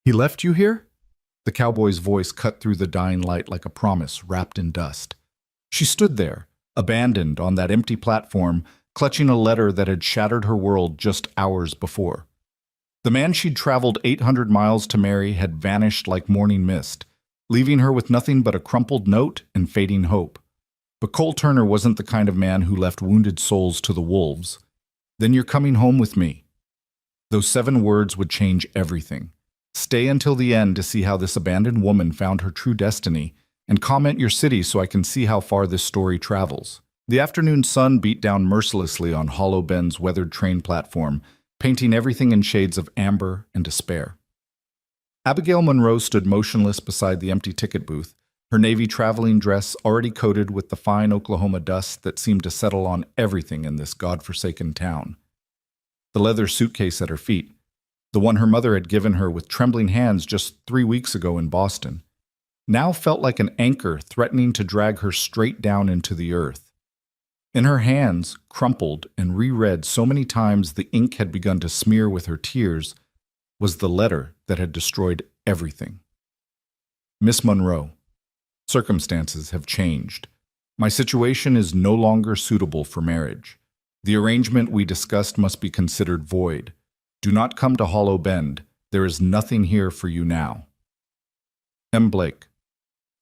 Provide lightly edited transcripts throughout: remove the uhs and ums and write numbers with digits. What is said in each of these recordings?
He left you here? The cowboy's voice cut through the dying light like a promise wrapped in dust. She stood there, abandoned on that empty platform, clutching a letter that had shattered her world just hours before. The man she'd traveled 800 miles to marry had vanished like morning mist, leaving her with nothing but a crumpled note and fading hope. But Cole Turner wasn't the kind of man who left wounded souls to the wolves. "Then you're coming home with me." Those 7 words would change everything. Stay until the end to see how this abandoned woman found her true destiny, and comment your city so I can see how far this story travels. The afternoon sun beat down mercilessly on Hollow Bend's weathered train platform, painting everything in shades of amber and despair. Abigail Monroe stood motionless beside the empty ticket booth, her navy traveling dress already coated with the fine Oklahoma dust that seemed to settle on everything in this godforsaken town. The leather suitcase at her feet, the one her mother had given her with trembling hands just 3 weeks ago in Boston, now felt like an anchor threatening to drag her straight down into the earth. In her hands, crumpled and reread so many times the ink had begun to smear with her tears, was the letter that had destroyed everything. "Miss Monroe, circumstances have changed. My situation is no longer suitable for marriage. The arrangement we discussed must be considered void. Do not come to Hollow Bend. There is nothing here for you now. M. Blake."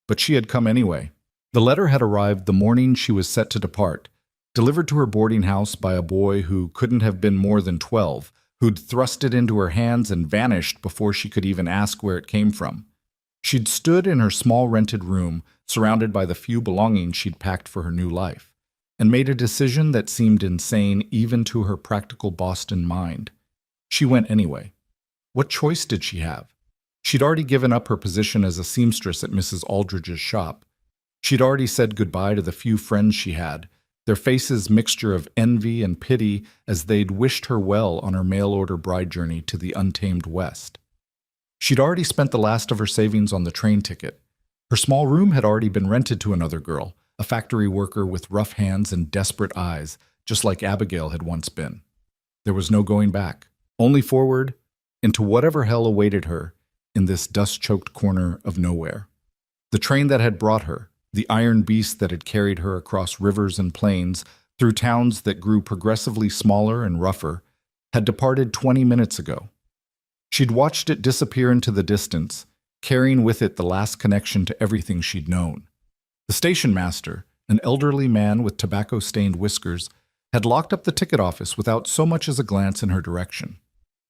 But she had come anyway. The letter had arrived the morning she was set to depart, delivered to her boarding house by a boy who couldn't have been more than 12, who'd thrust it into her hands and vanished before she could even ask where it came from. She'd stood in her small rented room, surrounded by the few belongings she'd packed for her new life, and made a decision that seemed insane even to her practical Boston mind. She went anyway. What choice did she have? She'd already given up her position as a seamstress at Mrs. Aldridge's shop. She'd already said goodbye to the few friends she had, their faces mixture of envy and pity as they'd wished her well on her mail-order bride journey to the untamed West. She'd already spent the last of her savings on the train ticket. Her small room had already been rented to another girl, a factory worker with rough hands and desperate eyes, just like Abigail had once been. There was no going back, only forward, into whatever hell awaited her in this dust-choked corner of nowhere. The train that had brought her, the iron beast that had carried her across rivers and plains, through towns that grew progressively smaller and rougher, had departed 20 minutes ago. She'd watched it disappear into the distance, carrying with it the last connection to everything she'd known. The station master, an elderly man with tobacco-stained whiskers, had locked up the ticket office without so much as a glance in her direction.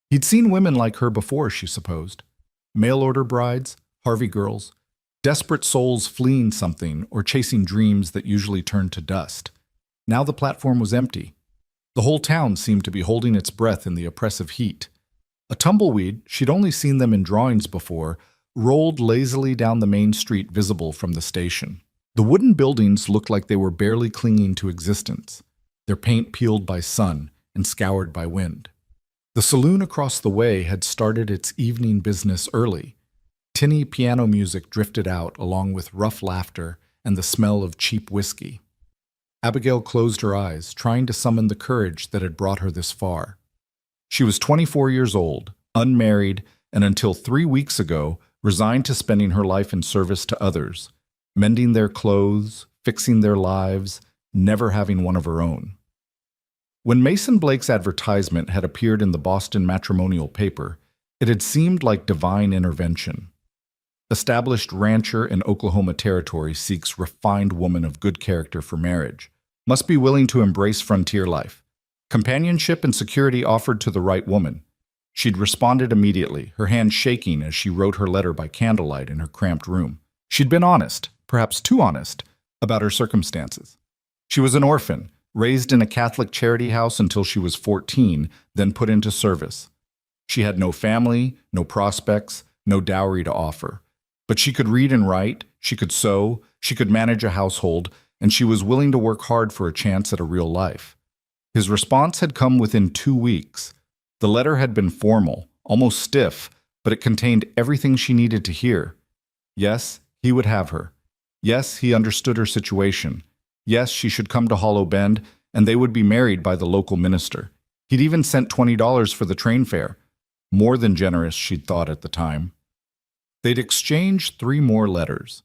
He'd seen women like her before, she supposed. Mail-order brides, Harvey girls, desperate souls fleeing something or chasing dreams that usually turned to dust. Now the platform was empty. The whole town seemed to be holding its breath in the oppressive heat. A tumbleweed, she'd only seen them in drawings before, rolled lazily down the main street visible from the station. The wooden buildings looked like they were barely clinging to existence, their paint peeled by sun and scoured by wind. The saloon across the way had started its evening business early. Tinny piano music drifted out along with rough laughter and the smell of cheap whiskey. Abigail closed her eyes, trying to summon the courage that had brought her this far. She was 24 years old, unmarried, and until 3 weeks ago, resigned to spending her life in service to others, mending their clothes, fixing their lives, never having one of her own. When Mason Blake's advertisement had appeared in the Boston matrimonial paper, it had seemed like divine intervention. Established rancher in Oklahoma Territory seeks refined woman of good character for marriage. Must be willing to embrace frontier life. Companionship and security offered to the right woman. She'd responded immediately, her hand shaking as she wrote her letter by candlelight in her cramped room. She'd been honest, perhaps too honest, about her circumstances. She was an orphan, raised in a Catholic charity house until she was 14, then put into service. She had no family, no prospects, no dowry to offer. But she could read and write, she could sew, she could manage a household, and she was willing to work hard for a chance at a real life. His response had come within 2 weeks. The letter had been formal, almost stiff, but it contained everything she needed to hear. Yes, he would have her. Yes, he understood her situation. Yes, she should come to Hollow Bend, and they would be married by the local minister. He'd even sent $20 for the train fare. More than generous, she'd thought at the time. They'd exchanged 3 more letters.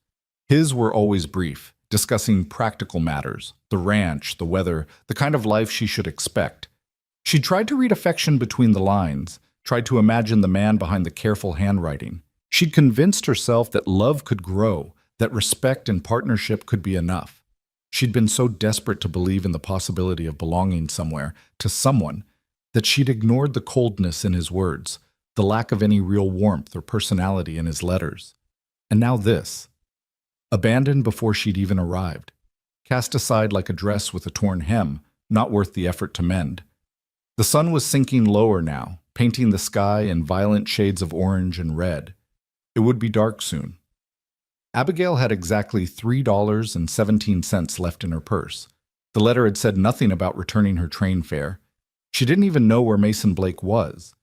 His were always brief, discussing practical matters, the ranch, the weather, the kind of life she should expect. She tried to read affection between the lines, tried to imagine the man behind the careful handwriting. She'd convinced herself that love could grow, that respect and partnership could be enough. She'd been so desperate to believe in the possibility of belonging somewhere, to someone, that she'd ignored the coldness in his words, the lack of any real warmth or personality in his letters. And now this. Abandoned before she'd even arrived. Cast aside like a dress with a torn hem, not worth the effort to mend. The sun was sinking lower now, painting the sky in violent shades of orange and red. It would be dark soon. Abigail had exactly $3.17 left in her purse. The letter had said nothing about returning her train fare. She didn't even know where Mason Blake was.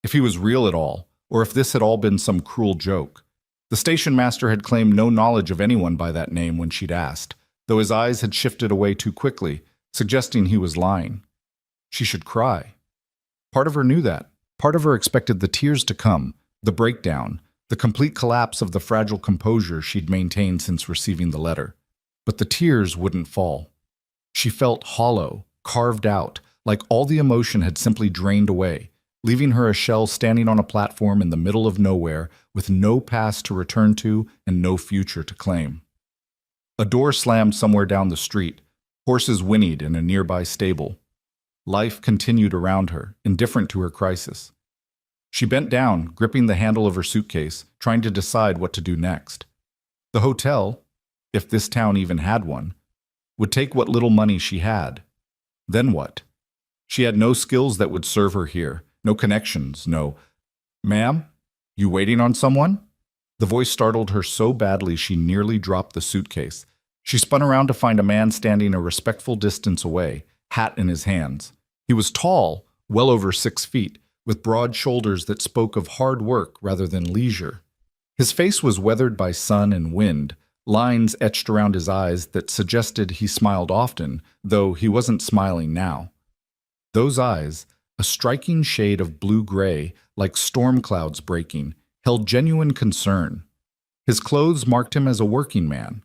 If he was real at all, or if this had all been some cruel joke. The station master had claimed no knowledge of anyone by that name when she'd asked, though his eyes had shifted away too quickly, suggesting he was lying. She should cry. Part of her knew that. Part of her expected the tears to come, the breakdown, the complete collapse of the fragile composure she'd maintained since receiving the letter. But the tears wouldn't fall. She felt hollow, carved out, like all the emotion had simply drained away, leaving her a shell standing on a platform in the middle of nowhere with no past to return to and no future to claim. A door slammed somewhere down the street. Horses whinnied in a nearby stable. Life continued around her, indifferent to her crisis. She bent down, gripping the handle of her suitcase, trying to decide what to do next. The hotel, if this town even had one, would take what little money she had. Then what? She had no skills that would serve her here, no connections, no... "Ma'am, you waiting on someone?" The voice startled her so badly she nearly dropped the suitcase. She spun around to find a man standing a respectful distance away, hat in his hands. He was tall, well over 6 feet, with broad shoulders that spoke of hard work rather than leisure. His face was weathered by sun and wind, lines etched around his eyes that suggested he smiled often, though he wasn't smiling now. Those eyes, a striking shade of blue-gray, like storm clouds breaking, held genuine concern. His clothes marked him as a working man.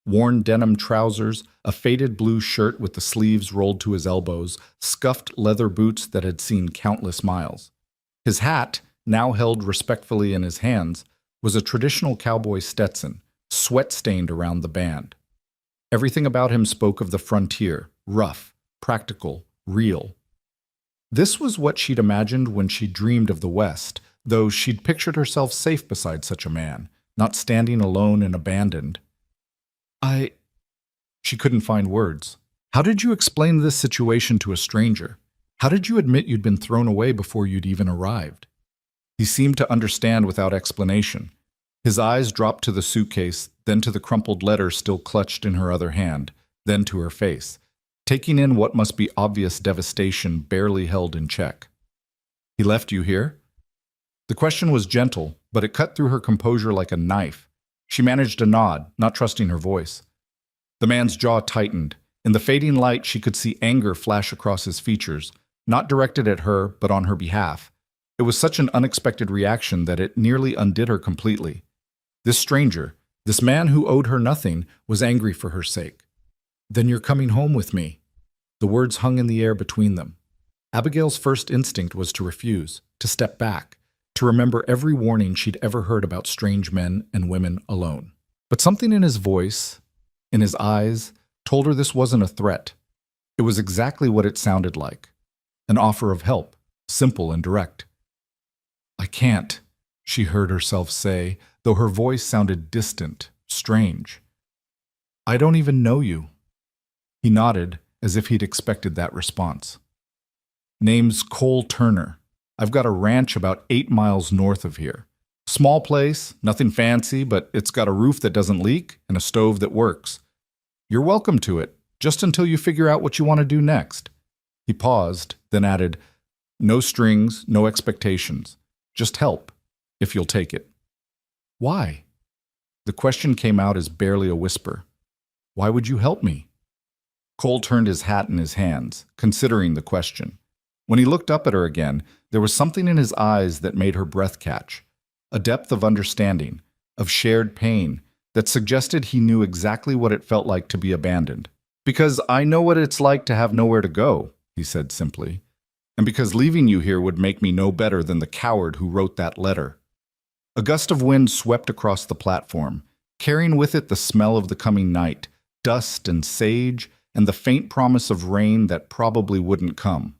Worn denim trousers, a faded blue shirt with the sleeves rolled to his elbows, scuffed leather boots that had seen countless miles. His hat, now held respectfully in his hands, was a traditional cowboy Stetson, sweat-stained around the band. Everything about him spoke of the frontier, rough, practical, real. This was what she'd imagined when she dreamed of the West, though she'd pictured herself safe beside such a man, not standing alone and abandoned. She couldn't find words. How did you explain this situation to a stranger? How did you admit you'd been thrown away before you'd even arrived? He seemed to understand without explanation. His eyes dropped to the suitcase, then to the crumpled letter still clutched in her other hand, then to her face, taking in what must be obvious devastation barely held in check. "He left you here?" The question was gentle, but it cut through her composure like a knife. She managed a nod, not trusting her voice. The man's jaw tightened. In the fading light, she could see anger flash across his features, not directed at her, but on her behalf. It was such an unexpected reaction that it nearly undid her completely. This stranger, this man who owed her nothing, was angry for her sake. "Then you're coming home with me." The words hung in the air between them. Abigail's first instinct was to refuse, to step back, to remember every warning she'd ever heard about strange men and women alone. But something in his voice, in his eyes, told her this wasn't a threat. It was exactly what it sounded like. An offer of help, simple and direct. "I can't," she heard herself say, though her voice sounded distant, strange. "I don't even know you." He nodded, as if he'd expected that response. "Name's Cole Turner. I've got a ranch about 8 miles north of here. Small place, nothing fancy, but it's got a roof that doesn't leak and a stove that works. You're welcome to it, just until you figure out what you want to do next." He paused, then added, "No strings, no expectations. Just help, if you'll take it." "Why?" The question came out as barely a whisper. "Why would you help me?" Cole turned his hat in his hands, considering the question. When he looked up at her again, there was something in his eyes that made her breath catch. A depth of understanding, of shared pain, that suggested he knew exactly what it felt like to be abandoned. "Because I know what it's like to have nowhere to go," he said simply. "And because leaving you here would make me no better than the coward who wrote that letter." A gust of wind swept across the platform, carrying with it the smell of the coming night, dust and sage, and the faint promise of rain that probably wouldn't come.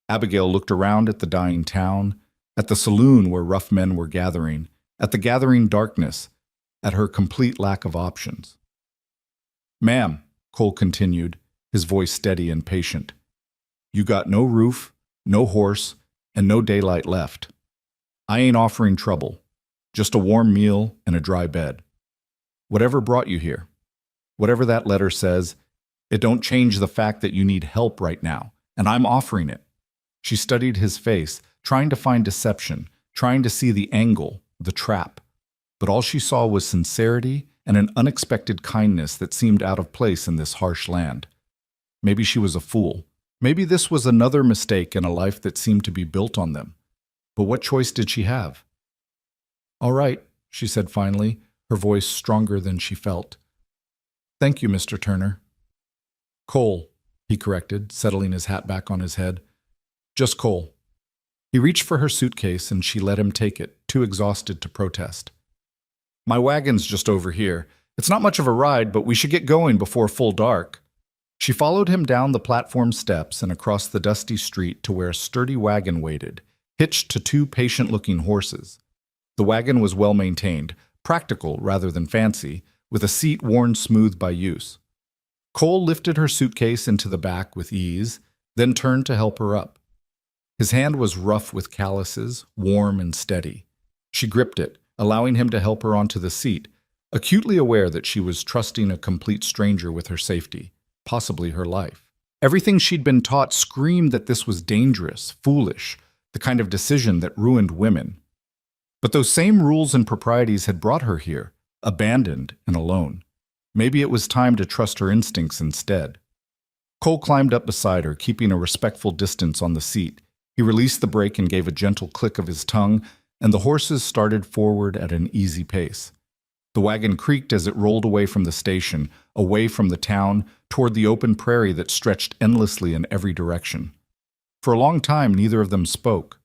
Abigail looked around at the dying town, at the saloon where rough men were gathering, at the gathering darkness, at her complete lack of options. "Ma'am," Cole continued, his voice steady and patient, "you got no roof, no horse, and no daylight left. I ain't offering trouble, just a warm meal and a dry bed. Whatever brought you here, whatever that letter says, it don't change the fact that you need help right now, and I'm offering it." She studied his face, trying to find deception, trying to see the angle, the trap. But all she saw was sincerity and an unexpected kindness that seemed out of place in this harsh land. Maybe she was a fool. Maybe this was another mistake in a life that seemed to be built on them. But what choice did she have? "All right," she said finally, her voice stronger than she felt. "Thank you, Mr. Turner." "Cole," he corrected, settling his hat back on his head. "Just Cole." He reached for her suitcase and she let him take it, too exhausted to protest. "My wagon's just over here. It's not much of a ride, but we should get going before full dark." She followed him down the platform steps and across the dusty street to where a sturdy wagon waited, hitched to two patient-looking horses. The wagon was well maintained, practical rather than fancy, with a seat worn smooth by use. Cole lifted her suitcase into the back with ease, then turned to help her up. His hand was rough with calluses, warm and steady. She gripped it, allowing him to help her onto the seat, acutely aware that she was trusting a complete stranger with her safety, possibly her life. Everything she'd been taught screamed that this was dangerous, foolish, the kind of decision that ruined women. But those same rules and proprieties had brought her here, abandoned and alone. Maybe it was time to trust her instincts instead. Cole climbed up beside her, keeping a respectful distance on the seat. He released the brake and gave a gentle click of his tongue, and the horses started forward at an easy pace. The wagon creaked as it rolled away from the station, away from the town, toward the open prairie that stretched endlessly in every direction. For a long time, neither of them spoke.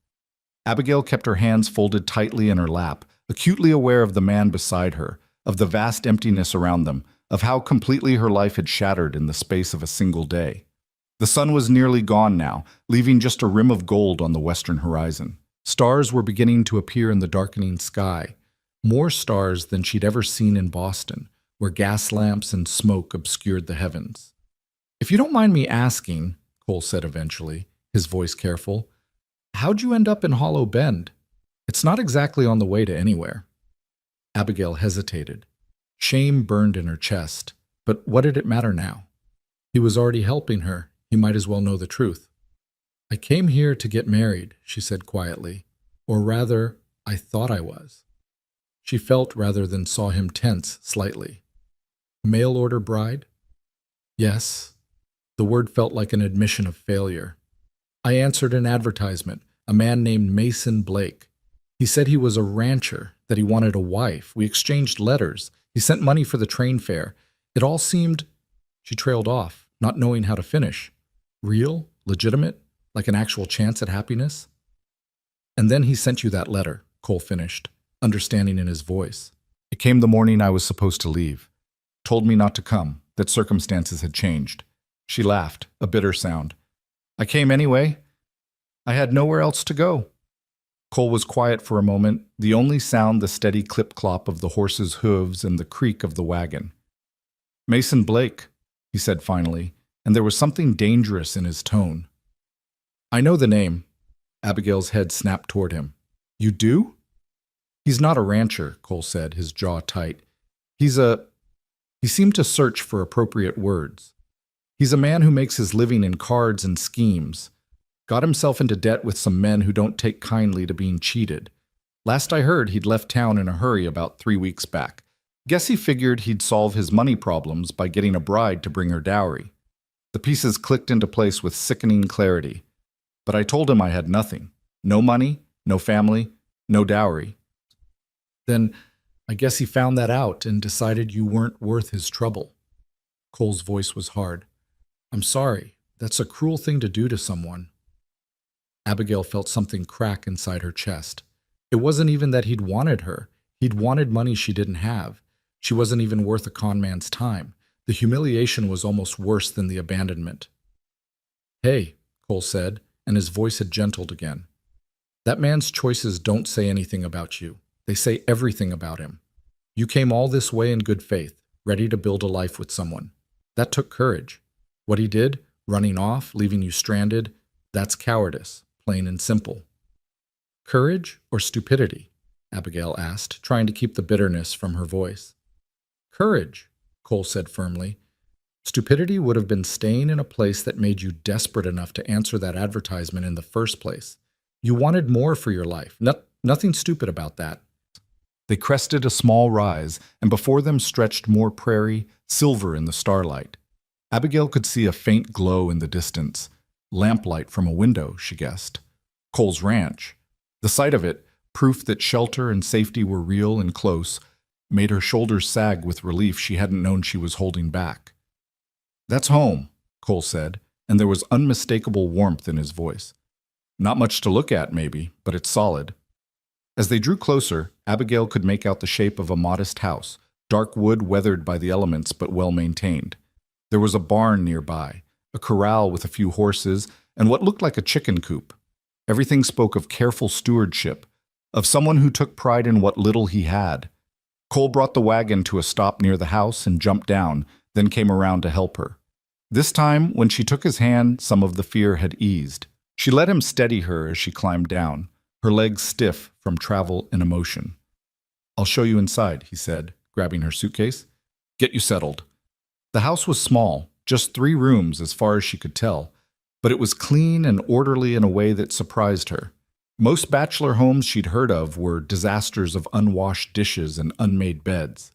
Abigail kept her hands folded tightly in her lap, acutely aware of the man beside her, of the vast emptiness around them, of how completely her life had shattered in the space of a single day. The sun was nearly gone now, leaving just a rim of gold on the western horizon. Stars were beginning to appear in the darkening sky, more stars than she'd ever seen in Boston, where gas lamps and smoke obscured the heavens. "If you don't mind me asking," Cole said eventually, his voice careful, "how'd you end up in Hollow Bend? It's not exactly on the way to anywhere." Abigail hesitated. Shame burned in her chest, but what did it matter now? He was already helping her. He might as well know the truth. "I came here to get married," she said quietly. "Or rather, I thought I was." She felt rather than saw him tense slightly. "Mail-order bride?" "Yes." The word felt like an admission of failure. "I answered an advertisement, a man named Mason Blake. He said he was a rancher, that he wanted a wife. We exchanged letters. He sent money for the train fare. It all seemed—" She trailed off, not knowing how to finish. "Real? Legitimate? Like an actual chance at happiness?" "And then he sent you that letter," Cole finished, understanding in his voice. "It came the morning I was supposed to leave. Told me not to come, that circumstances had changed." She laughed, a bitter sound. "I came anyway. I had nowhere else to go." Cole was quiet for a moment, the only sound the steady clip-clop of the horse's hooves and the creak of the wagon. "Mason Blake," he said finally, and there was something dangerous in his tone. "I know the name." Abigail's head snapped toward him. "You do?" "He's not a rancher," Cole said, his jaw tight. He seemed to search for appropriate words. "He's a man who makes his living in cards and schemes. Got himself into debt with some men who don't take kindly to being cheated. Last I heard, he'd left town in a hurry about 3 weeks back. Guess he figured he'd solve his money problems by getting a bride to bring her dowry." The pieces clicked into place with sickening clarity. "But I told him I had nothing. No money, no family, no dowry." "Then I guess he found that out and decided you weren't worth his trouble. Cole's voice was hard. I'm sorry. That's a cruel thing to do to someone. Abigail felt something crack inside her chest. It wasn't even that he'd wanted her. He'd wanted money she didn't have. She wasn't even worth a con man's time. The humiliation was almost worse than the abandonment. Hey, Cole said, and his voice had gentled again. That man's choices don't say anything about you. They say everything about him. You came all this way in good faith, ready to build a life with someone. That took courage. What he did, running off, leaving you stranded, that's cowardice, plain and simple. Courage or stupidity? Abigail asked, trying to keep the bitterness from her voice. Courage, Cole said firmly. Stupidity would have been staying in a place that made you desperate enough to answer that advertisement in the first place. You wanted more for your life. Nothing stupid about that. They crested a small rise, and before them stretched more prairie, silver in the starlight. Abigail could see a faint glow in the distance. Lamplight from a window, she guessed. Cole's ranch. The sight of it, proof that shelter and safety were real and close, made her shoulders sag with relief she hadn't known she was holding back. That's home, Cole said, and there was unmistakable warmth in his voice. Not much to look at, maybe, but it's solid. As they drew closer, Abigail could make out the shape of a modest house, dark wood weathered by the elements but well maintained. There was a barn nearby, a corral with a few horses, and what looked like a chicken coop. Everything spoke of careful stewardship, of someone who took pride in what little he had. Cole brought the wagon to a stop near the house and jumped down, then came around to help her. This time, when she took his hand, some of the fear had eased. She let him steady her as she climbed down, her legs stiff from travel and emotion. I'll show you inside, he said, grabbing her suitcase. Get you settled. The house was small, just 3 rooms as far as she could tell, but it was clean and orderly in a way that surprised her. Most bachelor homes she'd heard of were disasters of unwashed dishes and unmade beds.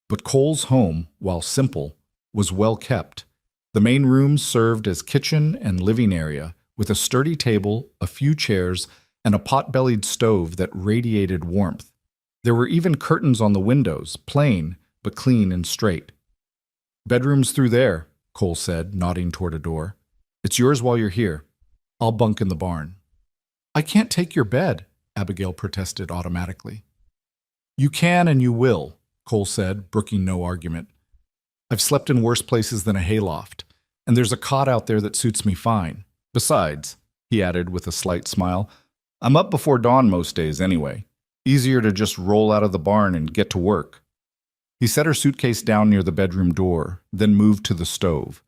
But Cole's home, while simple, was well kept. The main rooms served as kitchen and living area, with a sturdy table, a few chairs, and a pot-bellied stove that radiated warmth. There were even curtains on the windows, plain, but clean and straight. Bedroom's through there, Cole said, nodding toward a door. It's yours while you're here. I'll bunk in the barn. I can't take your bed, Abigail protested automatically. You can and you will, Cole said, brooking no argument. I've slept in worse places than a hayloft, and there's a cot out there that suits me fine. Besides, he added with a slight smile, I'm up before dawn most days anyway. Easier to just roll out of the barn and get to work. He set her suitcase down near the bedroom door, then moved to the stove.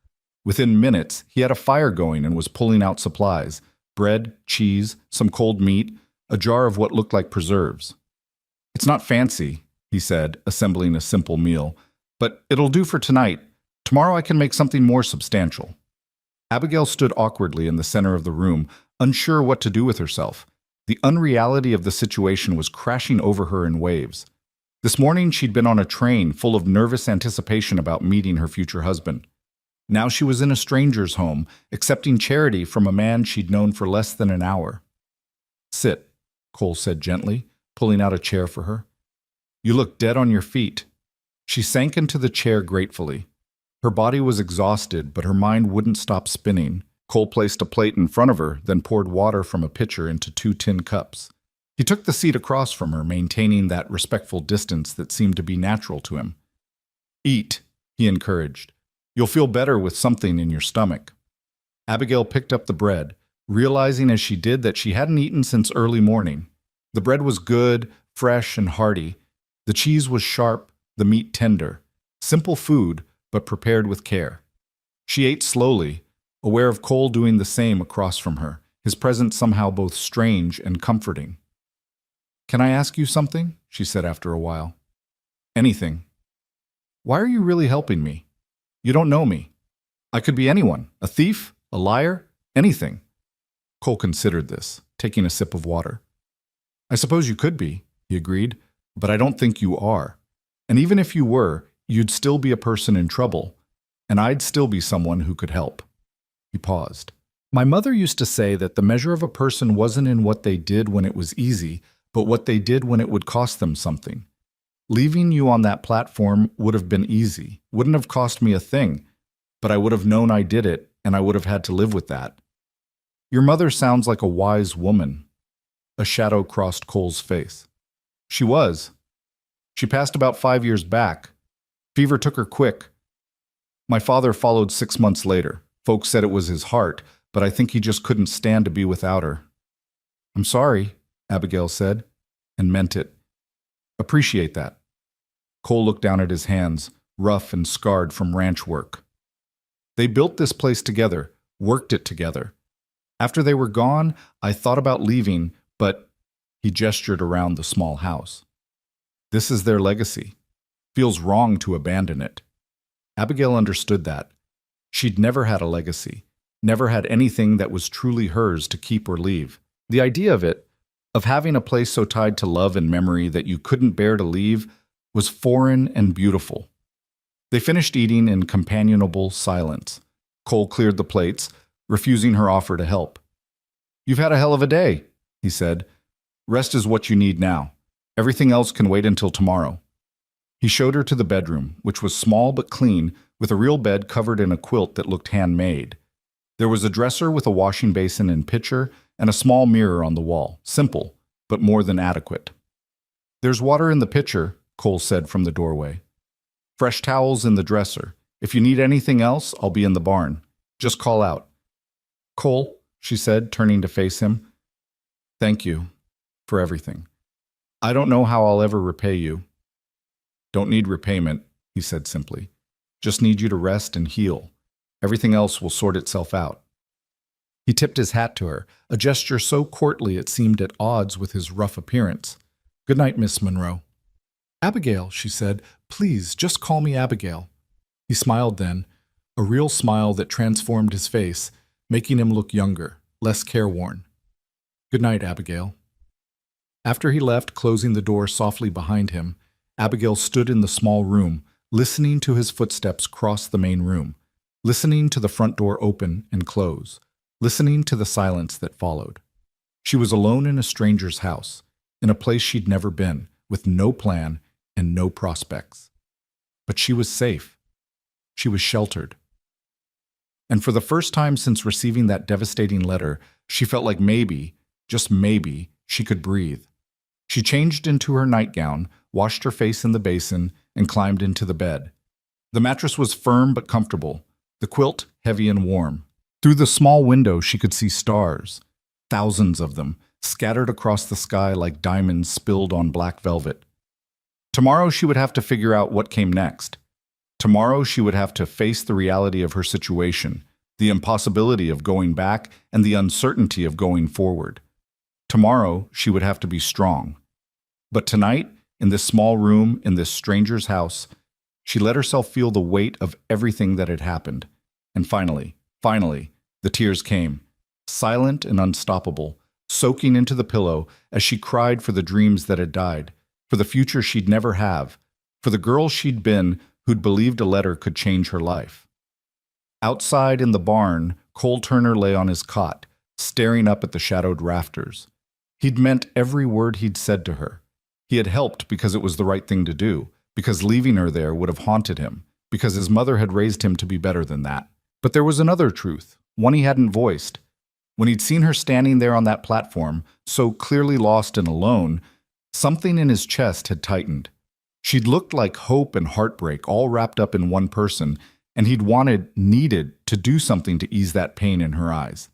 Within minutes, he had a fire going and was pulling out supplies: bread, cheese, some cold meat, a jar of what looked like preserves. It's not fancy, he said, assembling a simple meal, but it'll do for tonight. Tomorrow I can make something more substantial. Abigail stood awkwardly in the center of the room, unsure what to do with herself. The unreality of the situation was crashing over her in waves. This morning she'd been on a train full of nervous anticipation about meeting her future husband. Now she was in a stranger's home, accepting charity from a man she'd known for less than an hour. Sit, Cole said gently, pulling out a chair for her. You look dead on your feet. She sank into the chair gratefully. Her body was exhausted, but her mind wouldn't stop spinning. Cole placed a plate in front of her, then poured water from a pitcher into 2 tin cups. He took the seat across from her, maintaining that respectful distance that seemed to be natural to him. Eat, he encouraged. You'll feel better with something in your stomach. Abigail picked up the bread, realizing as she did that she hadn't eaten since early morning. The bread was good, fresh, and hearty. The cheese was sharp, the meat tender. Simple food, but prepared with care. She ate slowly, aware of Cole doing the same across from her, his presence somehow both strange and comforting. Can I ask you something? She said after a while. Anything. Why are you really helping me? You don't know me. I could be anyone, a thief, a liar, anything. Cole considered this, taking a sip of water. I suppose you could be, he agreed, but I don't think you are. And even if you were, you'd still be a person in trouble, and I'd still be someone who could help. He paused. My mother used to say that the measure of a person wasn't in what they did when it was easy, but what they did when it would cost them something. Leaving you on that platform would have been easy, wouldn't have cost me a thing, but I would have known I did it, and I would have had to live with that. Your mother sounds like a wise woman. A shadow crossed Cole's face. She was. She passed about 5 years back. Fever took her quick. My father followed 6 months later. Folks said it was his heart, but I think he just couldn't stand to be without her. I'm sorry, Abigail said, and meant it. Appreciate that. Cole looked down at his hands, rough and scarred from ranch work. They built this place together, worked it together. After they were gone, I thought about leaving, but he gestured around the small house. This is their legacy. Feels wrong to abandon it. Abigail understood that. She'd never had a legacy, never had anything that was truly hers to keep or leave. The idea of it, of having a place so tied to love and memory that you couldn't bear to leave, was foreign and beautiful. They finished eating in companionable silence. Cole cleared the plates, refusing her offer to help. You've had a hell of a day, he said. Rest is what you need now. Everything else can wait until tomorrow. He showed her to the bedroom, which was small but clean, with a real bed covered in a quilt that looked handmade. There was a dresser with a washing basin and pitcher, and a small mirror on the wall. Simple, but more than adequate. There's water in the pitcher, Cole said from the doorway. Fresh towels in the dresser. If you need anything else, I'll be in the barn. Just call out. Cole, she said, turning to face him. Thank you for everything. I don't know how I'll ever repay you. Don't need repayment, he said simply. Just need you to rest and heal. Everything else will sort itself out. He tipped his hat to her, a gesture so courtly it seemed at odds with his rough appearance. Good night, Miss Monroe. Abigail, she said, please, just call me Abigail. He smiled then, a real smile that transformed his face, making him look younger, less careworn. Good night, Abigail. After he left, closing the door softly behind him, Abigail stood in the small room, listening to his footsteps cross the main room, listening to the front door open and close, listening to the silence that followed. She was alone in a stranger's house, in a place she'd never been, with no plan and no prospects. But she was safe. She was sheltered. And for the first time since receiving that devastating letter, she felt like maybe, just maybe, she could breathe. She changed into her nightgown, washed her face in the basin, and climbed into the bed. The mattress was firm but comfortable, the quilt heavy and warm. Through the small window she could see stars, thousands of them, scattered across the sky like diamonds spilled on black velvet. Tomorrow she would have to figure out what came next. Tomorrow she would have to face the reality of her situation, the impossibility of going back, and the uncertainty of going forward. Tomorrow she would have to be strong. But tonight, in this small room, in this stranger's house, she let herself feel the weight of everything that had happened. And finally, the tears came, silent and unstoppable, soaking into the pillow as she cried for the dreams that had died, for the future she'd never have, for the girl she'd been who'd believed a letter could change her life. Outside in the barn, Cole Turner lay on his cot, staring up at the shadowed rafters. He'd meant every word he'd said to her. He had helped because it was the right thing to do, because leaving her there would have haunted him, because his mother had raised him to be better than that. But there was another truth, one he hadn't voiced. When he'd seen her standing there on that platform, so clearly lost and alone, something in his chest had tightened. She'd looked like hope and heartbreak all wrapped up in one person, and he'd needed to do something to ease that pain in her eyes.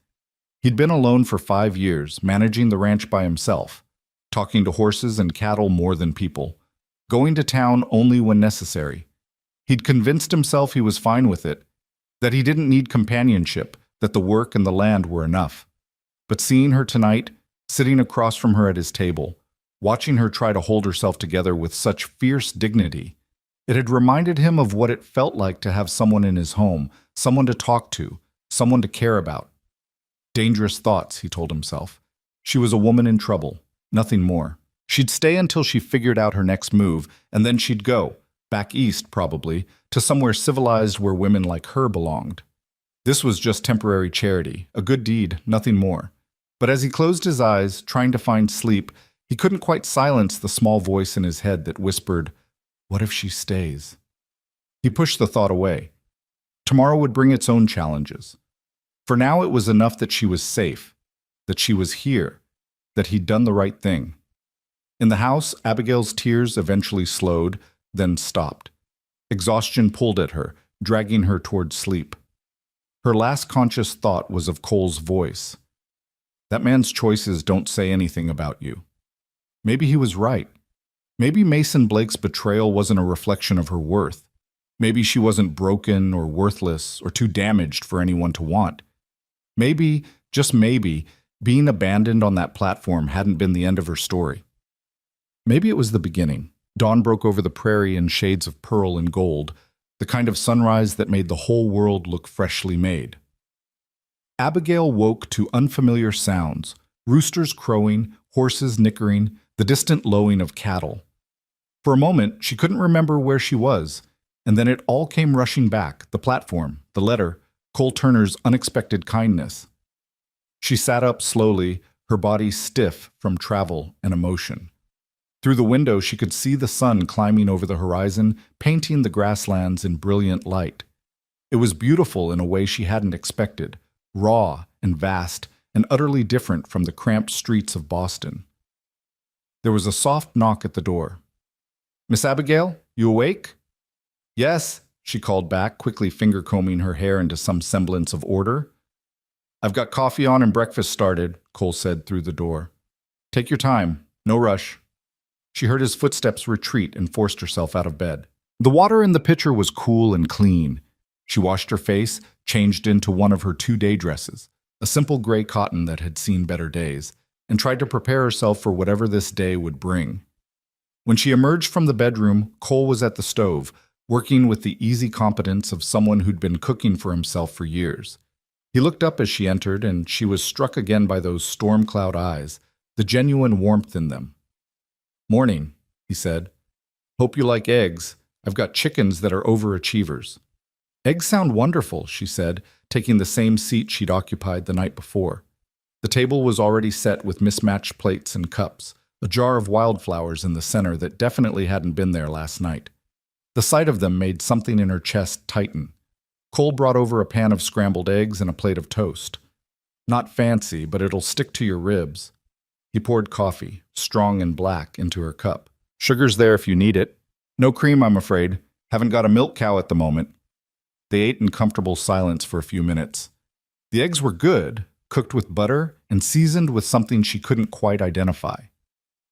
He'd been alone for 5 years, managing the ranch by himself, talking to horses and cattle more than people, going to town only when necessary. He'd convinced himself he was fine with it, that he didn't need companionship, that the work and the land were enough. But seeing her tonight, sitting across from her at his table, watching her try to hold herself together with such fierce dignity, it had reminded him of what it felt like to have someone in his home, someone to talk to, someone to care about. Dangerous thoughts, he told himself. She was a woman in trouble, nothing more. She'd stay until she figured out her next move, and then she'd go, back east probably, to somewhere civilized where women like her belonged. This was just temporary charity, a good deed, nothing more. But as he closed his eyes, trying to find sleep, he couldn't quite silence the small voice in his head that whispered, What if she stays? He pushed the thought away. Tomorrow would bring its own challenges. For now, it was enough that she was safe, that she was here, that he'd done the right thing. In the house, Abigail's tears eventually slowed, then stopped. Exhaustion pulled at her, dragging her toward sleep. Her last conscious thought was of Cole's voice. That man's choices don't say anything about you. Maybe he was right. Maybe Mason Blake's betrayal wasn't a reflection of her worth. Maybe she wasn't broken or worthless or too damaged for anyone to want. Maybe, just maybe, being abandoned on that platform hadn't been the end of her story. Maybe it was the beginning. Dawn broke over the prairie in shades of pearl and gold, the kind of sunrise that made the whole world look freshly made. Abigail woke to unfamiliar sounds, roosters crowing, horses nickering, the distant lowing of cattle. For a moment, she couldn't remember where she was, and then it all came rushing back, the platform, the letter, Cole Turner's unexpected kindness. She sat up slowly, her body stiff from travel and emotion. Through the window, she could see the sun climbing over the horizon, painting the grasslands in brilliant light. It was beautiful in a way she hadn't expected, raw and vast and utterly different from the cramped streets of Boston. There was a soft knock at the door. "Miss Abigail, you awake?" "Yes," she called back, quickly finger-combing her hair into some semblance of order. "I've got coffee on and breakfast started," Cole said through the door. "Take your time, no rush." She heard his footsteps retreat and forced herself out of bed. The water in the pitcher was cool and clean. She washed her face, changed into one of her 2-day dresses, a simple gray cotton that had seen better days, and tried to prepare herself for whatever this day would bring. When she emerged from the bedroom, Cole was at the stove, working with the easy competence of someone who'd been cooking for himself for years. He looked up as she entered, and she was struck again by those storm cloud eyes, the genuine warmth in them. "Morning," he said. "Hope you like eggs. I've got chickens that are overachievers." "Eggs sound wonderful," she said, taking the same seat she'd occupied the night before. The table was already set with mismatched plates and cups, a jar of wildflowers in the center that definitely hadn't been there last night. The sight of them made something in her chest tighten. Cole brought over a pan of scrambled eggs and a plate of toast. "Not fancy, but it'll stick to your ribs." He poured coffee, strong and black, into her cup. "Sugar's there if you need it. No cream, I'm afraid. Haven't got a milk cow at the moment." They ate in comfortable silence for a few minutes. The eggs were good, cooked with butter and seasoned with something she couldn't quite identify.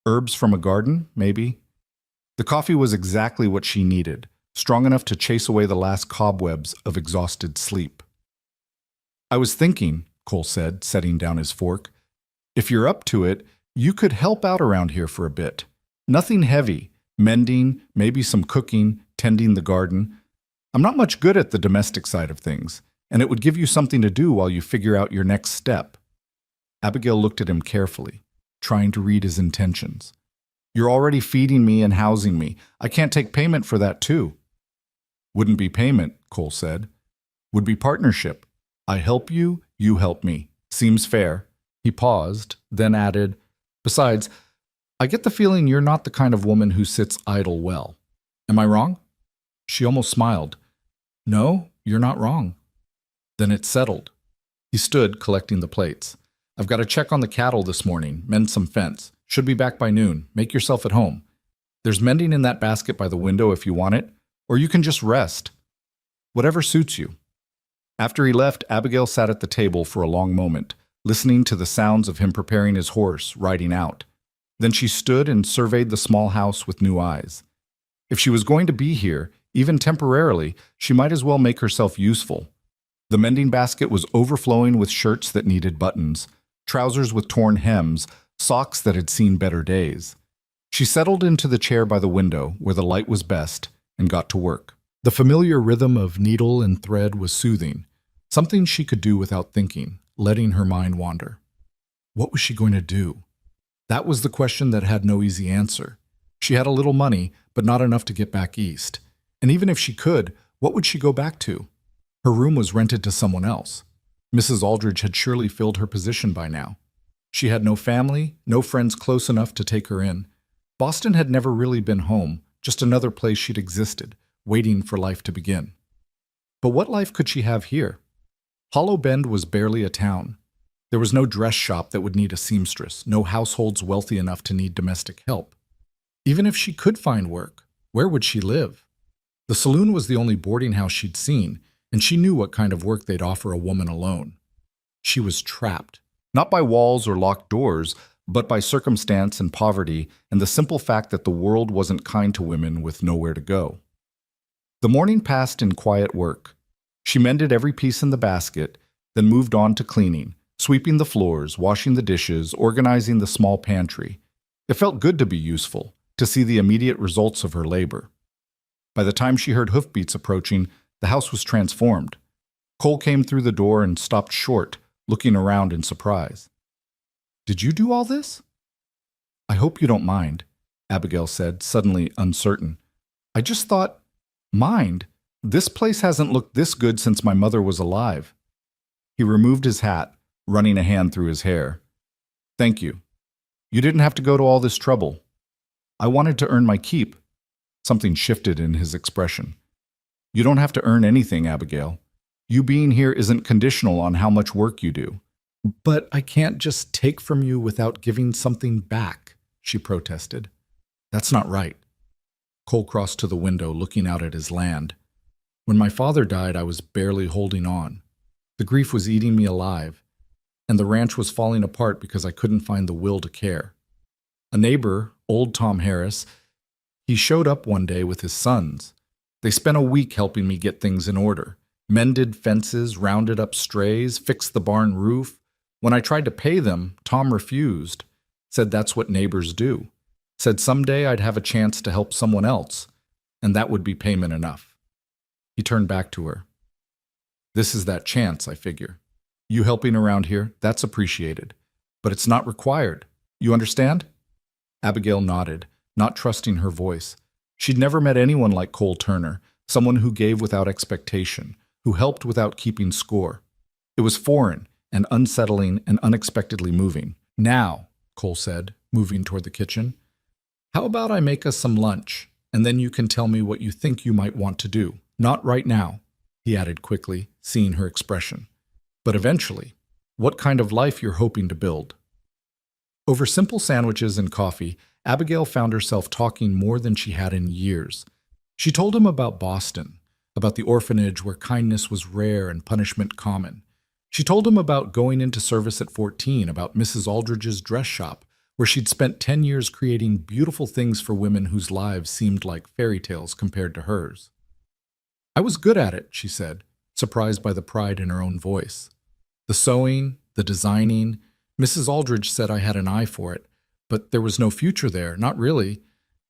Herbs from a garden, maybe? The coffee was exactly what she needed, strong enough to chase away the last cobwebs of exhausted sleep. "I was thinking," Cole said, setting down his fork, "if you're up to it, you could help out around here for a bit. Nothing heavy, mending, maybe some cooking, tending the garden. I'm not much good at the domestic side of things, and it would give you something to do while you figure out your next step." Abigail looked at him carefully, trying to read his intentions. "You're already feeding me and housing me. I can't take payment for that too." "Wouldn't be payment," Cole said. "Would be partnership. I help you, you help me. Seems fair." He paused, then added, "Besides, I get the feeling you're not the kind of woman who sits idle well. Am I wrong?" She almost smiled. "No, you're not wrong." Then it settled. He stood, collecting the plates. "I've got to check on the cattle this morning, mend some fence. Should be back by noon. Make yourself at home. There's mending in that basket by the window if you want it, or you can just rest. Whatever suits you." After he left, Abigail sat at the table for a long moment, listening to the sounds of him preparing his horse, riding out. Then she stood and surveyed the small house with new eyes. If she was going to be here, even temporarily, she might as well make herself useful. The mending basket was overflowing with shirts that needed buttons, trousers with torn hems, socks that had seen better days. She settled into the chair by the window, where the light was best, and got to work. The familiar rhythm of needle and thread was soothing, something she could do without thinking, letting her mind wander. What was she going to do? That was the question that had no easy answer. She had a little money, but not enough to get back east. And even if she could, what would she go back to? Her room was rented to someone else. Mrs. Aldridge had surely filled her position by now. She had no family, no friends close enough to take her in. Boston had never really been home, just another place she'd existed, waiting for life to begin. But what life could she have here? Hollow Bend was barely a town. There was no dress shop that would need a seamstress, no households wealthy enough to need domestic help. Even if she could find work, where would she live? The saloon was the only boarding house she'd seen, and she knew what kind of work they'd offer a woman alone. She was trapped, not by walls or locked doors, but by circumstance and poverty and the simple fact that the world wasn't kind to women with nowhere to go. The morning passed in quiet work. She mended every piece in the basket, then moved on to cleaning, sweeping the floors, washing the dishes, organizing the small pantry. It felt good to be useful, to see the immediate results of her labor. By the time she heard hoofbeats approaching, the house was transformed. Cole came through the door and stopped short, looking around in surprise. "Did you do all this?" "I hope you don't mind," Abigail said, suddenly uncertain. "I just thought, mind? This place hasn't looked this good since my mother was alive." He removed his hat, running a hand through his hair. "Thank you. You didn't have to go to all this trouble. I wanted to earn my keep." Something shifted in his expression. "You don't have to earn anything, Abigail. You being here isn't conditional on how much work you do." "But I can't just take from you without giving something back," she protested. "That's not right." Cole crossed to the window, looking out at his land. "When my father died, I was barely holding on. The grief was eating me alive, and the ranch was falling apart because I couldn't find the will to care. A neighbor, old Tom Harris, he showed up one day with his sons. They spent a week helping me get things in order. Mended fences, rounded up strays, fixed the barn roof. When I tried to pay them, Tom refused. Said that's what neighbors do. Said someday I'd have a chance to help someone else, and that would be payment enough." He turned back to her. "This is that chance, I figure. You helping around here, that's appreciated. But it's not required. You understand?" Abigail nodded, not trusting her voice. She'd never met anyone like Cole Turner, someone who gave without expectation, who helped without keeping score. It was foreign and unsettling and unexpectedly moving. "Now," Cole said, moving toward the kitchen, "how about I make us some lunch, and then you can tell me what you think you might want to do. Not right now," he added quickly, seeing her expression. "But eventually, what kind of life you're hoping to build." Over simple sandwiches and coffee, Abigail found herself talking more than she had in years. She told him about Boston, about the orphanage where kindness was rare and punishment common. She told him about going into service at 14, about Mrs. Aldridge's dress shop, where she'd spent 10 years creating beautiful things for women whose lives seemed like fairy tales compared to hers. "I was good at it," she said, surprised by the pride in her own voice. "The sewing, the designing. Mrs. Aldridge said I had an eye for it, but there was no future there, not really.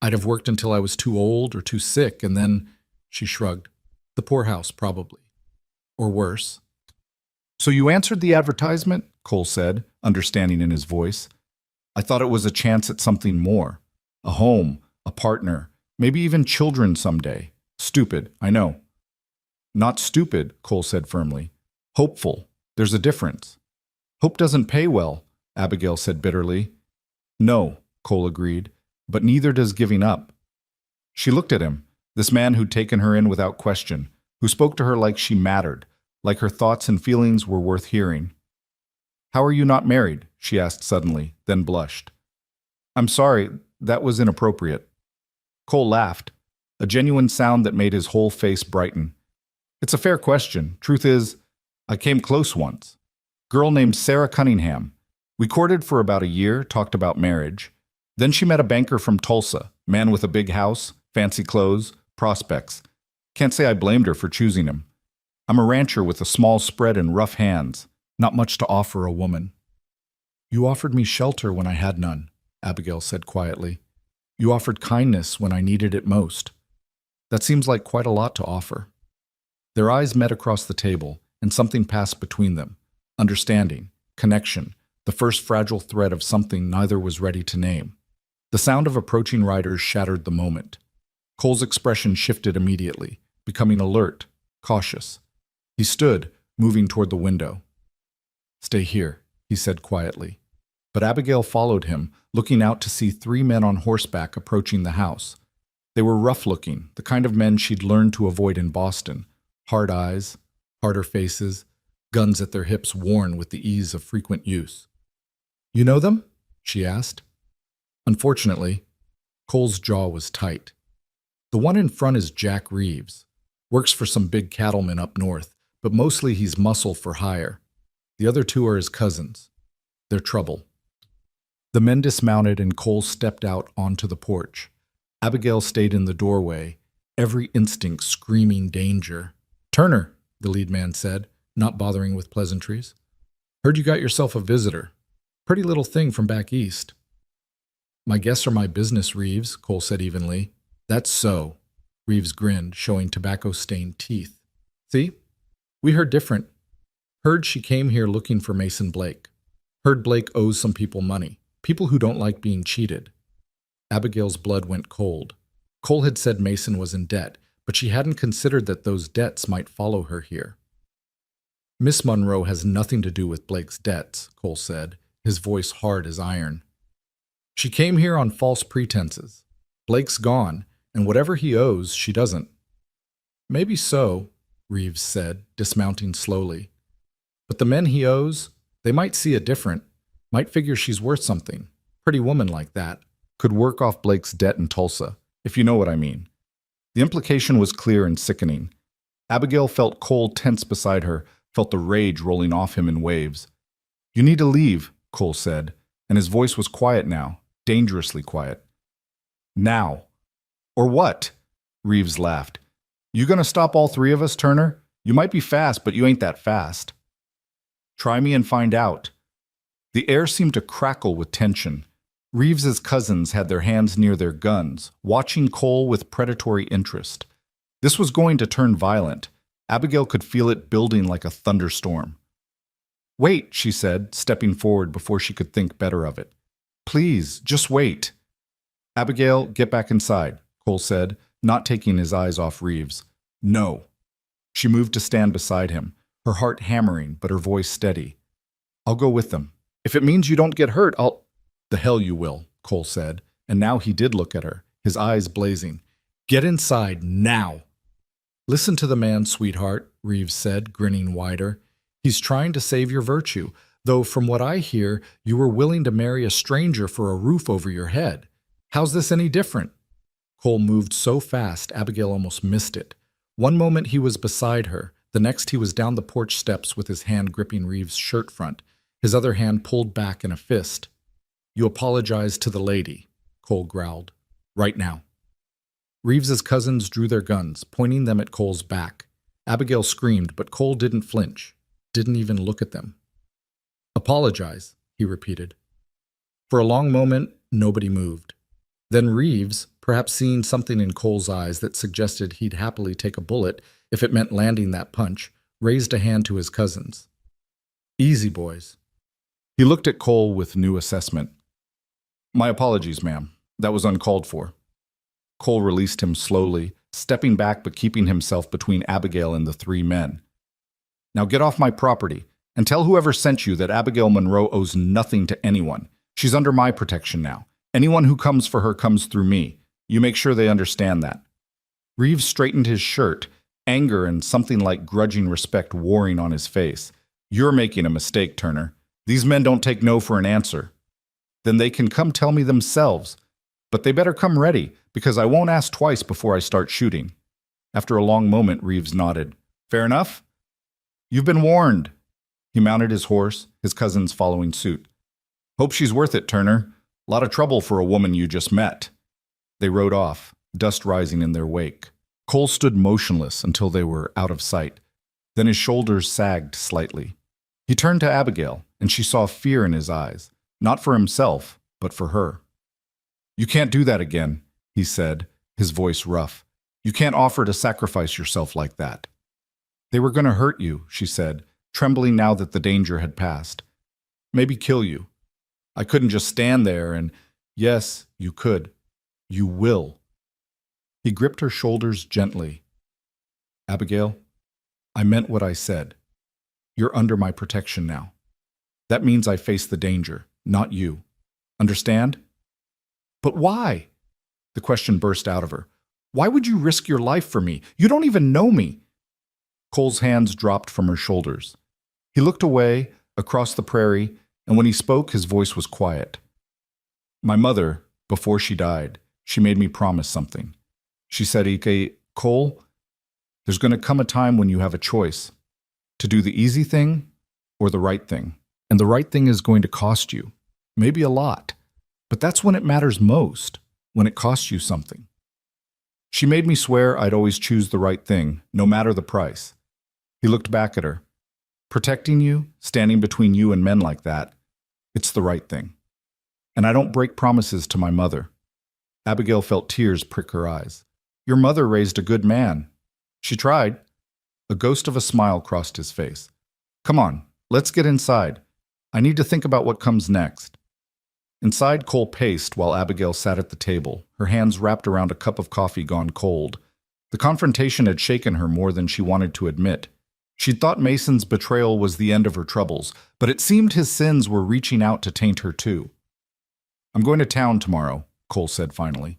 I'd have worked until I was too old or too sick, and then," she shrugged, "the poorhouse, probably. Or worse." "So you answered the advertisement?" Cole said, understanding in his voice. "I thought it was a chance at something more. A home, a partner, maybe even children someday. Stupid, I know." "Not stupid," Cole said firmly. "Hopeful. There's a difference." "Hope doesn't pay well," Abigail said bitterly. "No," Cole agreed, "but neither does giving up." She looked at him, this man who'd taken her in without question, who spoke to her like she mattered, like her thoughts and feelings were worth hearing. "How are you not married?" she asked suddenly, then blushed. "I'm sorry, that was inappropriate." Cole laughed, a genuine sound that made his whole face brighten. "It's a fair question. Truth is, I came close once. Girl named Sarah Cunningham. We courted for about a year, talked about marriage. Then she met a banker from Tulsa, man with a big house, fancy clothes, prospects. Can't say I blamed her for choosing him. I'm a rancher with a small spread and rough hands, not much to offer a woman." "You offered me shelter when I had none," Abigail said quietly. "You offered kindness when I needed it most. That seems like quite a lot to offer." Their eyes met across the table, and something passed between them. Understanding, connection, the first fragile thread of something neither was ready to name. The sound of approaching riders shattered the moment. Cole's expression shifted immediately, becoming alert, cautious. He stood, moving toward the window. "Stay here," he said quietly. But Abigail followed him, looking out to see 3 men on horseback approaching the house. They were rough-looking, the kind of men she'd learned to avoid in Boston. Hard eyes, harder faces, guns at their hips worn with the ease of frequent use. "You know them?" she asked. Unfortunately, Cole's jaw was tight. "The one in front is Jack Reeves. Works for some big cattlemen up north, but mostly he's muscle for hire. The other two are his cousins. They're trouble." The men dismounted and Cole stepped out onto the porch. Abigail stayed in the doorway, every instinct screaming danger. "Turner," the lead man said, not bothering with pleasantries. "Heard you got yourself a visitor. Pretty little thing from back east." "My guests are my business, Reeves," Cole said evenly. "That's so." Reeves grinned, showing tobacco-stained teeth. "See? We heard different. Heard she came here looking for Mason Blake. Heard Blake owes some people money. People who don't like being cheated." Abigail's blood went cold. Cole had said Mason was in debt, but she hadn't considered that those debts might follow her here. "Miss Monroe has nothing to do with Blake's debts," Cole said, his voice hard as iron. "She came here on false pretenses. Blake's gone, and whatever he owes, she doesn't." "Maybe so," Reeves said, dismounting slowly. "But the men he owes, they might see it different, might figure she's worth something. Pretty woman like that could work off Blake's debt in Tulsa, if you know what I mean." The implication was clear and sickening. Abigail felt Cole tense beside her, felt the rage rolling off him in waves. "You need to leave," Cole said, and his voice was quiet now, dangerously quiet. "Now." "Or what?" Reeves laughed. "You gonna stop all three of us, Turner? You might be fast, but you ain't that fast." "Try me and find out." The air seemed to crackle with tension. Reeves's cousins had their hands near their guns, watching Cole with predatory interest. This was going to turn violent. Abigail could feel it building like a thunderstorm. "Wait," she said, stepping forward before she could think better of it. "Please, just wait." "Abigail, get back inside," Cole said, not taking his eyes off Reeves. "No." She moved to stand beside him, her heart hammering but her voice steady. "I'll go with them. If it means you don't get hurt, I'll—" "The hell you will," Cole said, and now he did look at her, his eyes blazing. "Get inside, now." "Listen to the man, sweetheart," Reeves said, grinning wider. "He's trying to save your virtue, though from what I hear, you were willing to marry a stranger for a roof over your head. How's this any different?" Cole moved so fast, Abigail almost missed it. One moment he was beside her, the next he was down the porch steps with his hand gripping Reeves' shirt front, his other hand pulled back in a fist. "You apologize to the lady," Cole growled. "Right now." Reeves's cousins drew their guns, pointing them at Cole's back. Abigail screamed, but Cole didn't flinch, didn't even look at them. "Apologize," he repeated. For a long moment, nobody moved. Then Reeves, perhaps seeing something in Cole's eyes that suggested he'd happily take a bullet if it meant landing that punch, raised a hand to his cousins. "Easy, boys." He looked at Cole with new assessment. "My apologies, ma'am. That was uncalled for." Cole released him slowly, stepping back but keeping himself between Abigail and the three men. "Now get off my property, and tell whoever sent you that Abigail Monroe owes nothing to anyone. She's under my protection now. Anyone who comes for her comes through me. You make sure they understand that." Reeves straightened his shirt, anger and something like grudging respect warring on his face. "You're making a mistake, Turner. These men don't take no for an answer." "Then they can come tell me themselves. But they better come ready, because I won't ask twice before I start shooting." After a long moment, Reeves nodded. "Fair enough?" "You've been warned." He mounted his horse, his cousins following suit. "Hope she's worth it, Turner. Lot of trouble for a woman you just met." They rode off, dust rising in their wake. Cole stood motionless until they were out of sight. Then his shoulders sagged slightly. He turned to Abigail, and she saw fear in his eyes, not for himself, but for her. "You can't do that again," he said, his voice rough. "You can't offer to sacrifice yourself like that." "They were going to hurt you," she said, trembling now that the danger had passed. "Maybe kill you. I couldn't just stand there and—" "Yes, you could. You will." He gripped her shoulders gently. "Abigail, I meant what I said. You're under my protection now. That means I face the danger, not you. Understand?" "But why?" The question burst out of her. Why would you risk your life for me? You don't even know me. Cole's hands dropped from her shoulders. He looked away, across the prairie, and when he spoke, his voice was quiet. My mother, before she died, she made me promise something. She said, Ike, Cole, there's going to come a time when you have a choice to do the easy thing or the right thing. And the right thing is going to cost you, maybe a lot. But that's when it matters most, when it costs you something. She made me swear I'd always choose the right thing, no matter the price. He looked back at her. Protecting you, standing between you and men like that, it's the right thing. And I don't break promises to my mother. Abigail felt tears prick her eyes. Your mother raised a good man. She tried. A ghost of a smile crossed his face. Come on, let's get inside. I need to think about what comes next. Inside, Cole paced while Abigail sat at the table, her hands wrapped around a cup of coffee gone cold. The confrontation had shaken her more than she wanted to admit. She'd thought Mason's betrayal was the end of her troubles, but it seemed his sins were reaching out to taint her too. I'm going to town tomorrow, Cole said finally.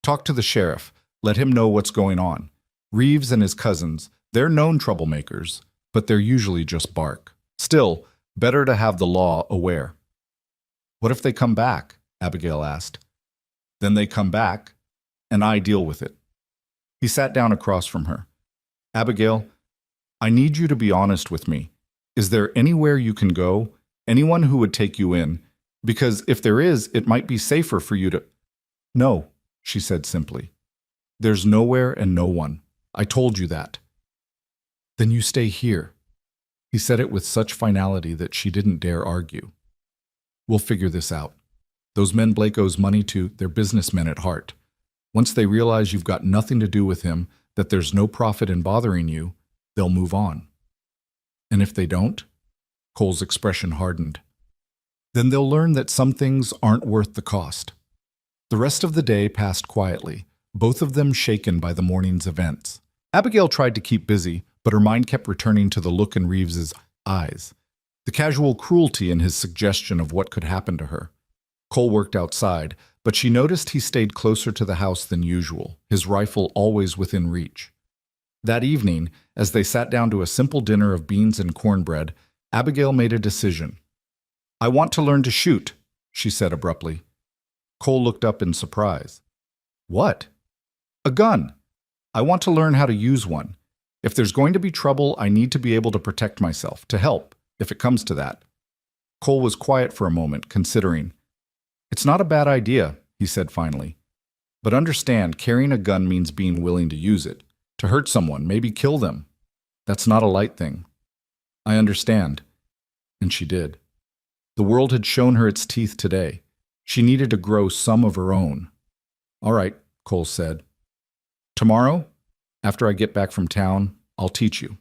Talk to the sheriff. Let him know what's going on. Reeves and his cousins, they're known troublemakers, but they're usually just bark. Still, better to have the law aware. What if they come back? Abigail asked. Then they come back, and I deal with it. He sat down across from her. Abigail, I need you to be honest with me. Is there anywhere you can go? Anyone who would take you in? Because if there is, it might be safer for you to... No, she said simply. There's nowhere and no one. I told you that. Then you stay here. He said it with such finality that she didn't dare argue. We'll figure this out. Those men Blake owes money to, they're businessmen at heart. Once they realize you've got nothing to do with him, that there's no profit in bothering you, they'll move on. And if they don't, Cole's expression hardened, then they'll learn that some things aren't worth the cost. The rest of the day passed quietly, both of them shaken by the morning's events. Abigail tried to keep busy, but her mind kept returning to the look in Reeves's eyes, the casual cruelty in his suggestion of what could happen to her. Cole worked outside, but she noticed he stayed closer to the house than usual, his rifle always within reach. That evening, as they sat down to a simple dinner of beans and cornbread, Abigail made a decision. I want to learn to shoot, she said abruptly. Cole looked up in surprise. What? A gun. I want to learn how to use one. If there's going to be trouble, I need to be able to protect myself, to help, if it comes to that. Cole was quiet for a moment, considering. It's not a bad idea, he said finally. But understand, carrying a gun means being willing to use it, to hurt someone, maybe kill them. That's not a light thing. I understand. And she did. The world had shown her its teeth today. She needed to grow some of her own. All right, Cole said. Tomorrow, after I get back from town, I'll teach you.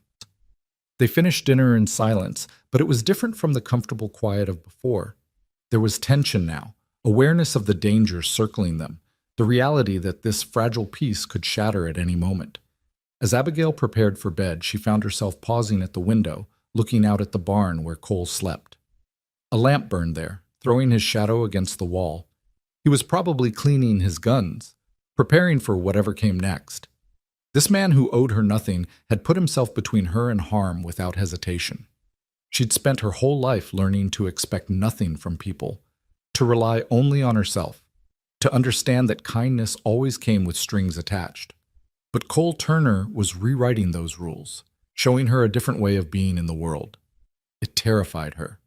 They finished dinner in silence, but it was different from the comfortable quiet of before. There was tension now, awareness of the danger circling them, the reality that this fragile piece could shatter at any moment. As Abigail prepared for bed, she found herself pausing at the window, looking out at the barn where Cole slept. A lamp burned there, throwing his shadow against the wall. He was probably cleaning his guns, preparing for whatever came next. This man who owed her nothing had put himself between her and harm without hesitation. She'd spent her whole life learning to expect nothing from people, to rely only on herself, to understand that kindness always came with strings attached. But Cole Turner was rewriting those rules, showing her a different way of being in the world. It terrified her.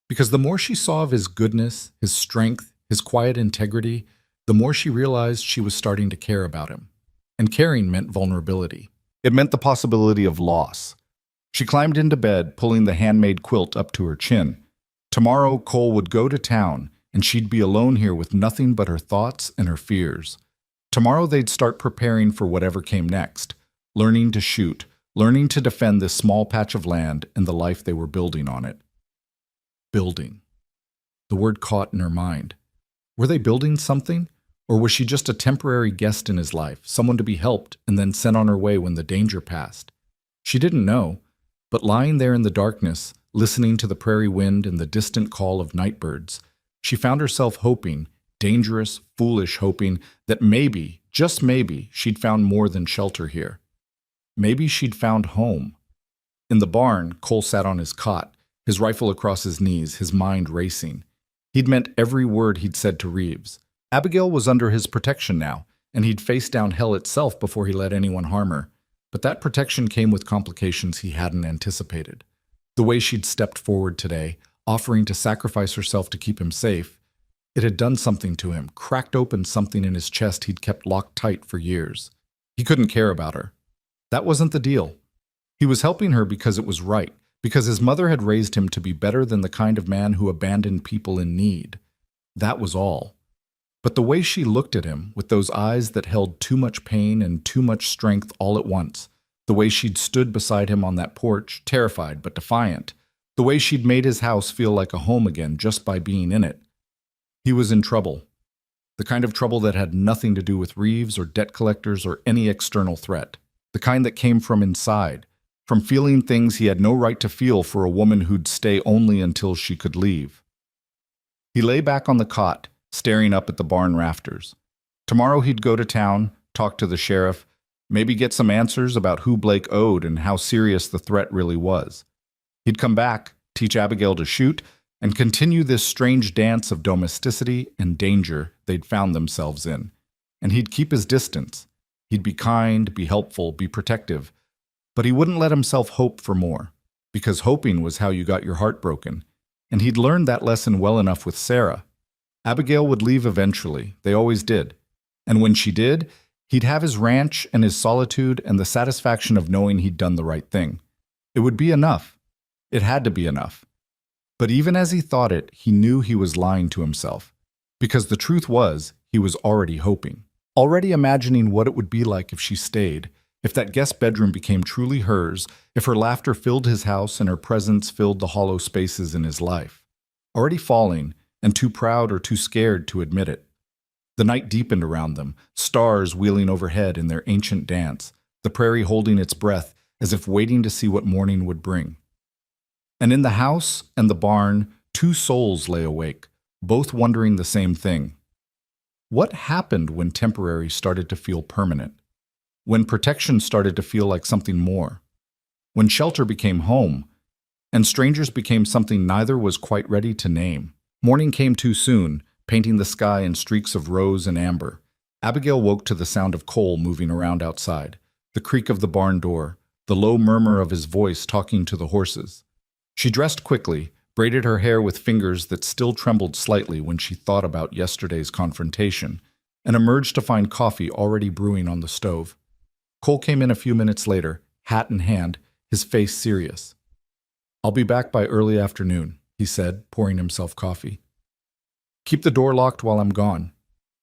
Because the more she saw of his goodness, his strength, his quiet integrity, the more she realized she was starting to care about him. And caring meant vulnerability. It meant the possibility of loss. She climbed into bed, pulling the handmade quilt up to her chin. Tomorrow, Cole would go to town, and she'd be alone here with nothing but her thoughts and her fears. Tomorrow they'd start preparing for whatever came next, learning to shoot, learning to defend this small patch of land and the life they were building on it. Building. The word caught in her mind. Were they building something? Or was she just a temporary guest in his life, someone to be helped and then sent on her way when the danger passed? She didn't know, but lying there in the darkness, listening to the prairie wind and the distant call of nightbirds, she found herself hoping, dangerous, foolish, hoping that maybe, just maybe, she'd found more than shelter here. Maybe she'd found home. In the barn, Cole sat on his cot, his rifle across his knees, his mind racing. He'd meant every word he'd said to Reeves. Abigail was under his protection now, and he'd faced down hell itself before he let anyone harm her. But that protection came with complications he hadn't anticipated. The way she'd stepped forward today, offering to sacrifice herself to keep him safe, it had done something to him, cracked open something in his chest he'd kept locked tight for years. He couldn't care about her. That wasn't the deal. He was helping her because it was right, because his mother had raised him to be better than the kind of man who abandoned people in need. That was all. But the way she looked at him, with those eyes that held too much pain and too much strength all at once, the way she'd stood beside him on that porch, terrified but defiant, the way she'd made his house feel like a home again just by being in it. He was in trouble. The kind of trouble that had nothing to do with Reeves or debt collectors or any external threat. The kind that came from inside, from feeling things he had no right to feel for a woman who'd stay only until she could leave. He lay back on the cot, staring up at the barn rafters. Tomorrow he'd go to town, talk to the sheriff, maybe get some answers about who Blake owed and how serious the threat really was. He'd come back, teach Abigail to shoot, and continue this strange dance of domesticity and danger they'd found themselves in. And he'd keep his distance. He'd be kind, be helpful, be protective. But he wouldn't let himself hope for more, because hoping was how you got your heart broken. And he'd learned that lesson well enough with Sarah. Abigail would leave eventually, they always did. And when she did, he'd have his ranch and his solitude and the satisfaction of knowing he'd done the right thing. It would be enough. It had to be enough. But even as he thought it, he knew he was lying to himself. Because the truth was, he was already hoping. Already imagining what it would be like if she stayed, if that guest bedroom became truly hers, if her laughter filled his house and her presence filled the hollow spaces in his life. Already falling, and too proud or too scared to admit it. The night deepened around them, stars wheeling overhead in their ancient dance, the prairie holding its breath as if waiting to see what morning would bring. And in the house and the barn, two souls lay awake, both wondering the same thing. What happened when temporary started to feel permanent? When protection started to feel like something more? When shelter became home, and strangers became something neither was quite ready to name? Morning came too soon, painting the sky in streaks of rose and amber. Abigail woke to the sound of Cole moving around outside, the creak of the barn door, the low murmur of his voice talking to the horses. She dressed quickly, braided her hair with fingers that still trembled slightly when she thought about yesterday's confrontation, and emerged to find coffee already brewing on the stove. Cole came in a few minutes later, hat in hand, his face serious. "I'll be back by early afternoon," he said, pouring himself coffee. "Keep the door locked while I'm gone.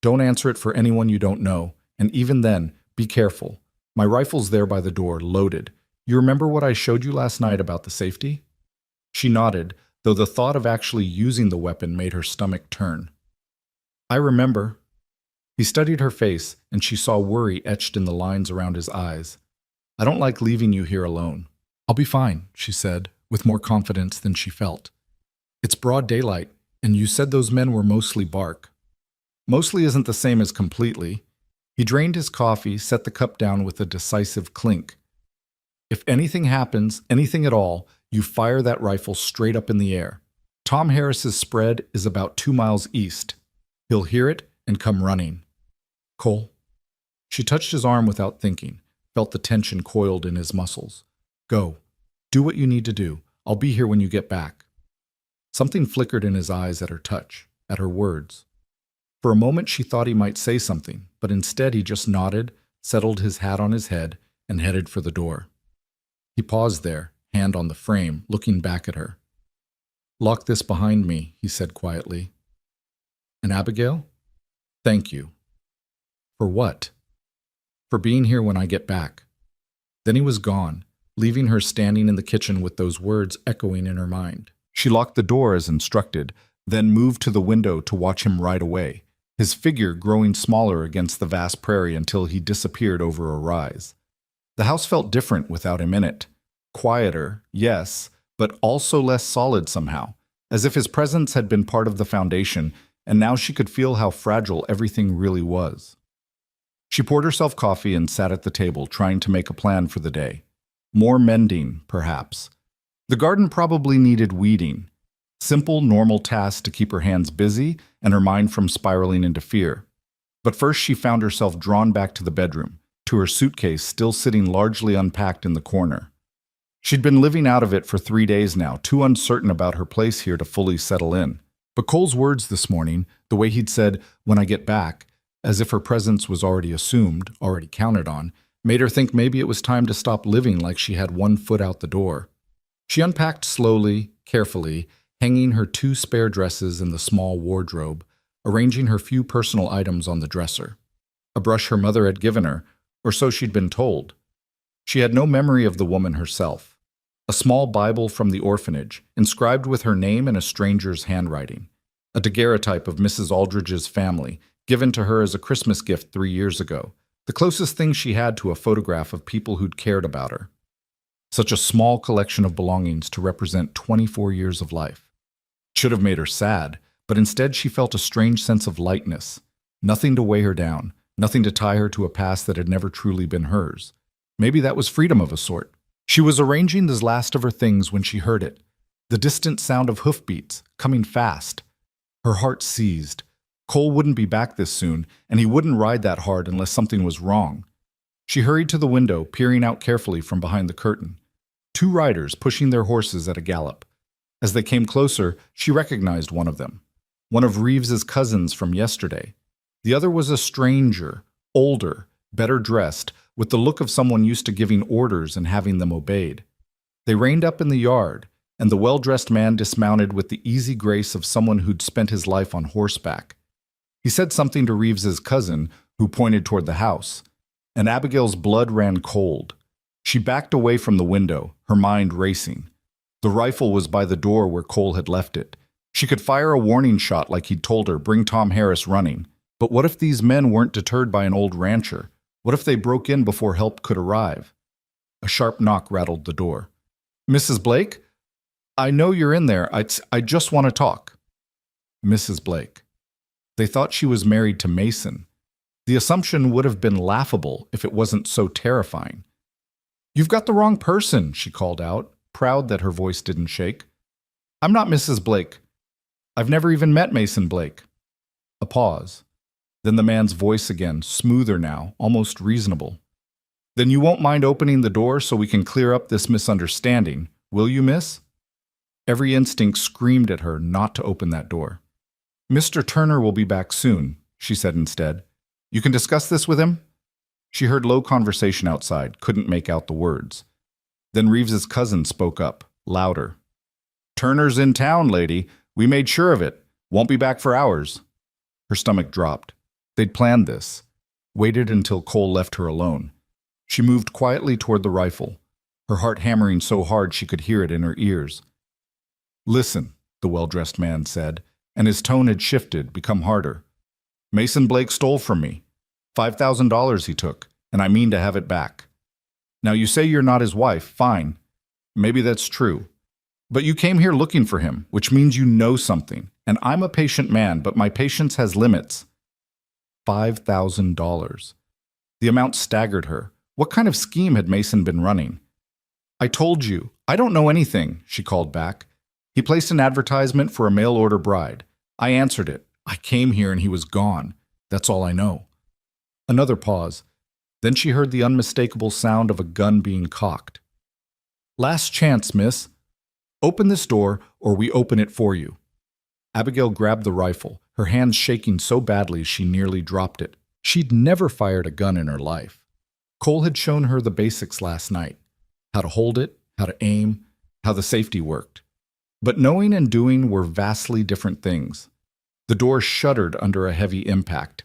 Don't answer it for anyone you don't know, and even then, be careful. My rifle's there by the door, loaded. You remember what I showed you last night about the safety?" She nodded, though the thought of actually using the weapon made her stomach turn. "I remember." He studied her face, and she saw worry etched in the lines around his eyes. "I don't like leaving you here alone." "I'll be fine," she said, with more confidence than she felt. "It's broad daylight, and you said those men were mostly bark." "Mostly isn't the same as completely." He drained his coffee, set the cup down with a decisive clink. "If anything happens, anything at all, you fire that rifle straight up in the air. Tom Harris's spread is about 2 miles east. He'll hear it and come running." "Cole." She touched his arm without thinking, felt the tension coiled in his muscles. "Go. Do what you need to do. I'll be here when you get back." Something flickered in his eyes at her touch, at her words. For a moment she thought he might say something, but instead he just nodded, settled his hat on his head, and headed for the door. He paused there, hand on the frame, looking back at her. "Lock this behind me," he said quietly. "And Abigail? Thank you." "For what?" "For being here when I get back." Then he was gone, leaving her standing in the kitchen with those words echoing in her mind. She locked the door as instructed, then moved to the window to watch him ride away, his figure growing smaller against the vast prairie until he disappeared over a rise. The house felt different without him in it. Quieter, yes, but also less solid somehow, as if his presence had been part of the foundation and now she could feel how fragile everything really was. She poured herself coffee and sat at the table, trying to make a plan for the day. More mending, perhaps. The garden probably needed weeding. Simple, normal tasks to keep her hands busy and her mind from spiraling into fear. But first she found herself drawn back to the bedroom, to her suitcase still sitting largely unpacked in the corner. She'd been living out of it for 3 days now, too uncertain about her place here to fully settle in. But Cole's words this morning, the way he'd said, "when I get back," as if her presence was already assumed, already counted on, made her think maybe it was time to stop living like she had one foot out the door. She unpacked slowly, carefully, hanging her 2 spare dresses in the small wardrobe, arranging her few personal items on the dresser. A brush her mother had given her, or so she'd been told. She had no memory of the woman herself. A small Bible from the orphanage, inscribed with her name in a stranger's handwriting. A daguerreotype of Mrs. Aldridge's family, given to her as a Christmas gift 3 years ago. The closest thing she had to a photograph of people who'd cared about her. Such a small collection of belongings to represent 24 years of life. It should have made her sad, but instead she felt a strange sense of lightness. Nothing to weigh her down, nothing to tie her to a past that had never truly been hers. Maybe that was freedom of a sort. She was arranging this last of her things when she heard it. The distant sound of hoofbeats, coming fast. Her heart seized. Cole wouldn't be back this soon, and he wouldn't ride that hard unless something was wrong. She hurried to the window, peering out carefully from behind the curtain. 2 riders pushing their horses at a gallop. As they came closer, she recognized one of them. One of Reeves's cousins from yesterday. The other was a stranger, older, better dressed, with the look of someone used to giving orders and having them obeyed. They reined up in the yard, and the well-dressed man dismounted with the easy grace of someone who'd spent his life on horseback. He said something to Reeves's cousin, who pointed toward the house, and Abigail's blood ran cold. She backed away from the window, her mind racing. The rifle was by the door where Cole had left it. She could fire a warning shot like he'd told her, bring Tom Harris running. But what if these men weren't deterred by an old rancher? What if they broke in before help could arrive? A sharp knock rattled the door. "Mrs. Blake? I know you're in there. I just want to talk." Mrs. Blake. They thought she was married to Mason. The assumption would have been laughable if it wasn't so terrifying. "You've got the wrong person," she called out, proud that her voice didn't shake. "I'm not Mrs. Blake. I've never even met Mason Blake." A pause. Then the man's voice again, smoother now, almost reasonable. "Then you won't mind opening the door so we can clear up this misunderstanding, will you, miss?" Every instinct screamed at her not to open that door. "Mr. Turner will be back soon," she said instead. "You can discuss this with him?" She heard low conversation outside, couldn't make out the words. Then Reeves's cousin spoke up, louder. "Turner's in town, lady. We made sure of it. Won't be back for hours." Her stomach dropped. They'd planned this. Waited until Cole left her alone. She moved quietly toward the rifle, her heart hammering so hard she could hear it in her ears. "Listen," the well-dressed man said, and his tone had shifted, become harder. "Mason Blake stole from me. $5,000 he took, and I mean to have it back. Now you say you're not his wife, fine. Maybe that's true. But you came here looking for him, which means you know something. And I'm a patient man, but my patience has limits." $5,000. The amount staggered her. What kind of scheme had Mason been running? "I told you. I don't know anything," she called back. "He placed an advertisement for a mail-order bride. I answered it. I came here and he was gone. That's all I know." Another pause. Then she heard the unmistakable sound of a gun being cocked. "Last chance, miss. Open this door or we open it for you." Abigail grabbed the rifle, her hands shaking so badly she nearly dropped it. She'd never fired a gun in her life. Cole had shown her the basics last night. How to hold it, how to aim, how the safety worked. But knowing and doing were vastly different things. The door shuddered under a heavy impact.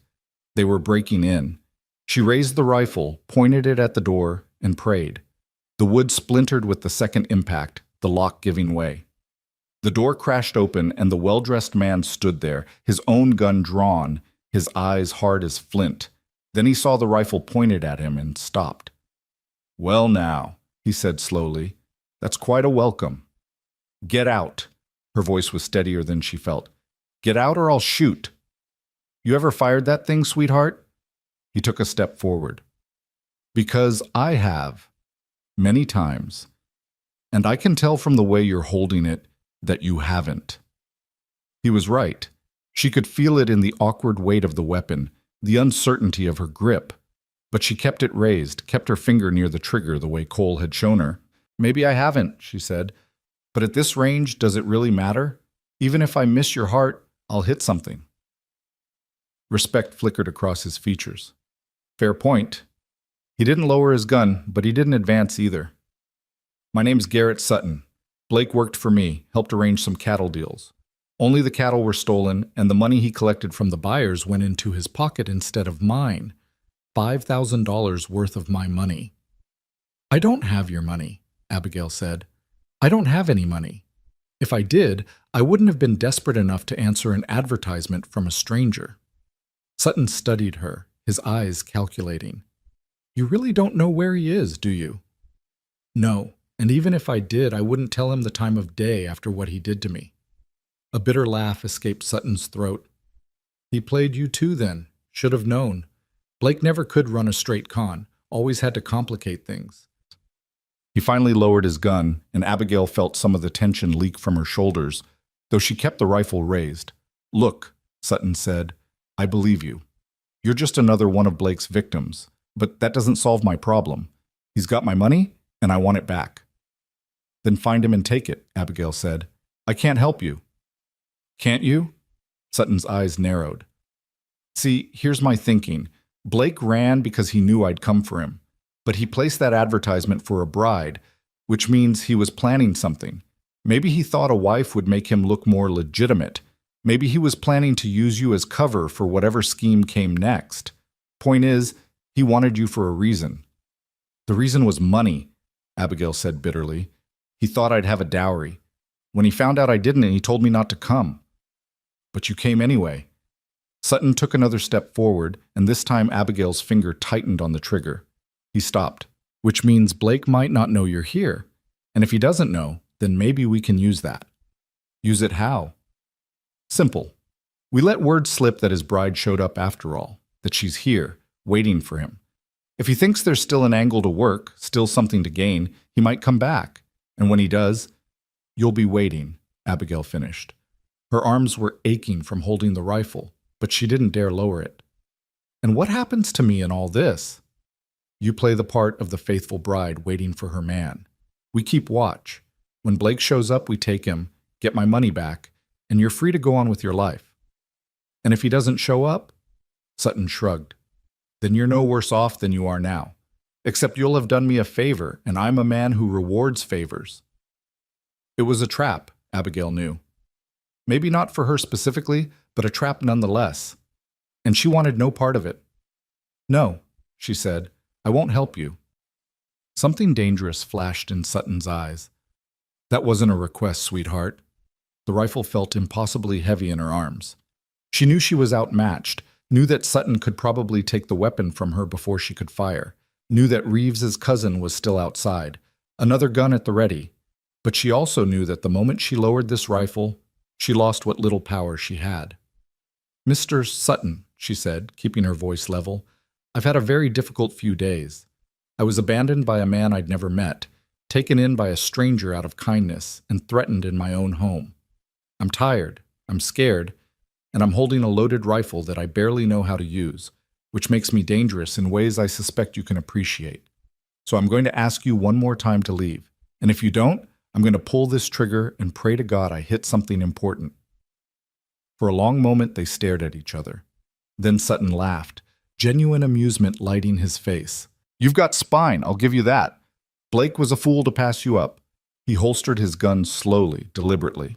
They were breaking in. She raised the rifle, pointed it at the door, and prayed. The wood splintered with the second impact, the lock giving way. The door crashed open, and the well-dressed man stood there, his own gun drawn, his eyes hard as flint. Then he saw the rifle pointed at him and stopped. "Well now," he said slowly, "that's quite a welcome." "Get out." Her voice was steadier than she felt. Get out or I'll shoot. You ever fired that thing, sweetheart? He took a step forward. Because I have, many times, and I can tell from the way you're holding it that you haven't. He was right. She could feel it in the awkward weight of the weapon, the uncertainty of her grip. But she kept it raised, kept her finger near the trigger the way Cole had shown her. Maybe I haven't, she said. But at this range, does it really matter? Even if I miss your heart, I'll hit something. Respect flickered across his features. Fair point. He didn't lower his gun, but he didn't advance either. My name's Garrett Sutton. Blake worked for me, helped arrange some cattle deals. Only the cattle were stolen, and the money he collected from the buyers went into his pocket instead of mine. $5,000 worth of my money. I don't have your money, Abigail said. I don't have any money. If I did, I wouldn't have been desperate enough to answer an advertisement from a stranger. Sutton studied her, his eyes calculating. You really don't know where he is, do you? No, and even if I did, I wouldn't tell him the time of day after what he did to me. A bitter laugh escaped Sutton's throat. He played you too then, should have known. Blake never could run a straight con, always had to complicate things. He finally lowered his gun, and Abigail felt some of the tension leak from her shoulders, though she kept the rifle raised. Look, Sutton said, I believe you. You're just another one of Blake's victims, but that doesn't solve my problem. He's got my money, and I want it back. Then find him and take it, Abigail said. I can't help you. Can't you? Sutton's eyes narrowed. See, here's my thinking. Blake ran because he knew I'd come for him, but he placed that advertisement for a bride, which means he was planning something. Maybe he thought a wife would make him look more legitimate. Maybe he was planning to use you as cover for whatever scheme came next. Point is, he wanted you for a reason. The reason was money, Abigail said bitterly. He thought I'd have a dowry. When he found out I didn't, he told me not to come. But you came anyway. Sutton took another step forward, and this time Abigail's finger tightened on the trigger. He stopped, which means Blake might not know you're here. And if he doesn't know, then maybe we can use that. Use it how? Simple. We let word slip that his bride showed up after all, that she's here, waiting for him. If he thinks there's still an angle to work, still something to gain, he might come back. And when he does, you'll be waiting, Abigail finished. Her arms were aching from holding the rifle, but she didn't dare lower it. And what happens to me in all this? You play the part of the faithful bride waiting for her man. We keep watch. When Blake shows up, we take him, get my money back, and you're free to go on with your life. And if he doesn't show up? Sutton shrugged. Then you're no worse off than you are now. Except you'll have done me a favor, and I'm a man who rewards favors. It was a trap, Abigail knew. Maybe not for her specifically, but a trap nonetheless. And she wanted no part of it. No, she said, I won't help you. Something dangerous flashed in Sutton's eyes. That wasn't a request, sweetheart. The rifle felt impossibly heavy in her arms. She knew she was outmatched, knew that Sutton could probably take the weapon from her before she could fire, knew that Reeves's cousin was still outside, another gun at the ready. But she also knew that the moment she lowered this rifle, she lost what little power she had. Mr. Sutton, she said, keeping her voice level, I've had a very difficult few days. I was abandoned by a man I'd never met, taken in by a stranger out of kindness, and threatened in my own home. I'm tired, I'm scared, and I'm holding a loaded rifle that I barely know how to use, which makes me dangerous in ways I suspect you can appreciate. So I'm going to ask you one more time to leave, and if you don't, I'm going to pull this trigger and pray to God I hit something important. For a long moment they stared at each other. Then Sutton laughed, genuine amusement lighting his face. You've got spine, I'll give you that. Blake was a fool to pass you up. He holstered his gun slowly, deliberately.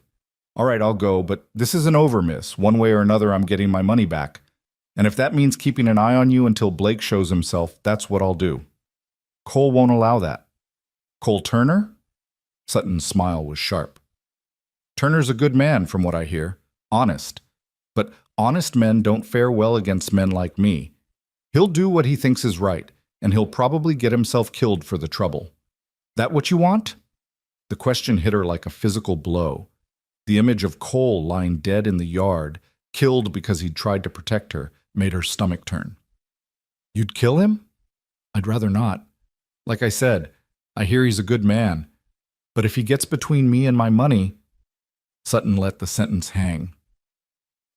All right, I'll go, but this isn't over, miss. One way or another, I'm getting my money back. And if that means keeping an eye on you until Blake shows himself, that's what I'll do. Cole won't allow that. Cole Turner? Sutton's smile was sharp. Turner's a good man, from what I hear. Honest. But honest men don't fare well against men like me. He'll do what he thinks is right, and he'll probably get himself killed for the trouble. That what you want? The question hit her like a physical blow. The image of Cole lying dead in the yard, killed because he'd tried to protect her, made her stomach turn. You'd kill him? I'd rather not. Like I said, I hear he's a good man. But if he gets between me and my money... Sutton let the sentence hang.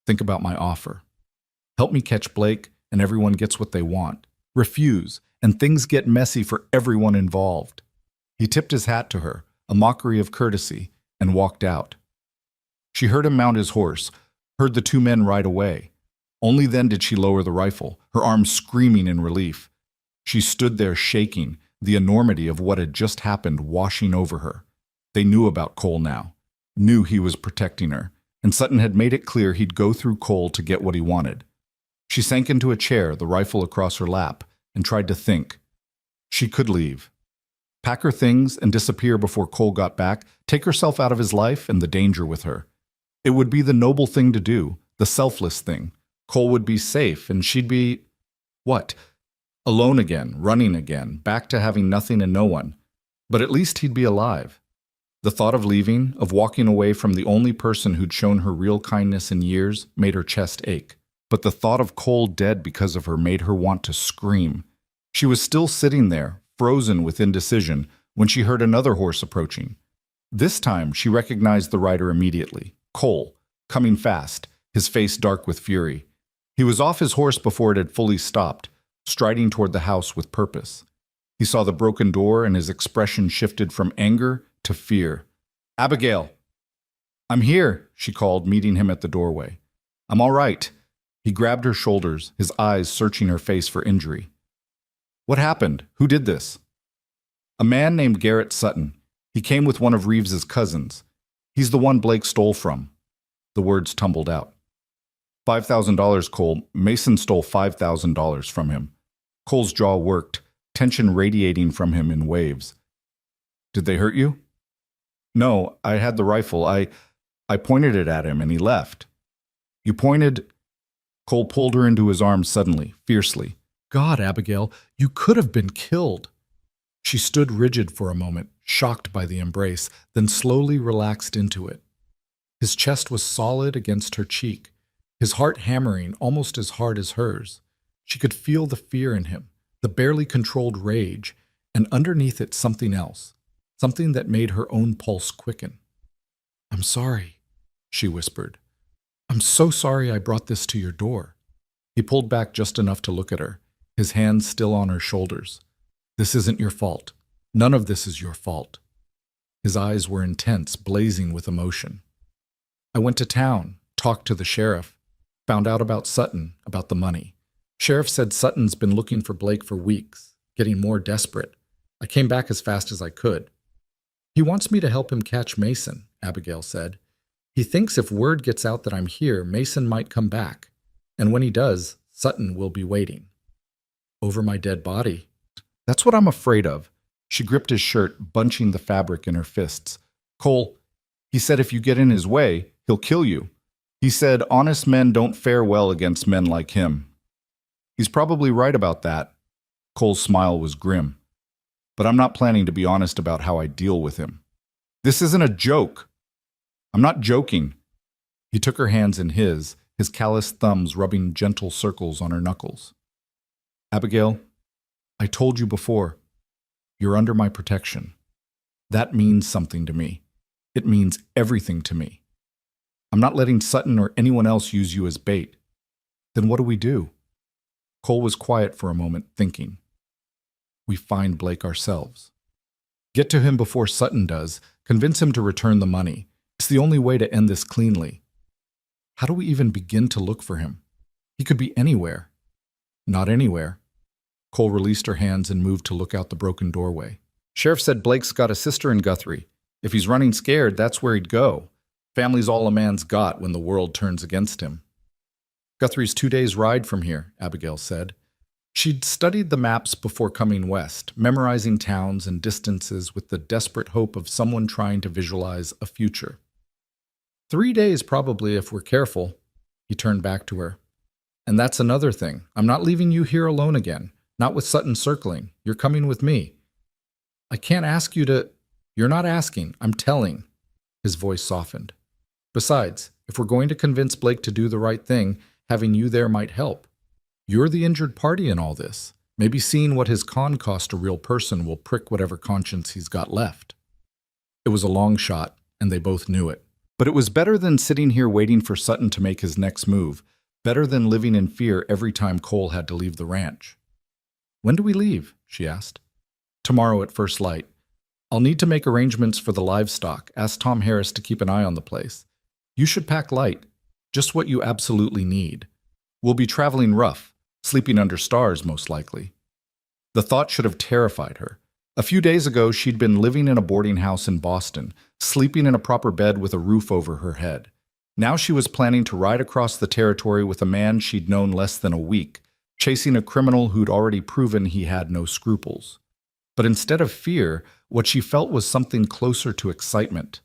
Think about my offer. Help me catch Blake, and everyone gets what they want. Refuse, and things get messy for everyone involved. He tipped his hat to her, a mockery of courtesy, and walked out. She heard him mount his horse, heard the two men ride away. Only then did she lower the rifle, her arms screaming in relief. She stood there shaking, the enormity of what had just happened washing over her. They knew about Cole now, knew he was protecting her, and Sutton had made it clear he'd go through Cole to get what he wanted. She sank into a chair, the rifle across her lap, and tried to think. She could leave. Pack her things and disappear before Cole got back, take herself out of his life and the danger with her. It would be the noble thing to do, the selfless thing. Cole would be safe, and she'd be... what? Alone again, running again, back to having nothing and no one. But at least he'd be alive. The thought of leaving, of walking away from the only person who'd shown her real kindness in years, made her chest ache. But the thought of Cole dead because of her made her want to scream. She was still sitting there, frozen with indecision, when she heard another horse approaching. This time, she recognized the rider immediately. Cole, coming fast, his face dark with fury. He was off his horse before it had fully stopped, striding toward the house with purpose. He saw the broken door and his expression shifted from anger to fear. "Abigail!" "I'm here," she called, meeting him at the doorway. "I'm all right." He grabbed her shoulders, his eyes searching her face for injury. "What happened? Who did this?" "A man named Garrett Sutton. He came with one of Reeves's cousins. He's the one Blake stole from." The words tumbled out. $5,000, Cole. Mason stole $5,000 from him. Cole's jaw worked, tension radiating from him in waves. "Did they hurt you?" "No, I had the rifle. I pointed it at him and he left." "You pointed..." Cole pulled her into his arms suddenly, fiercely. "God, Abigail, you could have been killed." She stood rigid for a moment, shocked by the embrace, then slowly relaxed into it. His chest was solid against her cheek, his heart hammering almost as hard as hers. She could feel the fear in him, the barely controlled rage, and underneath it something else, something that made her own pulse quicken. "I'm sorry," she whispered. "I'm so sorry I brought this to your door." He pulled back just enough to look at her, his hands still on her shoulders. "This isn't your fault. None of this is your fault." His eyes were intense, blazing with emotion. "I went to town, talked to the sheriff, found out about Sutton, about the money. Sheriff said Sutton's been looking for Blake for weeks, getting more desperate. I came back as fast as I could. He wants me to help him catch Mason," Abigail said. "He thinks if word gets out that I'm here, Mason might come back. And when he does, Sutton will be waiting." "Over my dead body." "That's what I'm afraid of." She gripped his shirt, bunching the fabric in her fists. "Cole, he said if you get in his way, he'll kill you. He said honest men don't fare well against men like him." "He's probably right about that." Cole's smile was grim. "But I'm not planning to be honest about how I deal with him. This isn't a joke." "I'm not joking." He took her hands in his calloused thumbs rubbing gentle circles on her knuckles. "Abigail, I told you before, you're under my protection. That means something to me. It means everything to me. I'm not letting Sutton or anyone else use you as bait. Then what do we do?" Cole was quiet for a moment, thinking. "We find Blake ourselves. Get to him before Sutton does, convince him to return the money. It's the only way to end this cleanly. How do we even begin to look for him? He could be anywhere." "Not anywhere." Cole released her hands and moved to look out the broken doorway. "Sheriff said Blake's got a sister in Guthrie. If he's running scared, that's where he'd go. Family's all a man's got when the world turns against him." "Guthrie's 2 days' ride from here," Abigail said. She'd studied the maps before coming west, memorizing towns and distances with the desperate hope of someone trying to visualize a future. 3 days probably if we're careful." He turned back to her. "And that's another thing. I'm not leaving you here alone again. Not with Sutton circling. You're coming with me. I can't ask you to..." "You're not asking. I'm telling." His voice softened. Besides, if we're going to convince Blake to do the right thing, having you there might help. You're the injured party in all this. Maybe seeing what his con cost a real person will prick whatever conscience he's got left. It was a long shot, and they both knew it. But it was better than sitting here waiting for Sutton to make his next move, better than living in fear every time Cole had to leave the ranch. "When do we leave?" she asked. "Tomorrow at first light. I'll need to make arrangements for the livestock. Ask Tom Harris to keep an eye on the place. You should pack light, just what you absolutely need. We'll be traveling rough, sleeping under stars most likely." The thought should have terrified her. A few days ago, she'd been living in a boarding house in Boston, sleeping in a proper bed with a roof over her head. Now she was planning to ride across the territory with a man she'd known less than a week, chasing a criminal who'd already proven he had no scruples. But instead of fear, what she felt was something closer to excitement,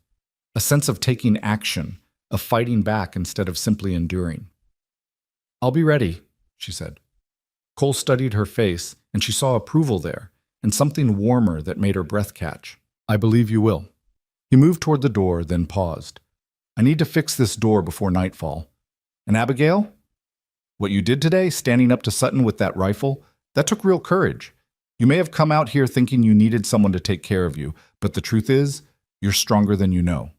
a sense of taking action, of fighting back instead of simply enduring. "I'll be ready," she said. Cole studied her face, and she saw approval there, and something warmer that made her breath catch. "I believe you will." He moved toward the door, then paused. "I need to fix this door before nightfall. And Abigail? What you did today, standing up to Sutton with that rifle, that took real courage. You may have come out here thinking you needed someone to take care of you, but the truth is, you're stronger than you know."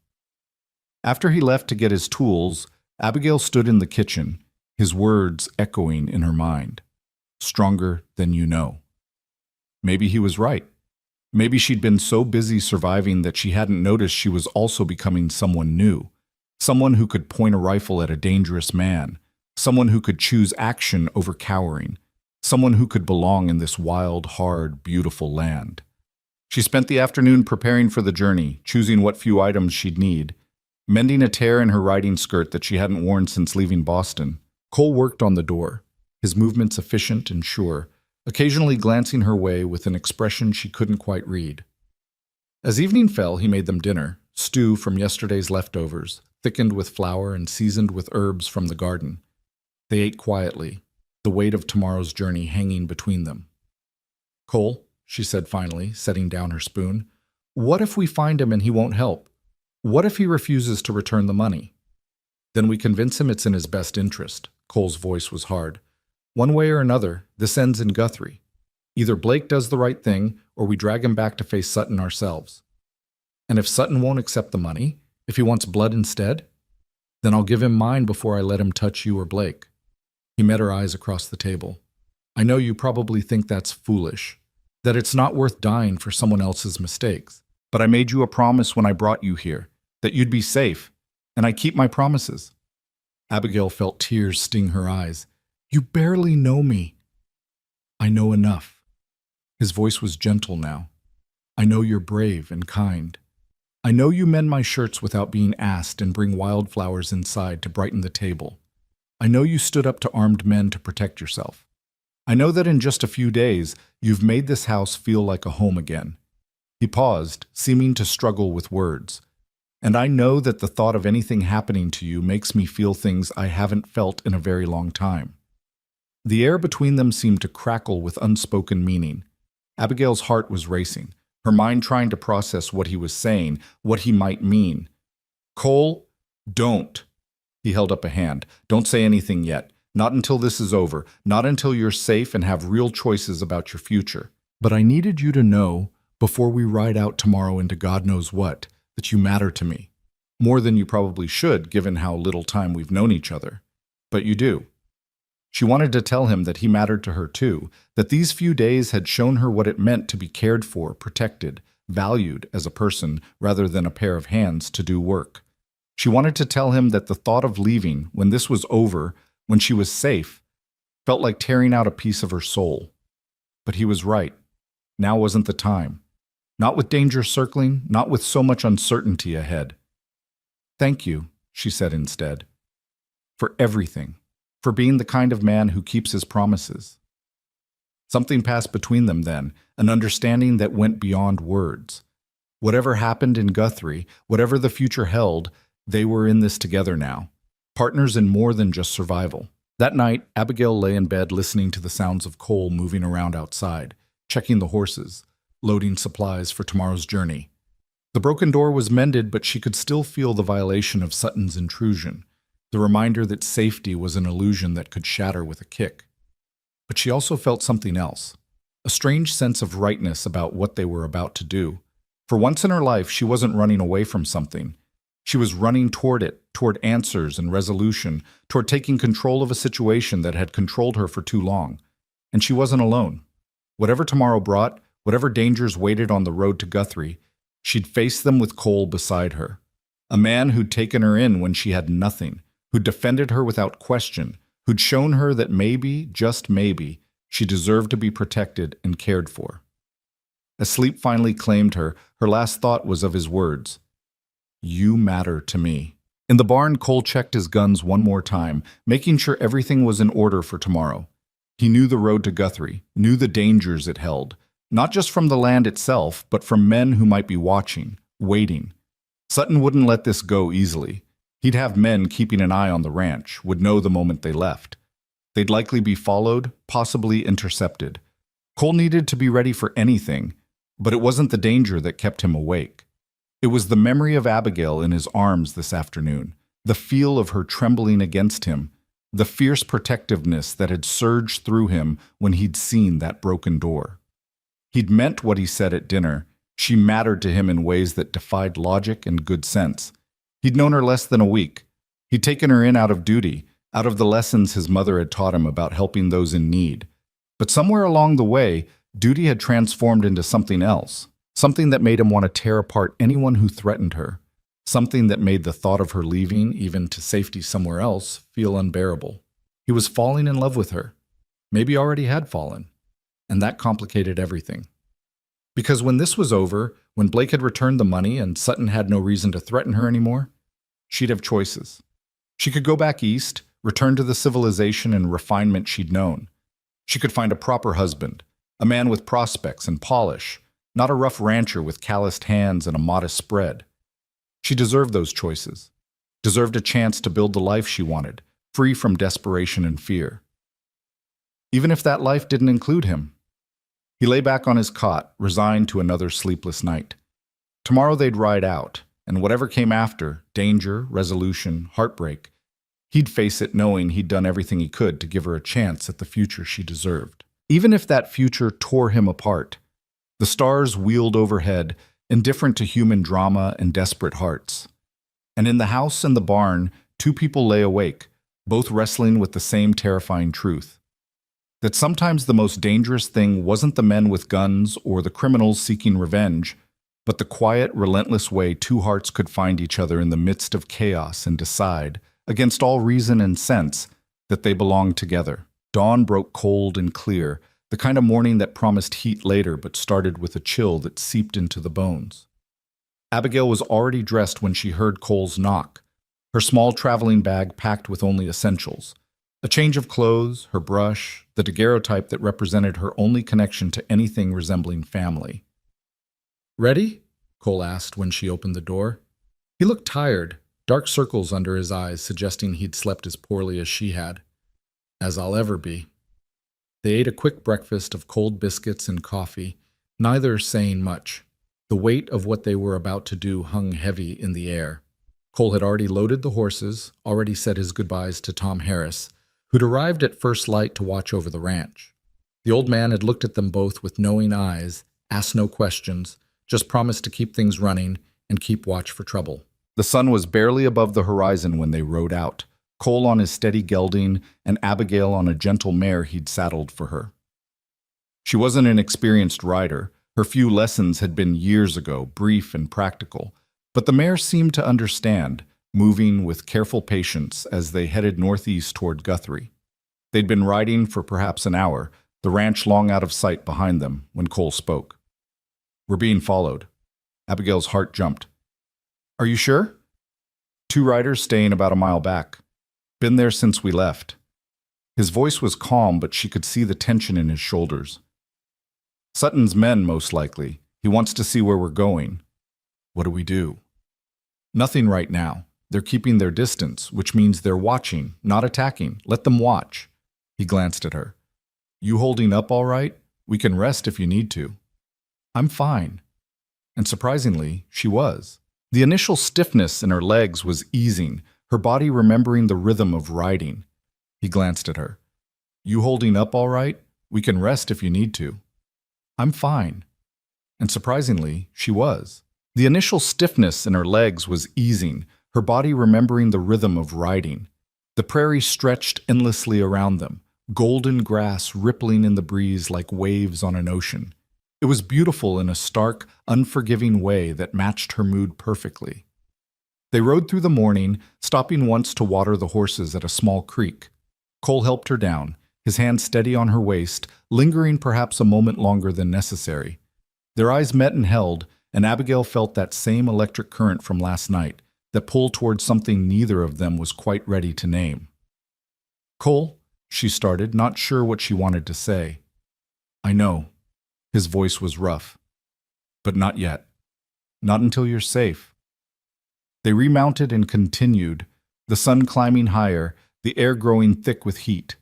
After he left to get his tools, Abigail stood in the kitchen, his words echoing in her mind. Stronger than you know. Maybe he was right. Maybe she'd been so busy surviving that she hadn't noticed she was also becoming someone new. Someone who could point a rifle at a dangerous man. Someone who could choose action over cowering. Someone who could belong in this wild, hard, beautiful land. She spent the afternoon preparing for the journey, choosing what few items she'd need, mending a tear in her riding skirt that she hadn't worn since leaving Boston. Cole worked on the door, his movements efficient and sure, occasionally glancing her way with an expression she couldn't quite read. As evening fell, he made them dinner, stew from yesterday's leftovers, thickened with flour and seasoned with herbs from the garden. They ate quietly, the weight of tomorrow's journey hanging between them. "Cole," she said finally, setting down her spoon, "what if we find him and he won't help? What if he refuses to return the money?" "Then we convince him it's in his best interest." Cole's voice was hard. "One way or another, this ends in Guthrie. Either Blake does the right thing, or we drag him back to face Sutton ourselves. And if Sutton won't accept the money, if he wants blood instead, then I'll give him mine before I let him touch you or Blake." He met her eyes across the table. "I know you probably think that's foolish, that it's not worth dying for someone else's mistakes. But I made you a promise when I brought you here, that you'd be safe, and I keep my promises." Abigail felt tears sting her eyes. "You barely know me." "I know enough." His voice was gentle now. "I know you're brave and kind. I know you mend my shirts without being asked and bring wildflowers inside to brighten the table. I know you stood up to armed men to protect yourself. I know that in just a few days, you've made this house feel like a home again." He paused, seeming to struggle with words. "And I know that the thought of anything happening to you makes me feel things I haven't felt in a very long time." The air between them seemed to crackle with unspoken meaning. Abigail's heart was racing, her mind trying to process what he was saying, what he might mean. "Cole, don't." He held up a hand. "Don't say anything yet. Not until this is over. Not until you're safe and have real choices about your future. But I needed you to know, before we ride out tomorrow into God knows what, that you matter to me. More than you probably should, given how little time we've known each other. But you do." She wanted to tell him that he mattered to her too, that these few days had shown her what it meant to be cared for, protected, valued as a person rather than a pair of hands to do work. She wanted to tell him that the thought of leaving, when this was over, when she was safe, felt like tearing out a piece of her soul. But he was right. Now wasn't the time. Not with danger circling, not with so much uncertainty ahead. "Thank you," she said instead, "for everything. For being the kind of man who keeps his promises." Something passed between them then, an understanding that went beyond words. Whatever happened in Guthrie, whatever the future held, they were in this together now, partners in more than just survival. That night, Abigail lay in bed listening to the sounds of Cole moving around outside, checking the horses, loading supplies for tomorrow's journey. The broken door was mended, but she could still feel the violation of Sutton's intrusion, the reminder that safety was an illusion that could shatter with a kick. But she also felt something else, a strange sense of rightness about what they were about to do. For once in her life, she wasn't running away from something. She was running toward it, toward answers and resolution, toward taking control of a situation that had controlled her for too long. And she wasn't alone. Whatever tomorrow brought, whatever dangers waited on the road to Guthrie, she'd face them with Cole beside her. A man who'd taken her in when she had nothing, who'd defended her without question, who'd shown her that maybe, just maybe, she deserved to be protected and cared for. As sleep finally claimed her, her last thought was of his words. "You matter to me." In the barn, Cole checked his guns one more time, making sure everything was in order for tomorrow. He knew the road to Guthrie, knew the dangers it held, not just from the land itself, but from men who might be watching, waiting. Sutton wouldn't let this go easily. He'd have men keeping an eye on the ranch, would know the moment they left. They'd likely be followed, possibly intercepted. Cole needed to be ready for anything, but it wasn't the danger that kept him awake. It was the memory of Abigail in his arms this afternoon, the feel of her trembling against him, the fierce protectiveness that had surged through him when he'd seen that broken door. He'd meant what he said at dinner. She mattered to him in ways that defied logic and good sense. He'd known her less than a week. He'd taken her in out of duty, out of the lessons his mother had taught him about helping those in need. But somewhere along the way, duty had transformed into something else, something that made him want to tear apart anyone who threatened her, something that made the thought of her leaving, even to safety somewhere else, feel unbearable. He was falling in love with her, maybe already had fallen, and that complicated everything. Because when this was over, when Blake had returned the money and Sutton had no reason to threaten her anymore, she'd have choices. She could go back east, return to the civilization and refinement she'd known. She could find a proper husband, a man with prospects and polish, not a rough rancher with calloused hands and a modest spread. She deserved those choices, deserved a chance to build the life she wanted, free from desperation and fear. Even if that life didn't include him. He lay back on his cot, resigned to another sleepless night. Tomorrow they'd ride out, and whatever came after, danger, resolution, heartbreak, he'd face it knowing he'd done everything he could to give her a chance at the future she deserved. Even if that future tore him apart, the stars wheeled overhead, indifferent to human drama and desperate hearts. And in the house and the barn, two people lay awake, both wrestling with the same terrifying truth. That sometimes the most dangerous thing wasn't the men with guns or the criminals seeking revenge, but the quiet, relentless way two hearts could find each other in the midst of chaos and decide, against all reason and sense, that they belonged together. Dawn broke cold and clear, the kind of morning that promised heat later but started with a chill that seeped into the bones. Abigail was already dressed when she heard Cole's knock, her small traveling bag packed with only essentials. A change of clothes, her brush, the daguerreotype that represented her only connection to anything resembling family. "Ready?" Cole asked when she opened the door. He looked tired, dark circles under his eyes suggesting he'd slept as poorly as she had. "As I'll ever be." They ate a quick breakfast of cold biscuits and coffee, neither saying much. The weight of what they were about to do hung heavy in the air. Cole had already loaded the horses, already said his goodbyes to Tom Harris, who'd arrived at first light to watch over the ranch. The old man had looked at them both with knowing eyes, asked no questions, just promised to keep things running and keep watch for trouble. The sun was barely above the horizon when they rode out, Cole on his steady gelding and Abigail on a gentle mare he'd saddled for her. She wasn't an experienced rider. Her few lessons had been years ago, brief and practical, but the mare seemed to understand, moving with careful patience as they headed northeast toward Guthrie. They'd been riding for perhaps an hour, the ranch long out of sight behind them, when Cole spoke. "We're being followed." Abigail's heart jumped. "Are you sure?" "Two riders staying about a mile back. Been there since we left." His voice was calm, but she could see the tension in his shoulders. "Sutton's men, most likely. He wants to see where we're going." "What do we do?" "Nothing right now. They're keeping their distance, which means they're watching, not attacking. Let them watch." He glanced at her. "You holding up all right? We can rest if you need to." "I'm fine." And surprisingly, she was. The initial stiffness in her legs was easing, her body remembering the rhythm of riding. He glanced at her. "You holding up all right? We can rest if you need to." "I'm fine." And surprisingly, she was. The initial stiffness in her legs was easing, her body remembering the rhythm of riding. The prairie stretched endlessly around them, golden grass rippling in the breeze like waves on an ocean. It was beautiful in a stark, unforgiving way that matched her mood perfectly. They rode through the morning, stopping once to water the horses at a small creek. Cole helped her down, his hand steady on her waist, lingering perhaps a moment longer than necessary. Their eyes met and held, and Abigail felt that same electric current from last night that pulled towards something neither of them was quite ready to name. "Cole," she started, not sure what she wanted to say. "I know." His voice was rough. "But not yet. Not until you're safe." They remounted and continued, the sun climbing higher, the air growing thick with heat.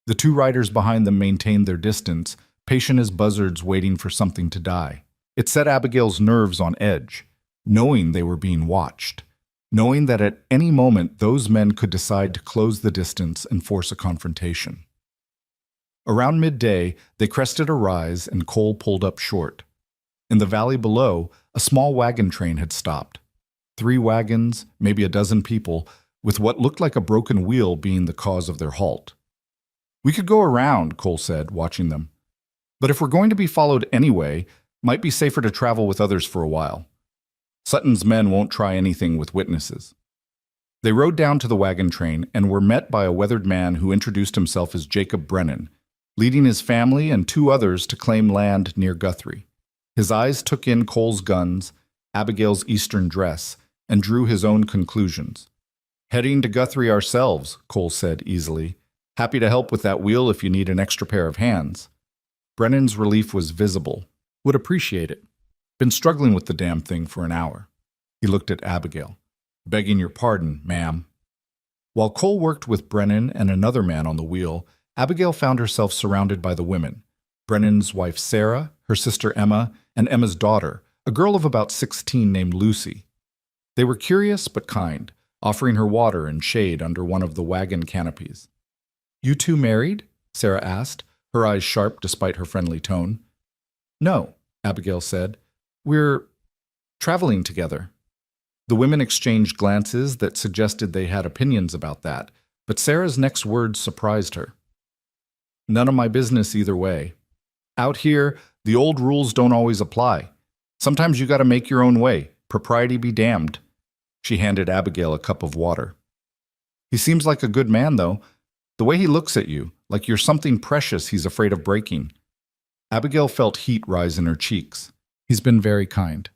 The two riders behind them maintained their distance, patient as buzzards waiting for something to die. It set Abigail's nerves on edge, knowing they were being watched, knowing that at any moment those men could decide to close the distance and force a confrontation. Around midday, they crested a rise and Cole pulled up short. In the valley below, a small wagon train had stopped. 3 wagons, maybe a dozen people, with what looked like a broken wheel being the cause of their halt. "We could go around," Cole said, watching them. "But if we're going to be followed anyway, might be safer to travel with others for a while. Sutton's men won't try anything with witnesses." They rode down to the wagon train and were met by a weathered man who introduced himself as Jacob Brennan, leading his family and 2 others to claim land near Guthrie. His eyes took in Cole's guns, Abigail's Eastern dress, and drew his own conclusions. "Heading to Guthrie ourselves," Cole said easily. "Happy to help with that wheel if you need an extra pair of hands." Brennan's relief was visible. "Would appreciate it. Been struggling with the damn thing for an hour." He looked at Abigail. "Begging your pardon, ma'am." While Cole worked with Brennan and another man on the wheel, Abigail found herself surrounded by the women. Brennan's wife Sarah, her sister Emma, and Emma's daughter, a girl of about 16 named Lucy. They were curious but kind, offering her water and shade under one of the wagon canopies. "You 2 married?" Sarah asked, her eyes sharp despite her friendly tone. "No," Abigail said. "We're traveling together." The women exchanged glances that suggested they had opinions about that, but Sarah's next words surprised her. "None of my business either way. Out here, the old rules don't always apply. Sometimes you gotta make your own way. Propriety be damned." She handed Abigail a cup of water. "He seems like a good man, though. The way he looks at you, like you're something precious he's afraid of breaking." Abigail felt heat rise in her cheeks. "He's been very kind."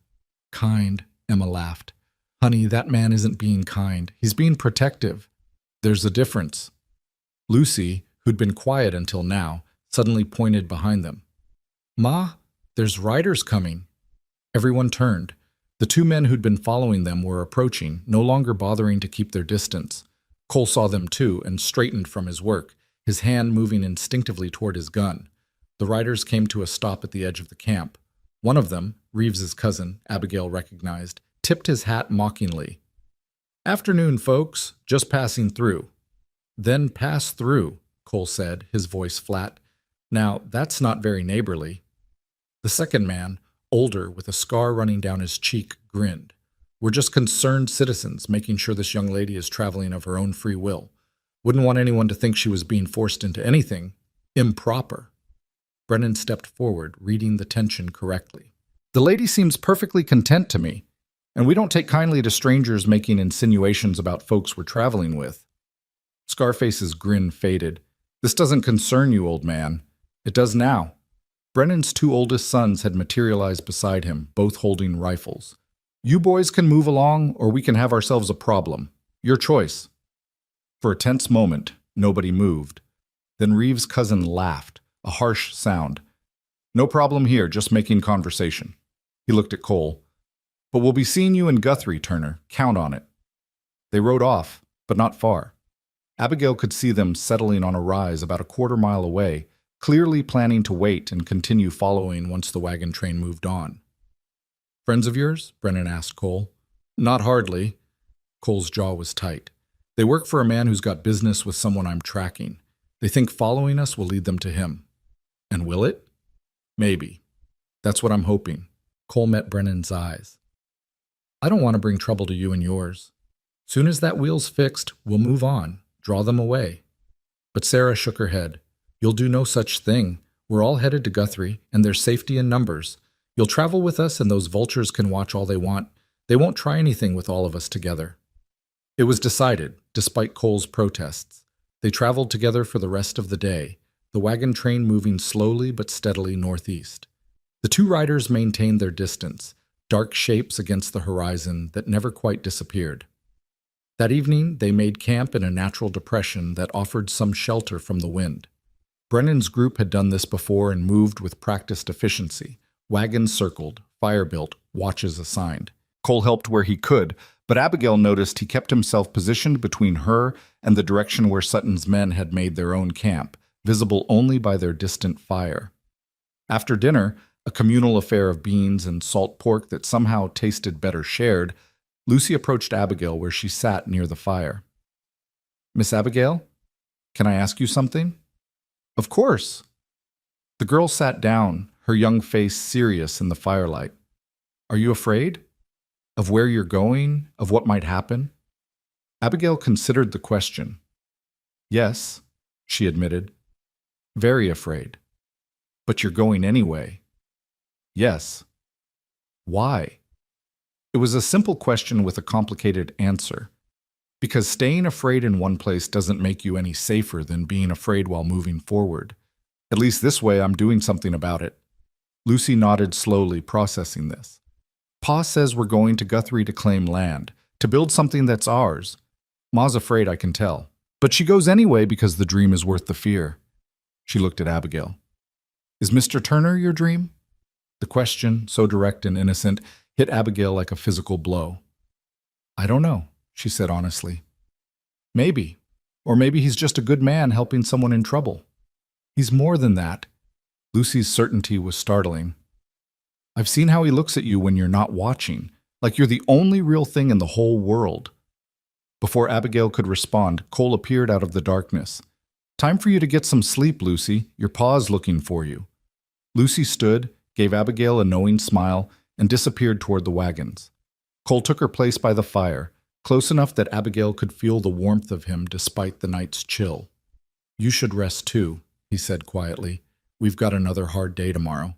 "Kind," Emma laughed. "Honey, that man isn't being kind. He's being protective. There's a difference." Lucy, who'd been quiet until now, suddenly pointed behind them. "Ma, there's riders coming." Everyone turned. The 2 men who'd been following them were approaching, no longer bothering to keep their distance. Cole saw them too and straightened from his work, his hand moving instinctively toward his gun. The riders came to a stop at the edge of the camp. One of them, Reeves's cousin, Abigail recognized, tipped his hat mockingly. "Afternoon, folks. Just passing through." "Then pass through," Cole said, his voice flat. "Now, that's not very neighborly." The second man, older, with a scar running down his cheek, grinned. "We're just concerned citizens, making sure this young lady is traveling of her own free will. Wouldn't want anyone to think she was being forced into anything improper." Brennan stepped forward, reading the tension correctly. "The lady seems perfectly content to me, and we don't take kindly to strangers making insinuations about folks we're traveling with." Scarface's grin faded. "This doesn't concern you, old man." "It does now." Brennan's 2 oldest sons had materialized beside him, both holding rifles. "You boys can move along, or we can have ourselves a problem. Your choice." For a tense moment, nobody moved. Then Reeves's cousin laughed, a harsh sound. "No problem here, just making conversation." He looked at Cole. "But we'll be seeing you in Guthrie, Turner. Count on it." They rode off, but not far. Abigail could see them settling on a rise about a quarter-mile away, clearly planning to wait and continue following once the wagon train moved on. Friends of yours? Brennan asked Cole. Not hardly. Cole's jaw was tight. They work for a man who's got business with someone I'm tracking. They think following us will lead them to him. And will it? Maybe. That's what I'm hoping. Cole met Brennan's eyes. I don't want to bring trouble to you and yours. Soon as that wheel's fixed, we'll move on, draw them away. But Sarah shook her head. You'll do no such thing. We're all headed to Guthrie, and there's safety in numbers. You'll travel with us, and those vultures can watch all they want. They won't try anything with all of us together. It was decided, despite Cole's protests. They traveled together for the rest of the day, the wagon train moving slowly but steadily northeast. The two riders maintained their distance, dark shapes against the horizon that never quite disappeared. That evening, they made camp in a natural depression that offered some shelter from the wind. Brennan's group had done this before and moved with practiced efficiency. Wagons circled, fire built, watches assigned. Cole helped where he could, but Abigail noticed he kept himself positioned between her and the direction where Sutton's men had made their own camp, visible only by their distant fire. After dinner, a communal affair of beans and salt pork that somehow tasted better shared, Lucy approached Abigail where she sat near the fire. Miss Abigail, can I ask you something? Of course. The girl sat down, her young face serious in the firelight. Are you afraid? Of where you're going? Of what might happen? Abigail considered the question. Yes, she admitted. Very afraid. But you're going anyway. Yes. Why? It was a simple question with a complicated answer. Because staying afraid in one place doesn't make you any safer than being afraid while moving forward. At least this way I'm doing something about it. Lucy nodded slowly, processing this. Pa says we're going to Guthrie to claim land, to build something that's ours. Ma's afraid, I can tell. But she goes anyway because the dream is worth the fear. She looked at Abigail. Is Mr. Turner your dream? The question, so direct and innocent, hit Abigail like a physical blow. I don't know, she said honestly. Maybe. Or maybe he's just a good man helping someone in trouble. He's more than that. Lucy's certainty was startling. I've seen how he looks at you when you're not watching, like you're the only real thing in the whole world. Before Abigail could respond, Cole appeared out of the darkness. Time for you to get some sleep, Lucy. Your pa's looking for you. Lucy stood, gave Abigail a knowing smile, and disappeared toward the wagons. Cole took her place by the fire, close enough that Abigail could feel the warmth of him despite the night's chill. You should rest too, he said quietly. We've got another hard day tomorrow.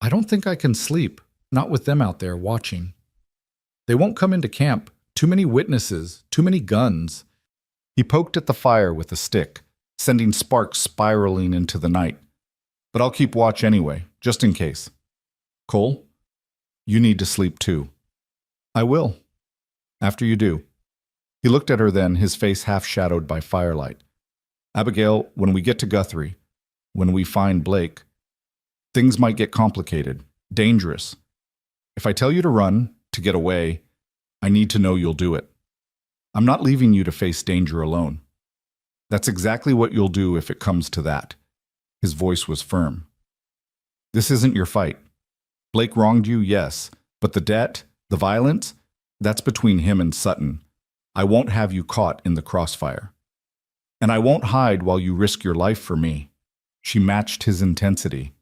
I don't think I can sleep, not with them out there watching. They won't come into camp. Too many witnesses, too many guns. He poked at the fire with a stick, sending sparks spiraling into the night. But I'll keep watch anyway, just in case. Cole, you need to sleep too. I will. After you do. He looked at her then, his face half shadowed by firelight. Abigail, when we get to Guthrie, when we find Blake, things might get complicated, dangerous. If I tell you to run, to get away, I need to know you'll do it. I'm not leaving you to face danger alone. That's exactly what you'll do if it comes to that. His voice was firm. This isn't your fight. Blake wronged you, yes, but the debt, the violence, that's between him and Sutton. I won't have you caught in the crossfire. And I won't hide while you risk your life for me. She matched his intensity.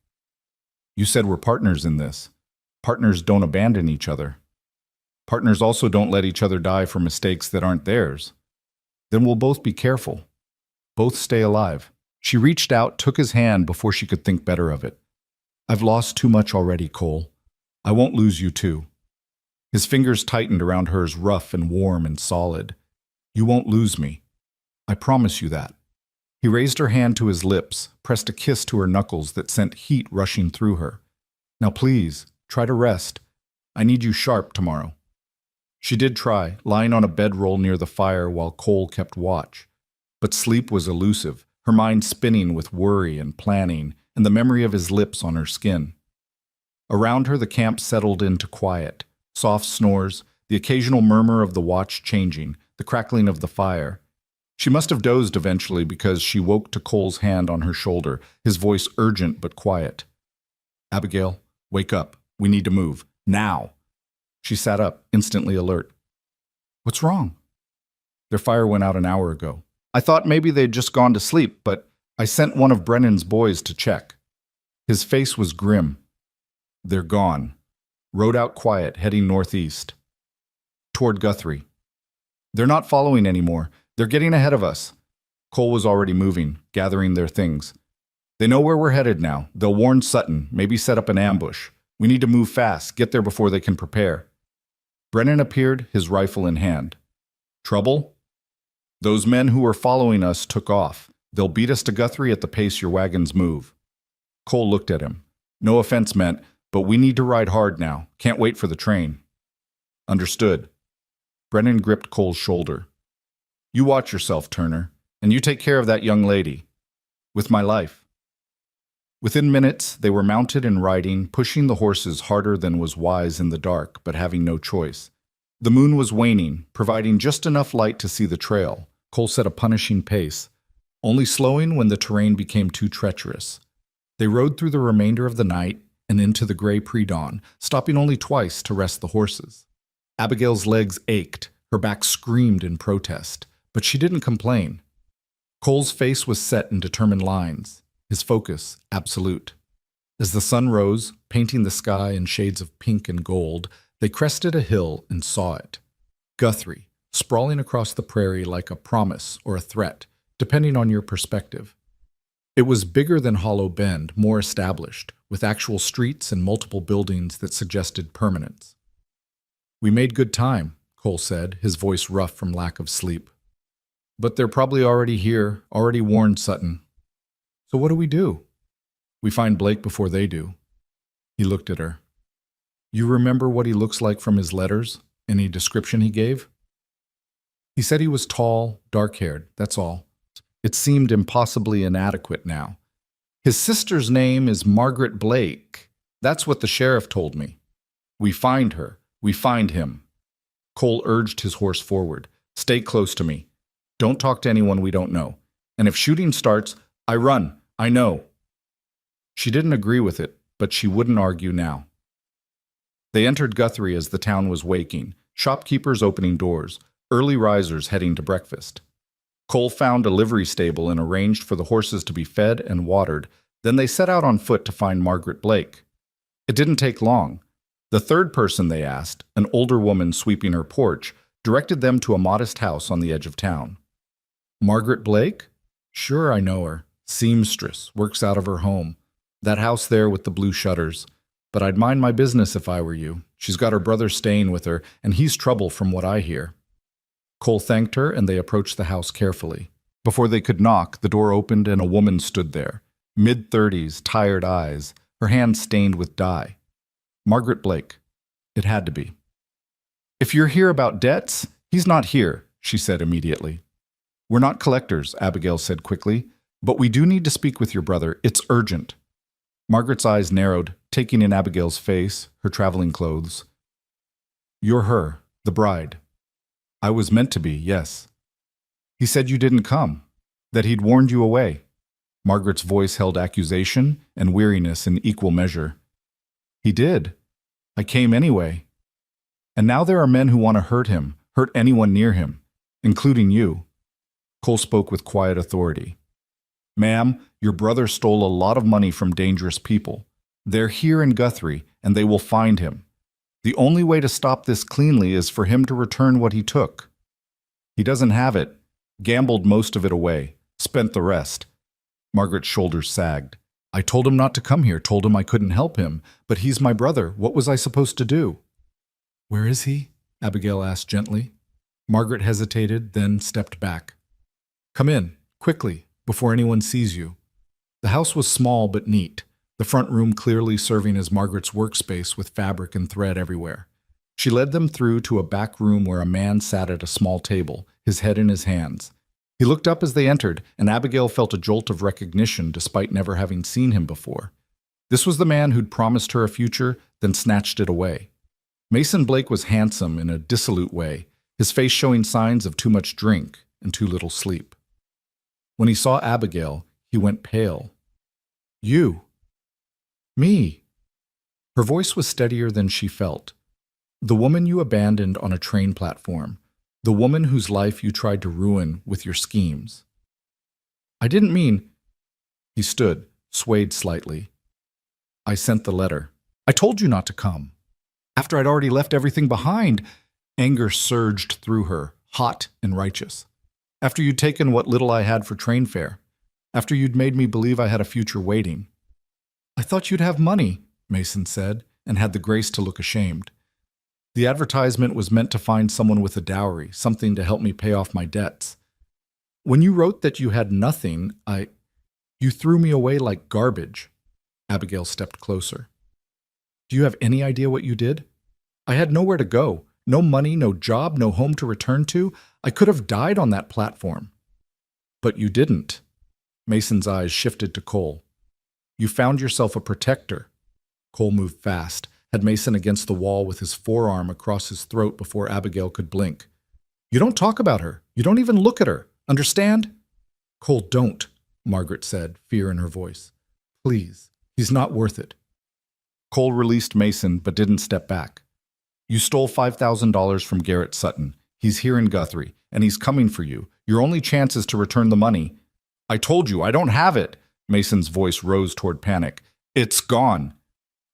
You said we're partners in this. Partners don't abandon each other. Partners also don't let each other die for mistakes that aren't theirs. Then we'll both be careful. Both stay alive. She reached out, took his hand before she could think better of it. I've lost too much already, Cole. I won't lose you too. His fingers tightened around hers, rough and warm and solid. You won't lose me. I promise you that. He raised her hand to his lips, pressed a kiss to her knuckles that sent heat rushing through her. Now please, try to rest. I need you sharp tomorrow. She did try, lying on a bedroll near the fire while Cole kept watch. But sleep was elusive, her mind spinning with worry and planning, and the memory of his lips on her skin. Around her the camp settled into quiet, soft snores, the occasional murmur of the watch changing, the crackling of the fire. She must have dozed eventually because she woke to Cole's hand on her shoulder, his voice urgent but quiet. Abigail, wake up. We need to move. Now. She sat up, instantly alert. What's wrong? Their fire went out an hour ago. I thought maybe they'd just gone to sleep, but I sent one of Brennan's boys to check. His face was grim. They're gone. Rode out quiet, heading northeast. Toward Guthrie. They're not following anymore. They're getting ahead of us. Cole was already moving, gathering their things. They know where we're headed now. They'll warn Sutton, maybe set up an ambush. We need to move fast, get there before they can prepare. Brennan appeared, his rifle in hand. Trouble? Those men who were following us took off. They'll beat us to Guthrie at the pace your wagons move. Cole looked at him. No offense meant, but we need to ride hard now. Can't wait for the train. Understood. Brennan gripped Cole's shoulder. You watch yourself, Turner, and you take care of that young lady. With my life. Within minutes, they were mounted and riding, pushing the horses harder than was wise in the dark, but having no choice. The moon was waning, providing just enough light to see the trail. Cole set a punishing pace, only slowing when the terrain became too treacherous. They rode through the remainder of the night and into the gray pre-dawn, stopping only twice to rest the horses. Abigail's legs ached, her back screamed in protest, but she didn't complain. Cole's face was set in determined lines, his focus absolute. As the sun rose, painting the sky in shades of pink and gold, they crested a hill and saw it. Guthrie, sprawling across the prairie like a promise or a threat, depending on your perspective. It was bigger than Hollow Bend, more established, with actual streets and multiple buildings that suggested permanence. We made good time, Cole said, his voice rough from lack of sleep. But they're probably already here, already warned Sutton. So what do we do? We find Blake before they do. He looked at her. You remember what he looks like from his letters? Any description he gave? He said he was tall, dark-haired, that's all. It seemed impossibly inadequate now. His sister's name is Margaret Blake. That's what the sheriff told me. We find her. We find him. Cole urged his horse forward. Stay close to me. Don't talk to anyone we don't know. And if shooting starts, I run. I know. She didn't agree with it, but she wouldn't argue now. They entered Guthrie as the town was waking, shopkeepers opening doors, early risers heading to breakfast. Cole found a livery stable and arranged for the horses to be fed and watered. Then they set out on foot to find Margaret Blake. It didn't take long. The third person they asked, an older woman sweeping her porch, directed them to a modest house on the edge of town. Margaret Blake? Sure, I know her. Seamstress, works out of her home. That house there with the blue shutters. But I'd mind my business if I were you. She's got her brother staying with her, and he's trouble from what I hear. Cole thanked her, and they approached the house carefully. Before they could knock, the door opened and a woman stood there. Mid-30s, tired eyes, her hands stained with dye. Margaret Blake. It had to be. If you're here about debts, he's not here, she said immediately. We're not collectors, Abigail said quickly, but we do need to speak with your brother. It's urgent. Margaret's eyes narrowed, taking in Abigail's face, her traveling clothes. You're her, the bride. I was meant to be, yes. He said you didn't come, that he'd warned you away. Margaret's voice held accusation and weariness in equal measure. He did. I came anyway. And now there are men who want to hurt him, hurt anyone near him, including you. Cole spoke with quiet authority. Ma'am, your brother stole a lot of money from dangerous people. They're here in Guthrie, and they will find him. The only way to stop this cleanly is for him to return what he took. He doesn't have it. Gambled most of it away. Spent the rest. Margaret's shoulders sagged. I told him not to come here, told him I couldn't help him. But he's my brother. What was I supposed to do? Where is he? Abigail asked gently. Margaret hesitated, then stepped back. Come in, quickly, before anyone sees you. The house was small but neat, the front room clearly serving as Margaret's workspace with fabric and thread everywhere. She led them through to a back room where a man sat at a small table, his head in his hands. He looked up as they entered, and Abigail felt a jolt of recognition despite never having seen him before. This was the man who'd promised her a future, then snatched it away. Mason Blake was handsome in a dissolute way, his face showing signs of too much drink and too little sleep. When he saw Abigail, he went pale. You. Me. Her voice was steadier than she felt. The woman you abandoned on a train platform. The woman whose life you tried to ruin with your schemes. I didn't mean... He stood, swayed slightly. I sent the letter. I told you not to come. After I'd already left everything behind, anger surged through her, hot and righteous. After you'd taken what little I had for train fare. After you'd made me believe I had a future waiting. I thought you'd have money, Mason said, and had the grace to look ashamed. The advertisement was meant to find someone with a dowry, something to help me pay off my debts. When you wrote that you had nothing, you threw me away like garbage. Abigail stepped closer. Do you have any idea what you did? I had nowhere to go. No money, no job, no home to return to. I could have died on that platform. But you didn't. Mason's eyes shifted to Cole. You found yourself a protector. Cole moved fast, had Mason against the wall with his forearm across his throat before Abigail could blink. You don't talk about her. You don't even look at her. Understand? Cole, don't, Margaret said, fear in her voice. Please, he's not worth it. Cole released Mason but didn't step back. You stole $5,000 from Garrett Sutton. He's here in Guthrie, and he's coming for you. Your only chance is to return the money. I told you, I don't have it. Mason's voice rose toward panic. It's gone.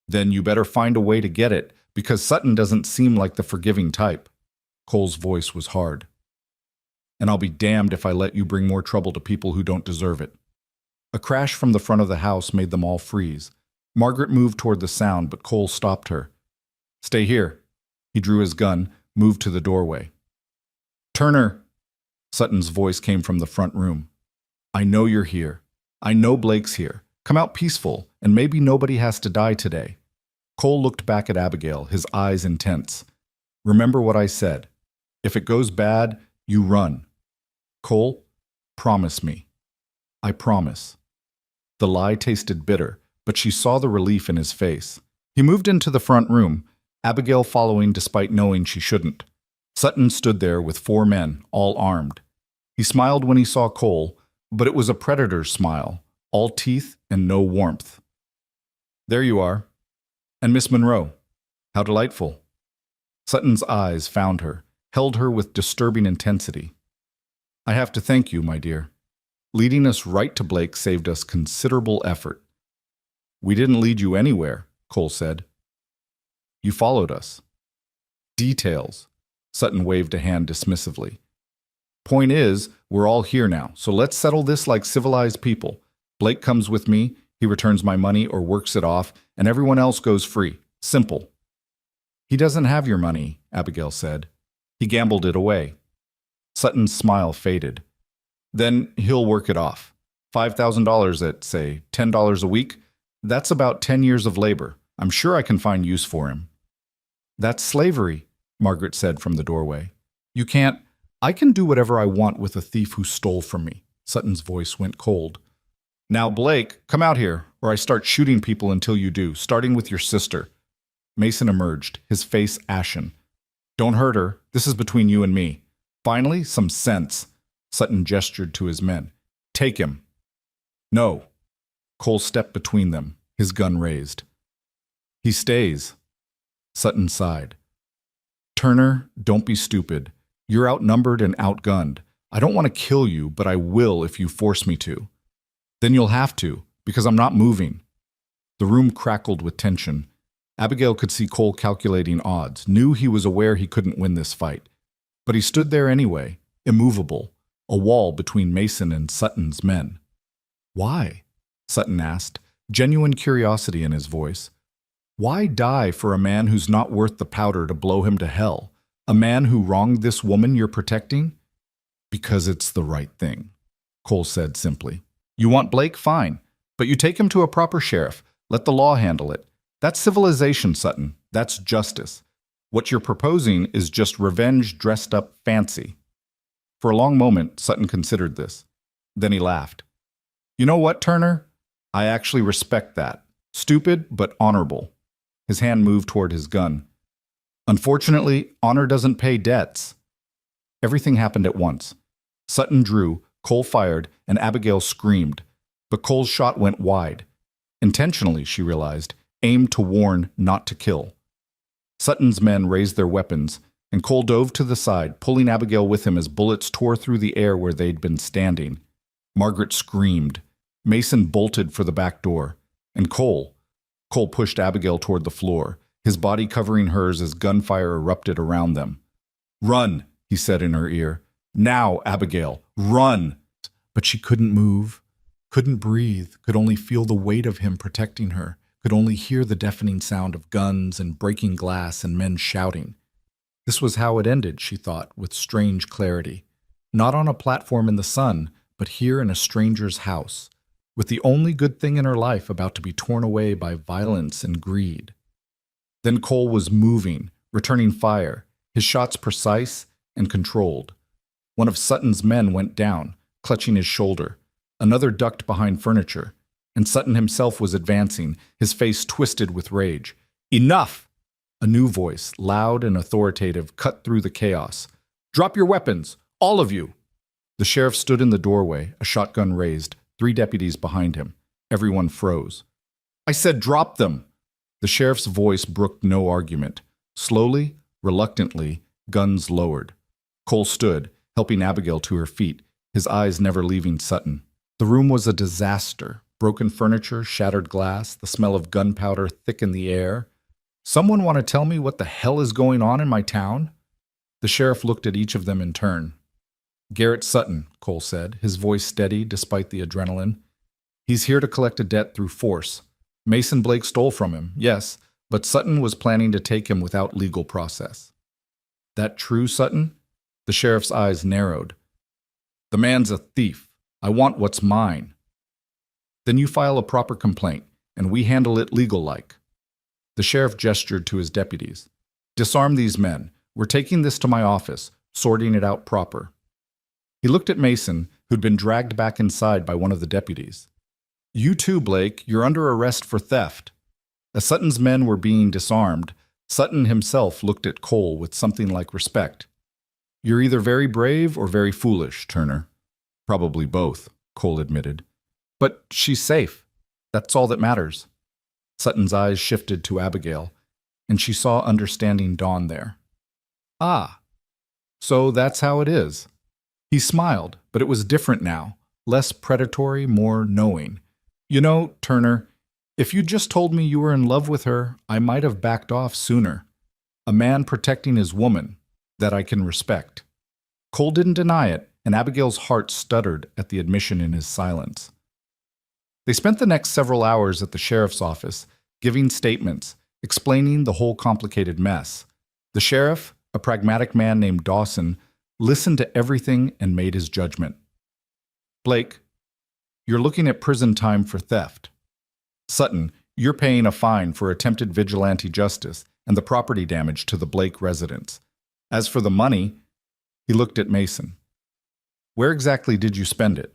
Then you better find a way to get it, because Sutton doesn't seem like the forgiving type. Cole's voice was hard. And I'll be damned if I let you bring more trouble to people who don't deserve it. A crash from the front of the house made them all freeze. Margaret moved toward the sound, but Cole stopped her. Stay here. He drew his gun, moved to the doorway. Turner! Sutton's voice came from the front room. I know you're here. I know Blake's here. Come out peaceful, and maybe nobody has to die today. Cole looked back at Abigail, his eyes intense. Remember what I said. If it goes bad, you run. Cole, promise me. I promise. The lie tasted bitter, but she saw the relief in his face. He moved into the front room, Abigail following despite knowing she shouldn't. Sutton stood there with 4 men, all armed. He smiled when he saw Cole, but it was a predator's smile, all teeth and no warmth. There you are. And Miss Monroe. How delightful. Sutton's eyes found her, held her with disturbing intensity. I have to thank you, my dear. Leading us right to Blake saved us considerable effort. We didn't lead you anywhere, Cole said. You followed us. Details. Sutton waved a hand dismissively. Point is, we're all here now, so let's settle this like civilized people. Blake comes with me, he returns my money or works it off, and everyone else goes free. Simple. He doesn't have your money, Abigail said. He gambled it away. Sutton's smile faded. Then he'll work it off. $5,000 at, say, $10 a week? That's about 10 years of labor. I'm sure I can find use for him. That's slavery, Margaret said from the doorway. You can't... I can do whatever I want with a thief who stole from me. Sutton's voice went cold. Now, Blake, come out here, or I start shooting people until you do, starting with your sister. Mason emerged, his face ashen. Don't hurt her. This is between you and me. Finally, some sense. Sutton gestured to his men. Take him. No. Cole stepped between them, his gun raised. He stays. Sutton sighed. Turner, don't be stupid. You're outnumbered and outgunned. I don't want to kill you, but I will if you force me to. Then you'll have to, because I'm not moving. The room crackled with tension. Abigail could see Cole calculating odds, knew he was aware he couldn't win this fight. But he stood there anyway, immovable, a wall between Mason and Sutton's men. Why? Sutton asked, genuine curiosity in his voice. Why die for a man who's not worth the powder to blow him to hell? A man who wronged this woman you're protecting? Because it's the right thing, Cole said simply. You want Blake? Fine. But you take him to a proper sheriff. Let the law handle it. That's civilization, Sutton. That's justice. What you're proposing is just revenge dressed up fancy. For a long moment, Sutton considered this. Then he laughed. You know what, Turner? I actually respect that. Stupid, but honorable. His hand moved toward his gun. Unfortunately, honor doesn't pay debts. Everything happened at once. Sutton drew, Cole fired, and Abigail screamed. But Cole's shot went wide. Intentionally, she realized. aimed to warn, not to kill. Sutton's men raised their weapons, and Cole dove to the side, pulling Abigail with him as bullets tore through the air where they'd been standing. Margaret screamed. Mason bolted for the back door, and Cole pushed Abigail toward the floor, his body covering hers as gunfire erupted around them. "Run," he said in her ear. "Now, Abigail, run!" But she couldn't move, couldn't breathe, could only feel the weight of him protecting her, could only hear the deafening sound of guns and breaking glass and men shouting. This was how it ended, she thought, with strange clarity. Not on a platform in the sun, but here in a stranger's house, with the only good thing in her life about to be torn away by violence and greed. Then Cole was moving, returning fire, his shots precise and controlled. One of Sutton's men went down, clutching his shoulder. Another ducked behind furniture, and Sutton himself was advancing, his face twisted with rage. "Enough!" A new voice, loud and authoritative, cut through the chaos. "Drop your weapons, all of you!" The sheriff stood in the doorway, a shotgun raised, 3 deputies behind him. Everyone froze. "I said drop them!" The sheriff's voice brooked no argument. Slowly, reluctantly, guns lowered. Cole stood, helping Abigail to her feet, his eyes never leaving Sutton. The room was a disaster. Broken furniture, shattered glass, the smell of gunpowder thick in the air. "Someone want to tell me what the hell is going on in my town?" The sheriff looked at each of them in turn. "Garrett Sutton," Cole said, his voice steady despite the adrenaline. "He's here to collect a debt through force. Mason Blake stole from him, yes, but Sutton was planning to take him without legal process." "That true, Sutton?" The sheriff's eyes narrowed. "The man's a thief. I want what's mine." "Then you file a proper complaint, and we handle it legal-like." The sheriff gestured to his deputies. "Disarm these men. We're taking this to my office, sorting it out proper." He looked at Mason, who'd been dragged back inside by one of the deputies. "You too, Blake. You're under arrest for theft." As Sutton's men were being disarmed, Sutton himself looked at Cole with something like respect. "You're either very brave or very foolish, Turner." "Probably both," Cole admitted. "But she's safe. That's all that matters." Sutton's eyes shifted to Abigail, and she saw understanding dawn there. "Ah, so that's how it is." He smiled, but it was different now, less predatory, more knowing. "You know, Turner, if you'd just told me you were in love with her, I might have backed off sooner. A man protecting his woman, that I can respect." Cole didn't deny it, and Abigail's heart stuttered at the admission in his silence. They spent the next several hours at the sheriff's office, giving statements, explaining the whole complicated mess. The sheriff, a pragmatic man named Dawson, listened to everything and made his judgment. "Blake, you're looking at prison time for theft. Sutton, you're paying a fine for attempted vigilante justice and the property damage to the Blake residence. As for the money," he looked at Mason. "Where exactly did you spend it?"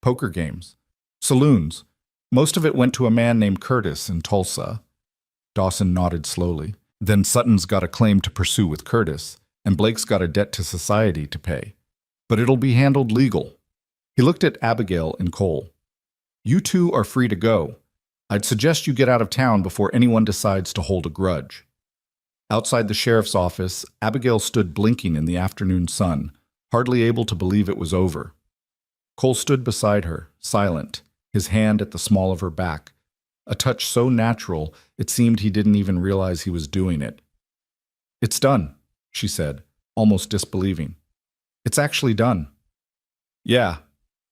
"Poker games. Saloons. Most of it went to a man named Curtis in Tulsa." Dawson nodded slowly. "Then Sutton's got a claim to pursue with Curtis, and Blake's got a debt to society to pay. But it'll be handled legal." He looked at Abigail and Cole. "You two are free to go. I'd suggest you get out of town before anyone decides to hold a grudge." Outside the sheriff's office, Abigail stood blinking in the afternoon sun, hardly able to believe it was over. Cole stood beside her, silent, his hand at the small of her back, a touch so natural it seemed he didn't even realize he was doing it. "It's done," she said, almost disbelieving. "It's actually done." "Yeah."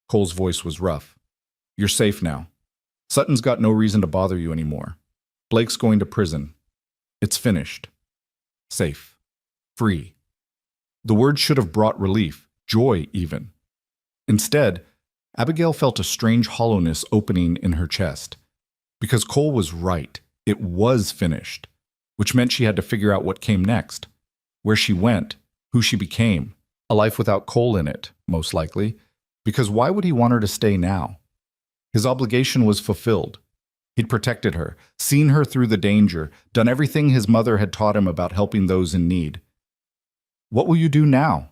Cole's voice was rough. "You're safe now. Sutton's got no reason to bother you anymore. Blake's going to prison. It's finished. Safe. Free." The word should have brought relief, joy even. Instead, Abigail felt a strange hollowness opening in her chest. Because Cole was right. It was finished, which meant she had to figure out what came next. Where she went, who she became, a life without Cole in it, most likely, because why would he want her to stay now? His obligation was fulfilled. He'd protected her, seen her through the danger, done everything his mother had taught him about helping those in need. "What will you do now?"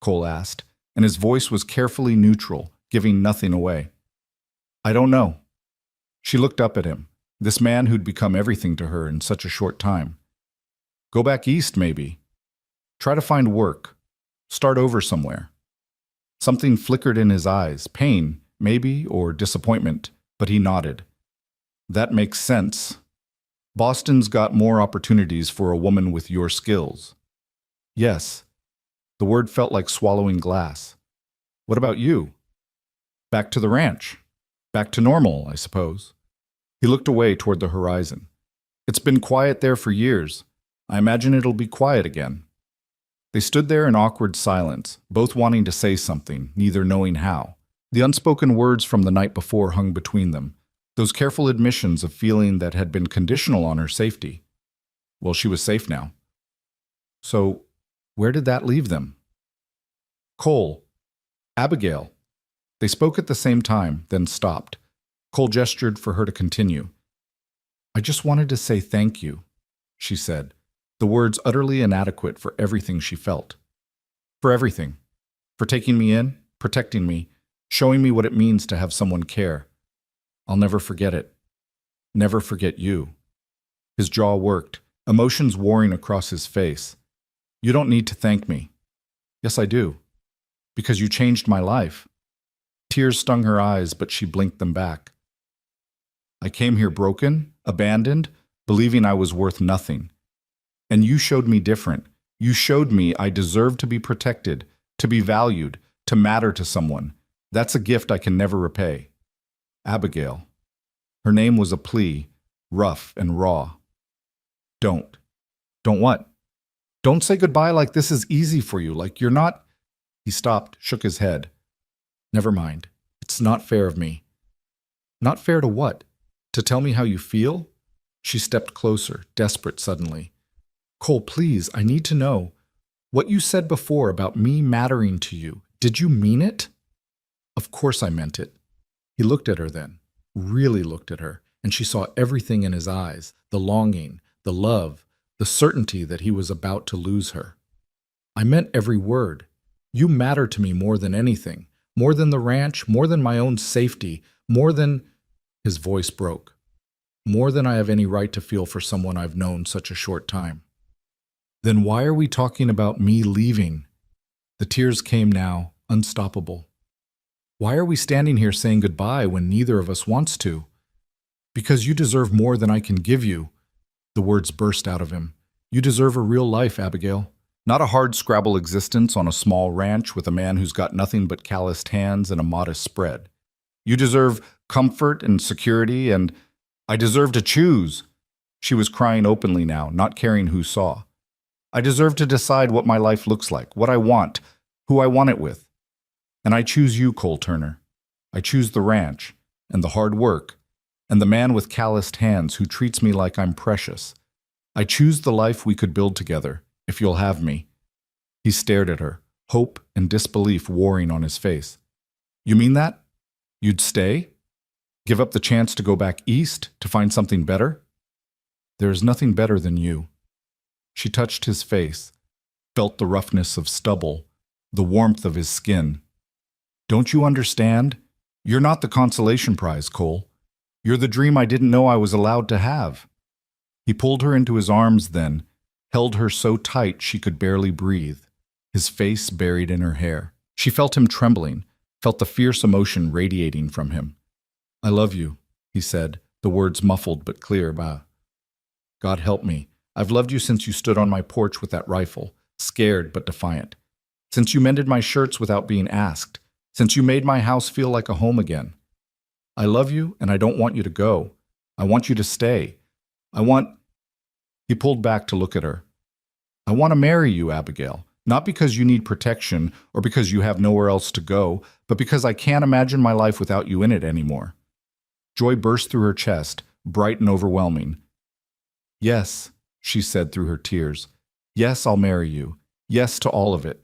Cole asked, and his voice was carefully neutral, giving nothing away. "I don't know." She looked up at him. This man who'd become everything to her in such a short time. Go back east, maybe. Try to find work. Start over somewhere. Something flickered in his eyes, pain, maybe, or disappointment, but he nodded. That makes sense. Boston's got more opportunities for a woman with your skills. Yes. The word felt like swallowing glass. What about you? Back to the ranch. Back to normal, I suppose. He looked away toward the horizon. It's been quiet there for years. I imagine it'll be quiet again. They stood there in awkward silence, both wanting to say something, neither knowing how. The unspoken words from the night before hung between them, those careful admissions of feeling that had been conditional on her safety. Well, she was safe now. So, where did that leave them? Cole. Abigail. They spoke at the same time, then stopped. Cole gestured for her to continue. I just wanted to say thank you, she said, the words utterly inadequate for everything she felt. For everything. For taking me in, protecting me, showing me what it means to have someone care. I'll never forget it. Never forget you. His jaw worked, emotions warring across his face. You don't need to thank me. Yes, I do. Because you changed my life. Tears stung her eyes, but she blinked them back. I came here broken, abandoned, believing I was worth nothing. And you showed me different. You showed me I deserve to be protected, to be valued, to matter to someone. That's a gift I can never repay. Abigail. Her name was a plea, rough and raw. Don't. Don't what? Don't say goodbye like this is easy for you, like you're not... He stopped, shook his head. Never mind. It's not fair of me. Not fair to what? To tell me how you feel? She stepped closer, desperate suddenly. Cole, please, I need to know. What you said before about me mattering to you, did you mean it? Of course I meant it. He looked at her then, really looked at her, and she saw everything in his eyes, the longing, the love, the certainty that he was about to lose her. I meant every word. You matter to me more than anything, more than the ranch, more than my own safety, more than... His voice broke. More than I have any right to feel for someone I've known such a short time. Then why are we talking about me leaving? The tears came now, unstoppable. Why are we standing here saying goodbye when neither of us wants to? Because you deserve more than I can give you. The words burst out of him. You deserve a real life, Abigail. Not a hard-scrabble existence on a small ranch with a man who's got nothing but calloused hands and a modest spread. You deserve comfort and security, and I deserve to choose. She was crying openly now, not caring who saw. I deserve to decide what my life looks like, what I want, who I want it with. And I choose you, Cole Turner. I choose the ranch, and the hard work, and the man with calloused hands who treats me like I'm precious. I choose the life we could build together, if you'll have me. He stared at her, hope and disbelief warring on his face. You mean that? You'd stay? Give up the chance to go back east, to find something better? There is nothing better than you. She touched his face, felt the roughness of stubble, the warmth of his skin. Don't you understand? You're not the consolation prize, Cole. You're the dream I didn't know I was allowed to have. He pulled her into his arms then, held her so tight she could barely breathe, his face buried in her hair. She felt him trembling, felt the fierce emotion radiating from him. I love you, he said, the words muffled but clear. Bah. God help me. I've loved you since you stood on my porch with that rifle, scared but defiant. Since you mended my shirts without being asked. Since you made my house feel like a home again. I love you, and I don't want you to go. I want you to stay. He pulled back to look at her. I want to marry you, Abigail. Not because you need protection or because you have nowhere else to go, but because I can't imagine my life without you in it anymore. Joy burst through her chest, bright and overwhelming. Yes, she said through her tears. Yes, I'll marry you. Yes to all of it.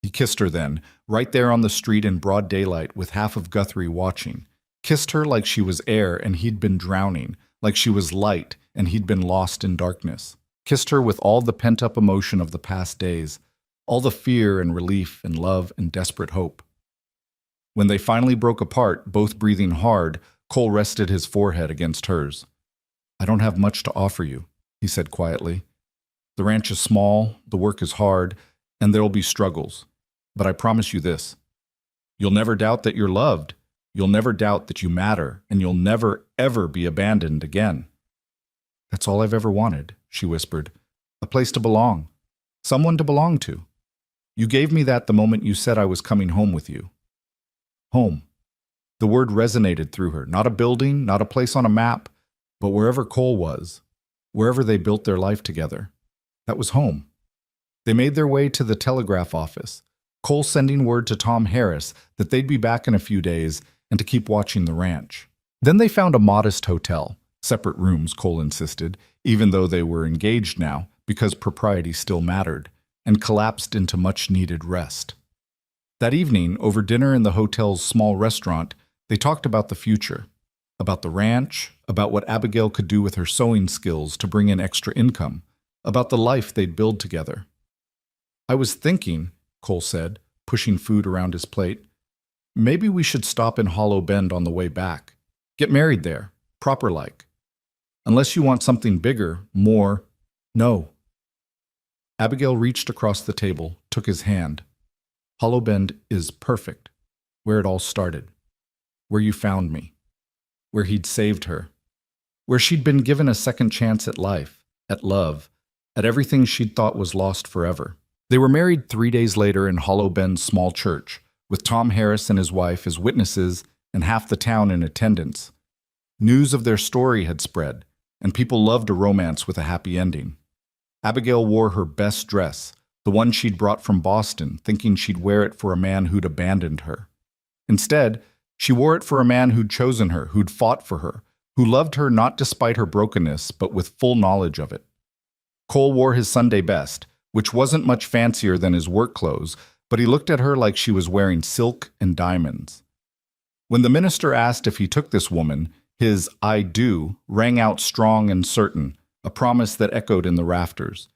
He kissed her then, right there on the street in broad daylight with half of Guthrie watching. Kissed her like she was air and he'd been drowning, like she was light and he'd been lost in darkness. Kissed her with all the pent-up emotion of the past days, all the fear and relief and love and desperate hope. When they finally broke apart, both breathing hard, Cole rested his forehead against hers. I don't have much to offer you, he said quietly. The ranch is small, the work is hard, and there'll be struggles. But I promise you this. You'll never doubt that you're loved. You'll never doubt that you matter, and you'll never, ever be abandoned again. That's all I've ever wanted, she whispered. A place to belong. Someone to belong to. You gave me that the moment you said I was coming home with you. Home. The word resonated through her. Not a building, not a place on a map, but wherever Cole was, wherever they built their life together. That was home. They made their way to the telegraph office, Cole sending word to Tom Harris that they'd be back in a few days and to keep watching the ranch. Then they found a modest hotel, separate rooms, Cole insisted, even though they were engaged now, because propriety still mattered, and collapsed into much-needed rest. That evening, over dinner in the hotel's small restaurant, they talked about the future, about the ranch, about what Abigail could do with her sewing skills to bring in extra income, about the life they'd build together. I was thinking, Cole said, pushing food around his plate, maybe we should stop in Hollow Bend on the way back. Get married there, proper-like. Unless you want something bigger, more, no. Abigail reached across the table, took his hand. Hollow Bend is perfect, where it all started, where you found me, where he'd saved her, where she'd been given a second chance at life, at love, at everything she'd thought was lost forever. They were married 3 days later in Hollow Bend's small church, with Tom Harris and his wife as witnesses and half the town in attendance. News of their story had spread, and people loved a romance with a happy ending. Abigail wore her best dress, the one she'd brought from Boston, thinking she'd wear it for a man who'd abandoned her. Instead, she wore it for a man who'd chosen her, who'd fought for her, who loved her not despite her brokenness, but with full knowledge of it. Cole wore his Sunday best, which wasn't much fancier than his work clothes, but he looked at her like she was wearing silk and diamonds. When the minister asked if he took this woman, his "I do" rang out strong and certain, a promise that echoed in the rafters.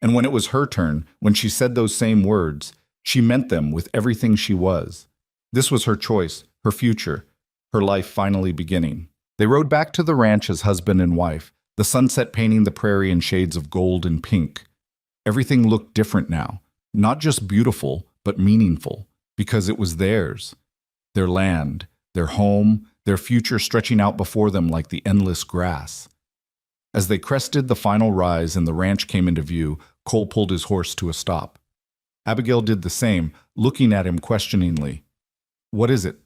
And when it was her turn, when she said those same words, she meant them with everything she was. This was her choice, her future, her life finally beginning. They rode back to the ranch as husband and wife, the sunset painting the prairie in shades of gold and pink. Everything looked different now, not just beautiful, but meaningful, because it was theirs. Their land, their home, their future stretching out before them like the endless grass. As they crested the final rise and the ranch came into view, Cole pulled his horse to a stop. Abigail did the same, looking at him questioningly. "What is it?"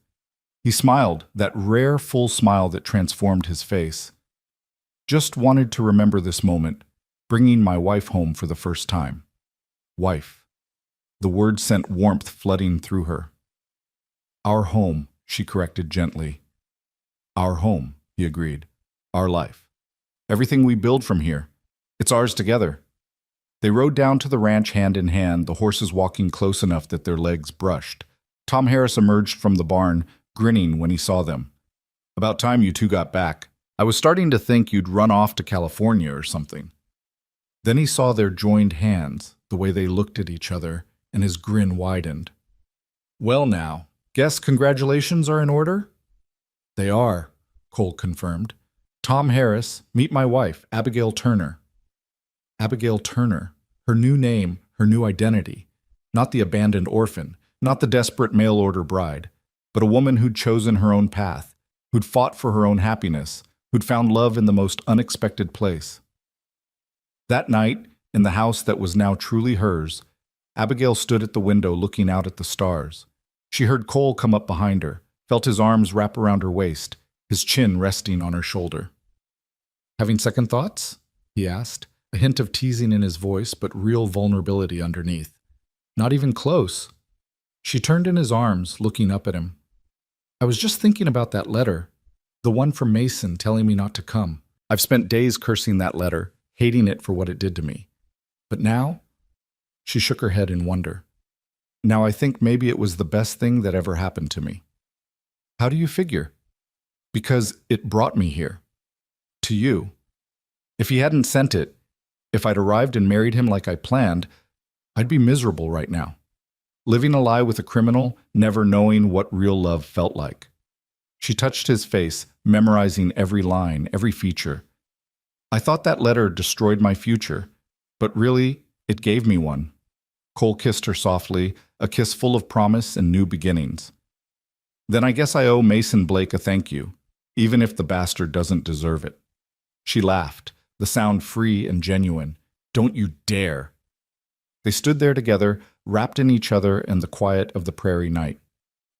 He smiled, that rare, full smile that transformed his face. "Just wanted to remember this moment, bringing my wife home for the first time." Wife. The word sent warmth flooding through her. "Our home," she corrected gently. "Our home," he agreed. "Our life. Everything we build from here. It's ours together." They rode down to the ranch hand in hand, the horses walking close enough that their legs brushed. Tom Harris emerged from the barn, grinning when he saw them. "About time you two got back. I was starting to think you'd run off to California or something." Then he saw their joined hands, the way they looked at each other, and his grin widened. "Well now, guess congratulations are in order?" "They are," Cole confirmed. "Tom Harris, meet my wife, Abigail Turner." Abigail Turner, her new name, her new identity. Not the abandoned orphan, not the desperate mail-order bride, but a woman who'd chosen her own path, who'd fought for her own happiness, who'd found love in the most unexpected place. That night, in the house that was now truly hers, Abigail stood at the window looking out at the stars. She heard Cole come up behind her, felt his arms wrap around her waist, his chin resting on her shoulder. "Having second thoughts?" he asked, a hint of teasing in his voice, but real vulnerability underneath. "Not even close." She turned in his arms, looking up at him. "I was just thinking about that letter, the one from Mason telling me not to come. I've spent days cursing that letter, hating it for what it did to me. But now?" She shook her head in wonder. "Now I think maybe it was the best thing that ever happened to me." "How do you figure?" "Because it brought me here. To you. If he hadn't sent it, if I'd arrived and married him like I planned, I'd be miserable right now. Living a lie with a criminal, never knowing what real love felt like." She touched his face, memorizing every line, every feature. I thought that letter destroyed my future, but really, it gave me one. Cole kissed her softly, a kiss full of promise and new beginnings. Then I guess I owe Mason Blake a thank you, even if the bastard doesn't deserve it. She laughed, the sound free and genuine. Don't you dare. They stood there together, wrapped in each other and the quiet of the prairie night.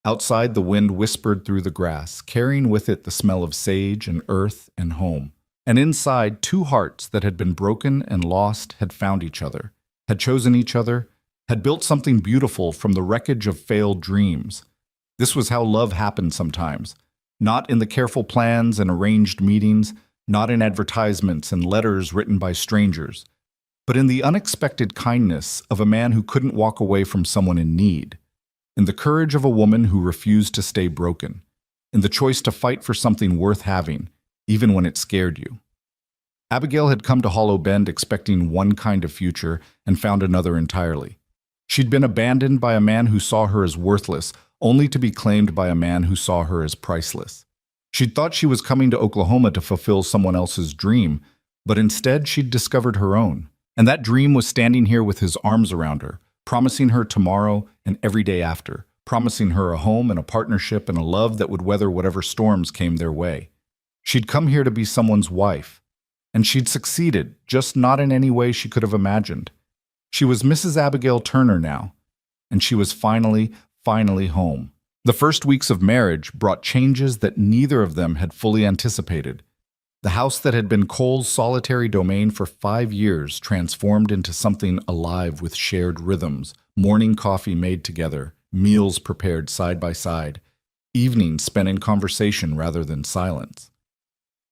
Outside, the wind whispered through the grass, carrying with it the smell of sage and earth and home. And inside, two hearts that had been broken and lost had found each other, had chosen each other, had built something beautiful from the wreckage of failed dreams. This was how love happened sometimes, not in the careful plans and arranged meetings, not in advertisements and letters written by strangers, but in the unexpected kindness of a man who couldn't walk away from someone in need, in the courage of a woman who refused to stay broken, in the choice to fight for something worth having, even when it scared you. Abigail had come to Hollow Bend expecting one kind of future and found another entirely. She'd been abandoned by a man who saw her as worthless, only to be claimed by a man who saw her as priceless. She'd thought she was coming to Oklahoma to fulfill someone else's dream, but instead she'd discovered her own. And that dream was standing here with his arms around her, promising her tomorrow and every day after, promising her a home and a partnership and a love that would weather whatever storms came their way. She'd come here to be someone's wife, and she'd succeeded, just not in any way she could have imagined. She was Mrs. Abigail Turner now, and she was finally home. The first weeks of marriage brought changes that neither of them had fully anticipated. The house that had been Cole's solitary domain for 5 years transformed into something alive with shared rhythms, morning coffee made together, meals prepared side by side, evenings spent in conversation rather than silence.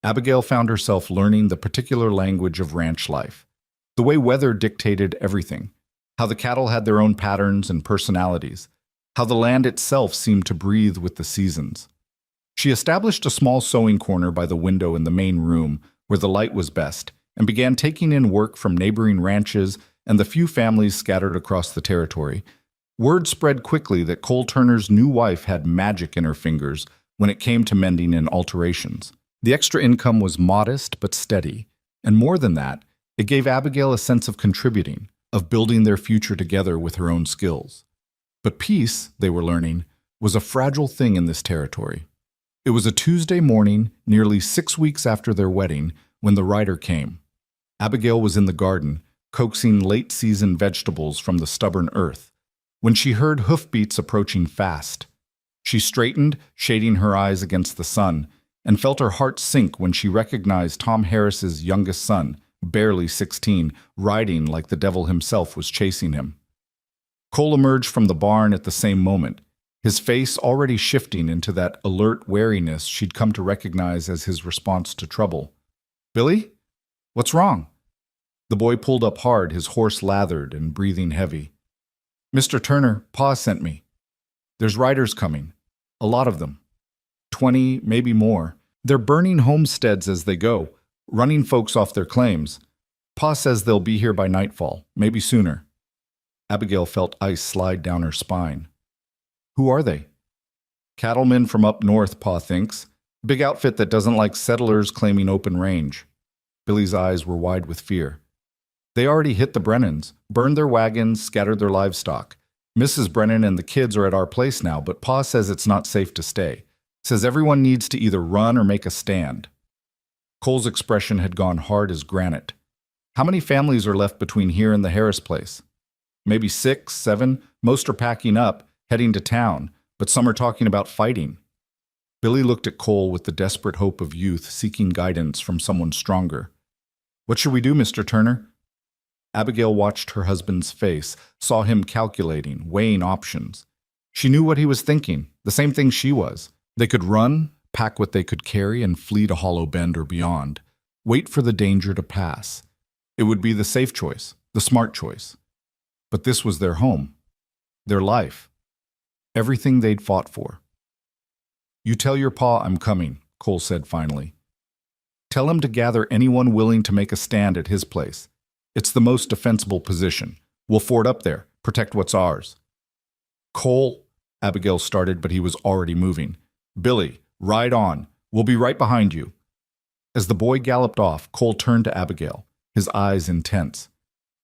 Abigail found herself learning the particular language of ranch life, the way weather dictated everything, how the cattle had their own patterns and personalities, how the land itself seemed to breathe with the seasons. She established a small sewing corner by the window in the main room where the light was best and began taking in work from neighboring ranches and the few families scattered across the territory. Word spread quickly that Cole Turner's new wife had magic in her fingers when it came to mending and alterations. The extra income was modest but steady, and more than that, it gave Abigail a sense of contributing, of building their future together with her own skills. But peace, they were learning, was a fragile thing in this territory. It was a Tuesday morning, nearly 6 weeks after their wedding, when the rider came. Abigail was in the garden, coaxing late-season vegetables from the stubborn earth, when she heard hoofbeats approaching fast. She straightened, shading her eyes against the sun, and felt her heart sink when she recognized Tom Harris's youngest son, barely 16, riding like the devil himself was chasing him. Cole emerged from the barn at the same moment, his face already shifting into that alert wariness she'd come to recognize as his response to trouble. "Billy? What's wrong?" The boy pulled up hard, his horse lathered and breathing heavy. "Mr. Turner, Pa sent me. There's riders coming. A lot of them. 20, maybe more. They're burning homesteads as they go, running folks off their claims. Pa says they'll be here by nightfall, maybe sooner." Abigail felt ice slide down her spine. "Who are they?" "Cattlemen from up north, Pa thinks. Big outfit that doesn't like settlers claiming open range." Billy's eyes were wide with fear. "They already hit the Brennans, burned their wagons, scattered their livestock. Mrs. Brennan and the kids are at our place now, but Pa says it's not safe to stay. Says everyone needs to either run or make a stand." Cole's expression had gone hard as granite. "How many families are left between here and the Harris place?" "Maybe 6, 7. Most are packing up, heading to town, but some are talking about fighting." Billy looked at Cole with the desperate hope of youth seeking guidance from someone stronger. "What should we do, Mr. Turner?" Abigail watched her husband's face, saw him calculating, weighing options. She knew what he was thinking, the same thing she was. They could run, pack what they could carry, and flee to Hollow Bend or beyond. Wait for the danger to pass. It would be the safe choice, the smart choice. But this was their home, their life, everything they'd fought for. "You tell your pa I'm coming," Cole said finally. "Tell him to gather anyone willing to make a stand at his place. It's the most defensible position. We'll fort up there, protect what's ours." "Cole," Abigail started, but he was already moving. "Billy, ride on. We'll be right behind you." As the boy galloped off, Cole turned to Abigail, his eyes intense.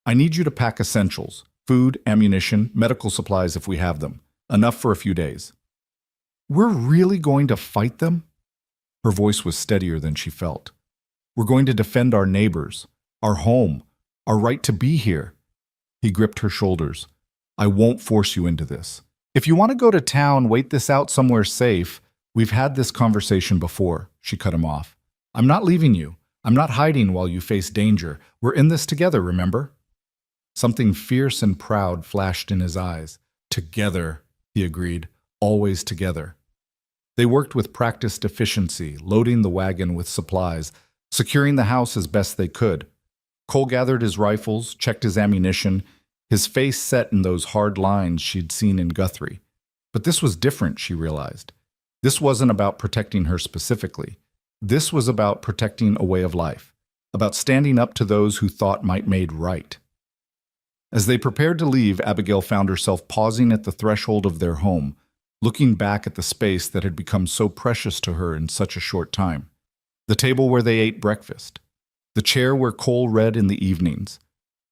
I need you to pack essentials, food, ammunition, medical supplies if we have them. Enough for a few days. We're really going to fight them? Her voice was steadier than she felt. We're going to defend our neighbors, our home, our right to be here. He gripped her shoulders. I won't force you into this. If you want to go to town, wait this out somewhere safe. We've had this conversation before, she cut him off. I'm not leaving you. I'm not hiding while you face danger. We're in this together, remember? Something fierce and proud flashed in his eyes. Together, he agreed, always together. They worked with practiced efficiency, loading the wagon with supplies, securing the house as best they could. Cole gathered his rifles, checked his ammunition, his face set in those hard lines she'd seen in Guthrie. But this was different, she realized. This wasn't about protecting her specifically. This was about protecting a way of life, about standing up to those who thought might made right. As they prepared to leave, Abigail found herself pausing at the threshold of their home, looking back at the space that had become so precious to her in such a short time. The table where they ate breakfast, the chair where Cole read in the evenings,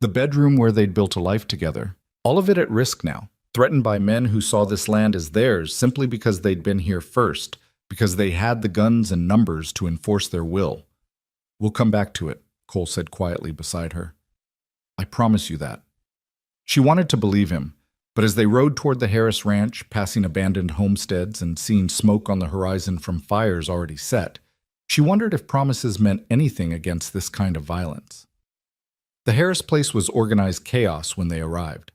the bedroom where they'd built a life together, all of it at risk now, threatened by men who saw this land as theirs simply because they'd been here first, because they had the guns and numbers to enforce their will. We'll come back to it, Cole said quietly beside her. I promise you that. She wanted to believe him, but as they rode toward the Harris Ranch, passing abandoned homesteads and seeing smoke on the horizon from fires already set, she wondered if promises meant anything against this kind of violence. The Harris place was organized chaos when they arrived.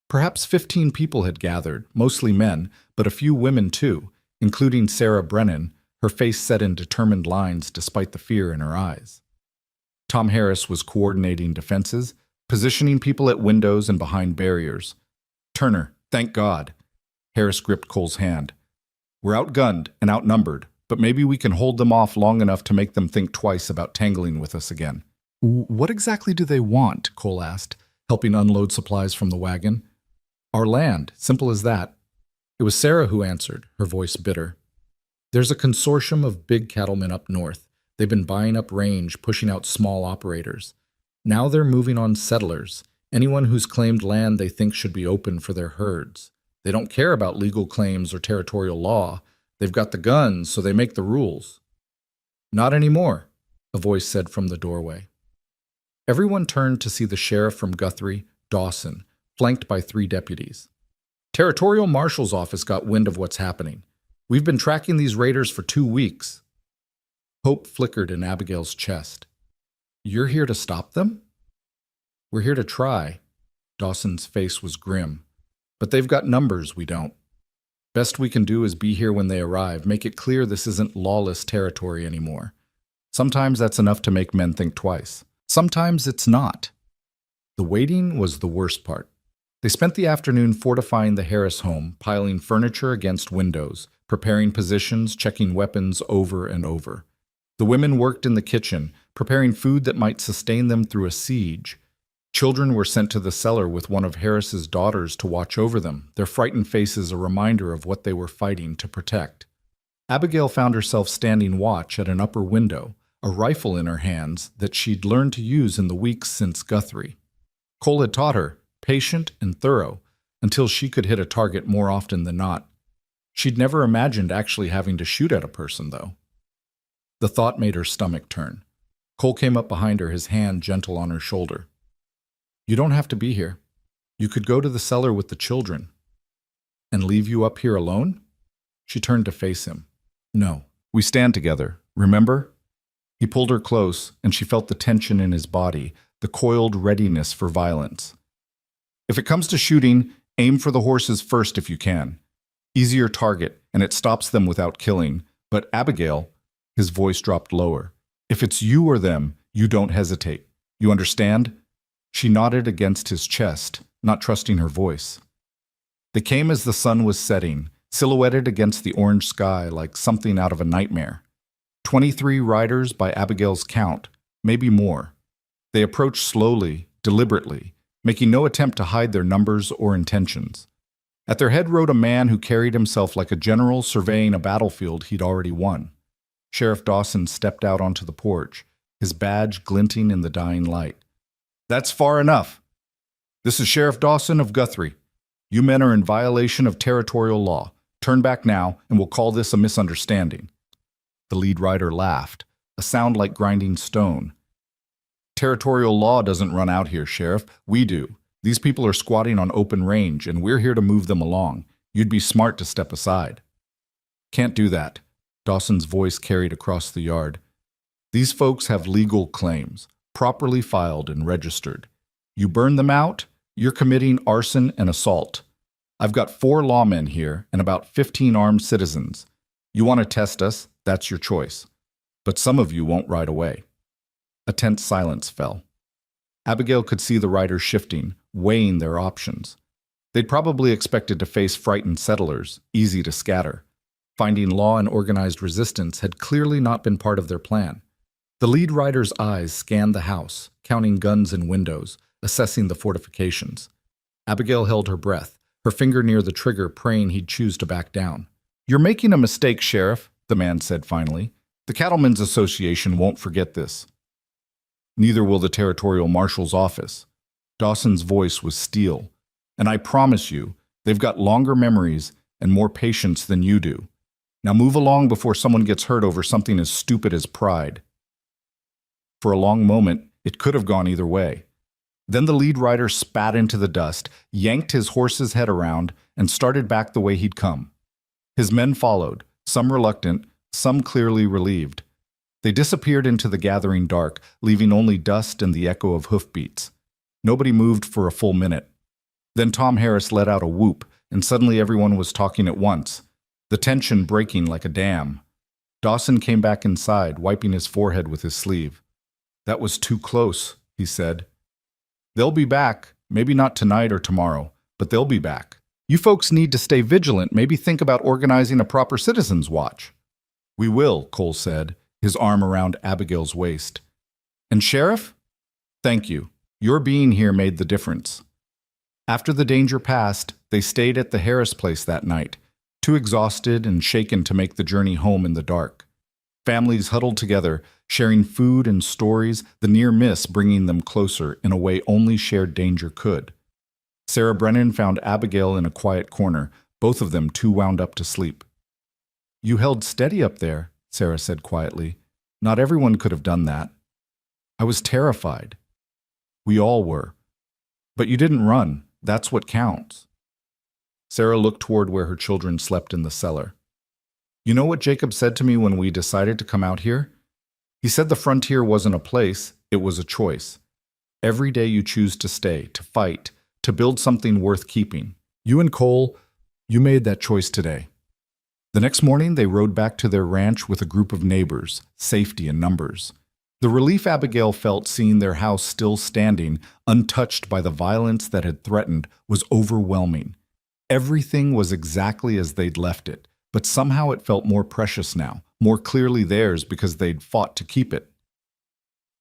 Perhaps 15 people had gathered, mostly men, but a few women too, including Sarah Brennan, her face set in determined lines despite the fear in her eyes. Tom Harris was coordinating defenses, positioning people at windows and behind barriers. Turner, thank God. Harris gripped Cole's hand. We're outgunned and outnumbered, but maybe we can hold them off long enough to make them think twice about tangling with us again. What exactly do they want? Cole asked, helping unload supplies from the wagon. Our land, simple as that. It was Sarah who answered, her voice bitter. There's a consortium of big cattlemen up north. They've been buying up range, pushing out small operators. Now they're moving on settlers, anyone who's claimed land they think should be open for their herds. They don't care about legal claims or territorial law. They've got the guns, so they make the rules. Not anymore, a voice said from the doorway. Everyone turned to see the sheriff from Guthrie, Dawson, flanked by 3 deputies. Territorial Marshal's office got wind of what's happening. We've been tracking these raiders for 2 weeks. Hope flickered in Abigail's chest. You're here to stop them? We're here to try. Dawson's face was grim. But they've got numbers, we don't. Best we can do is be here when they arrive, make it clear this isn't lawless territory anymore. Sometimes that's enough to make men think twice. Sometimes it's not. The waiting was the worst part. They spent the afternoon fortifying the Harris home, piling furniture against windows, preparing positions, checking weapons over and over. The women worked in the kitchen, preparing food that might sustain them through a siege. Children were sent to the cellar with one of Harris's daughters to watch over them, their frightened faces a reminder of what they were fighting to protect. Abigail found herself standing watch at an upper window, a rifle in her hands that she'd learned to use in the weeks since Guthrie. Cole had taught her, patient and thorough, until she could hit a target more often than not. She'd never imagined actually having to shoot at a person, though. The thought made her stomach turn. Cole came up behind her, his hand gentle on her shoulder. You don't have to be here. You could go to the cellar with the children. And leave you up here alone? She turned to face him. No, we stand together, remember? He pulled her close, and she felt the tension in his body, the coiled readiness for violence. If it comes to shooting, aim for the horses first if you can. Easier target, and it stops them without killing. But Abigail, his voice dropped lower. If it's you or them, you don't hesitate. You understand? She nodded against his chest, not trusting her voice. They came as the sun was setting, silhouetted against the orange sky like something out of a nightmare. 23 riders by Abigail's count, maybe more. They approached slowly, deliberately, making no attempt to hide their numbers or intentions. At their head rode a man who carried himself like a general surveying a battlefield he'd already won. Sheriff Dawson stepped out onto the porch, his badge glinting in the dying light. That's far enough. This is Sheriff Dawson of Guthrie. You men are in violation of territorial law. Turn back now, and we'll call this a misunderstanding. The lead rider laughed, a sound like grinding stone. Territorial law doesn't run out here, Sheriff. We do. These people are squatting on open range, and we're here to move them along. You'd be smart to step aside. Can't do that. Dawson's voice carried across the yard. These folks have legal claims, properly filed and registered. You burn them out, you're committing arson and assault. I've got 4 lawmen here and about 15 armed citizens. You want to test us, that's your choice. But some of you won't right away. A tense silence fell. Abigail could see the riders shifting, weighing their options. They'd probably expected to face frightened settlers, easy to scatter. Finding law and organized resistance had clearly not been part of their plan. The lead rider's eyes scanned the house, counting guns and windows, assessing the fortifications. Abigail held her breath, her finger near the trigger, praying he'd choose to back down. You're making a mistake, Sheriff, the man said finally. The Cattlemen's Association won't forget this. Neither will the Territorial Marshal's office. Dawson's voice was steel. And I promise you, they've got longer memories and more patience than you do. Now move along before someone gets hurt over something as stupid as pride. For a long moment, it could have gone either way. Then the lead rider spat into the dust, yanked his horse's head around, and started back the way he'd come. His men followed, some reluctant, some clearly relieved. They disappeared into the gathering dark, leaving only dust and the echo of hoofbeats. Nobody moved for a full minute. Then Tom Harris let out a whoop, and suddenly everyone was talking at once, the tension breaking like a dam. Dawson came back inside, wiping his forehead with his sleeve. That was too close, he said. They'll be back, maybe not tonight or tomorrow, but they'll be back. You folks need to stay vigilant, maybe think about organizing a proper citizens' watch. We will, Cole said, his arm around Abigail's waist. And Sheriff? Thank you. Your being here made the difference. After the danger passed, they stayed at the Harris place that night, too exhausted and shaken to make the journey home in the dark. Families huddled together, sharing food and stories, the near miss bringing them closer in a way only shared danger could. Sarah Brennan found Abigail in a quiet corner, both of them too wound up to sleep. You held steady up there, Sarah said quietly. Not everyone could have done that. I was terrified. We all were. But you didn't run. That's what counts. Sarah looked toward where her children slept in the cellar. You know what Jacob said to me when we decided to come out here? He said the frontier wasn't a place, it was a choice. Every day you choose to stay, to fight, to build something worth keeping. You and Cole, you made that choice today. The next morning, they rode back to their ranch with a group of neighbors, safety in numbers. The relief Abigail felt seeing their house still standing, untouched by the violence that had threatened, was overwhelming. Everything was exactly as they'd left it, but somehow it felt more precious now, more clearly theirs because they'd fought to keep it.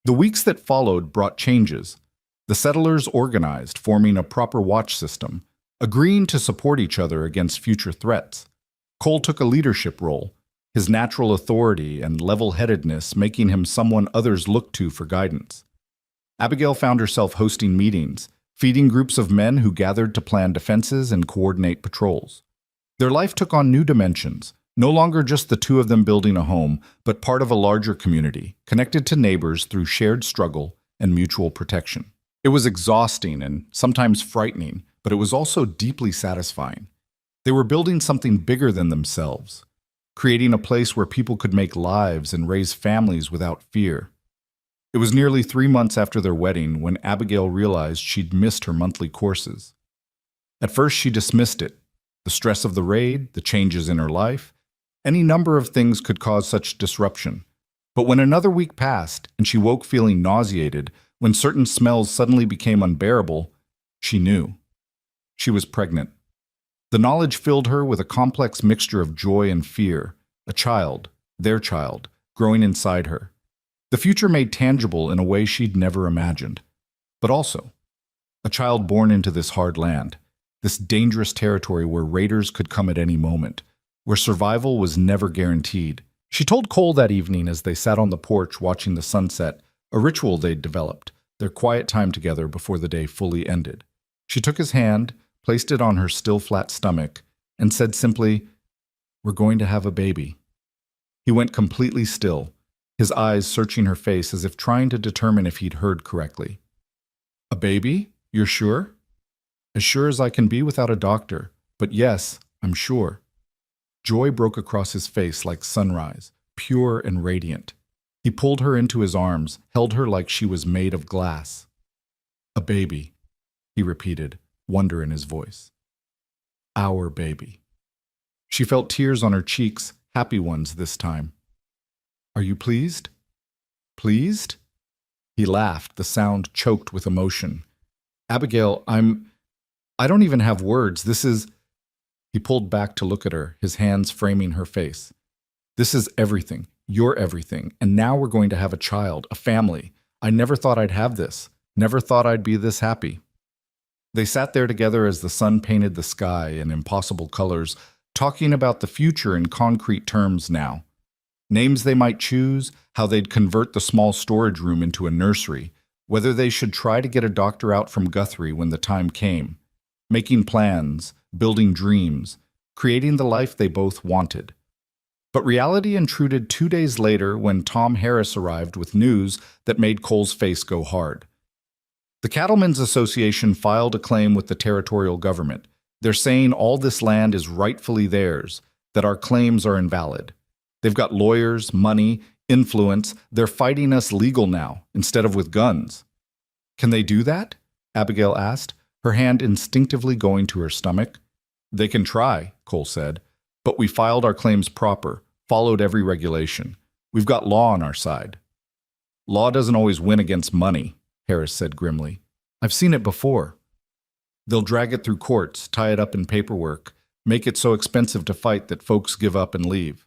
The weeks that followed brought changes. The settlers organized, forming a proper watch system, agreeing to support each other against future threats. Cole took a leadership role, his natural authority and level-headedness making him someone others looked to for guidance. Abigail found herself hosting meetings, feeding groups of men who gathered to plan defenses and coordinate patrols. Their life took on new dimensions, no longer just the two of them building a home, but part of a larger community, connected to neighbors through shared struggle and mutual protection. It was exhausting and sometimes frightening, but it was also deeply satisfying. They were building something bigger than themselves, creating a place where people could make lives and raise families without fear. It was nearly 3 months after their wedding when Abigail realized she'd missed her monthly courses. At first, she dismissed it. The stress of the raid, the changes in her life, any number of things could cause such disruption. But when another week passed and she woke feeling nauseated, when certain smells suddenly became unbearable, she knew. She was pregnant. The knowledge filled her with a complex mixture of joy and fear, a child, their child, growing inside her. The future made tangible in a way she'd never imagined. But also, a child born into this hard land, this dangerous territory where raiders could come at any moment, where survival was never guaranteed. She told Cole that evening as they sat on the porch watching the sunset, a ritual they'd developed, their quiet time together before the day fully ended. She took his hand, placed it on her still flat stomach, and said simply, "We're going to have a baby." He went completely still, his eyes searching her face as if trying to determine if he'd heard correctly. "A baby? You're sure?" "As sure as I can be without a doctor, but yes, I'm sure." Joy broke across his face like sunrise, pure and radiant. He pulled her into his arms, held her like she was made of glass. "A baby," he repeated, wonder in his voice. "Our baby." She felt tears on her cheeks, happy ones this time. "Are you pleased?" "Pleased?" He laughed, the sound choked with emotion. "Abigail, I don't even have words. This is—" He pulled back to look at her, his hands framing her face. "This is everything. You're everything. And now we're going to have a child, a family. I never thought I'd have this. Never thought I'd be this happy." They sat there together as the sun painted the sky in impossible colors, talking about the future in concrete terms now. Names they might choose, how they'd convert the small storage room into a nursery, whether they should try to get a doctor out from Guthrie when the time came. Making plans, building dreams, creating the life they both wanted. But reality intruded 2 days later when Tom Harris arrived with news that made Cole's face go hard. The Cattlemen's Association filed a claim with the territorial government. They're saying all this land is rightfully theirs, that our claims are invalid. They've got lawyers, money, influence. They're fighting us legal now, instead of with guns. "Can they do that?" Abigail asked, her hand instinctively going to her stomach. "They can try," Cole said, "but we filed our claims proper, followed every regulation. We've got law on our side." "Law doesn't always win against money," Harris said grimly. "I've seen it before. They'll drag it through courts, tie it up in paperwork, make it so expensive to fight that folks give up and leave."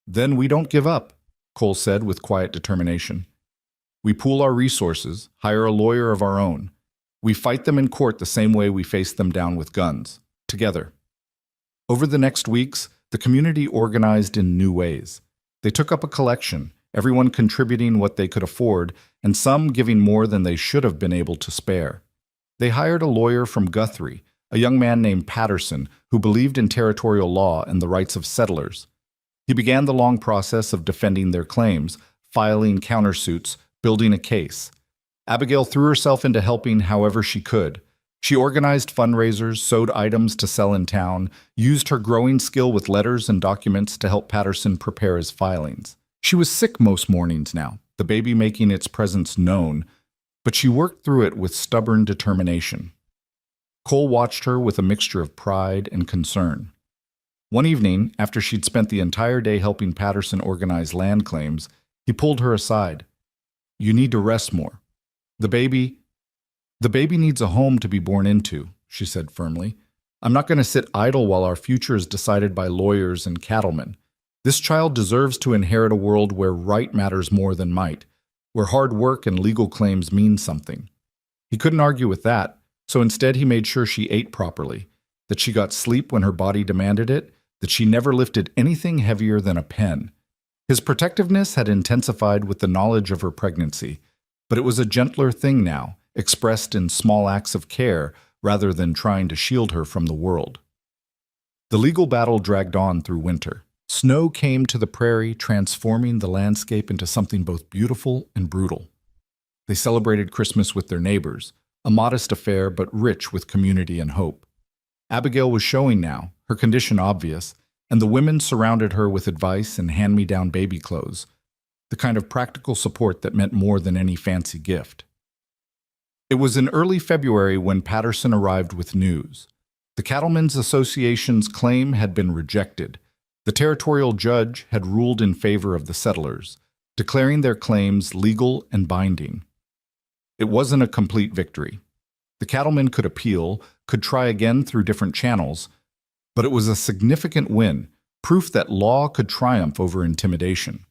"Then we don't give up," Cole said with quiet determination. "We pool our resources, hire a lawyer of our own. We fight them in court the same way we face them down with guns, together." Over the next weeks, the community organized in new ways. They took up a collection, everyone contributing what they could afford, and some giving more than they should have been able to spare. They hired a lawyer from Guthrie, a young man named Patterson, who believed in territorial law and the rights of settlers. He began the long process of defending their claims, filing countersuits, building a case. Abigail threw herself into helping however she could. She organized fundraisers, sewed items to sell in town, used her growing skill with letters and documents to help Patterson prepare his filings. She was sick most mornings now, the baby making its presence known, but she worked through it with stubborn determination. Cole watched her with a mixture of pride and concern. One evening, after she'd spent the entire day helping Patterson organize land claims, he pulled her aside. "You need to rest more. The baby needs a home to be born into," she said firmly. "I'm not going to sit idle while our future is decided by lawyers and cattlemen. This child deserves to inherit a world where right matters more than might, where hard work and legal claims mean something." He couldn't argue with that, so instead he made sure she ate properly, that she got sleep when her body demanded it, that she never lifted anything heavier than a pen. His protectiveness had intensified with the knowledge of her pregnancy, but it was a gentler thing now, expressed in small acts of care rather than trying to shield her from the world. The legal battle dragged on through winter. Snow came to the prairie, transforming the landscape into something both beautiful and brutal. They celebrated Christmas with their neighbors, a modest affair but rich with community and hope. Abigail was showing now, her condition obvious, and the women surrounded her with advice and hand-me-down baby clothes, the kind of practical support that meant more than any fancy gift. It was in early February when Patterson arrived with news. The Cattlemen's Association's claim had been rejected. The territorial judge had ruled in favor of the settlers, declaring their claims legal and binding. It wasn't a complete victory. The cattlemen could appeal, could try again through different channels, but it was a significant win, proof that law could triumph over intimidation.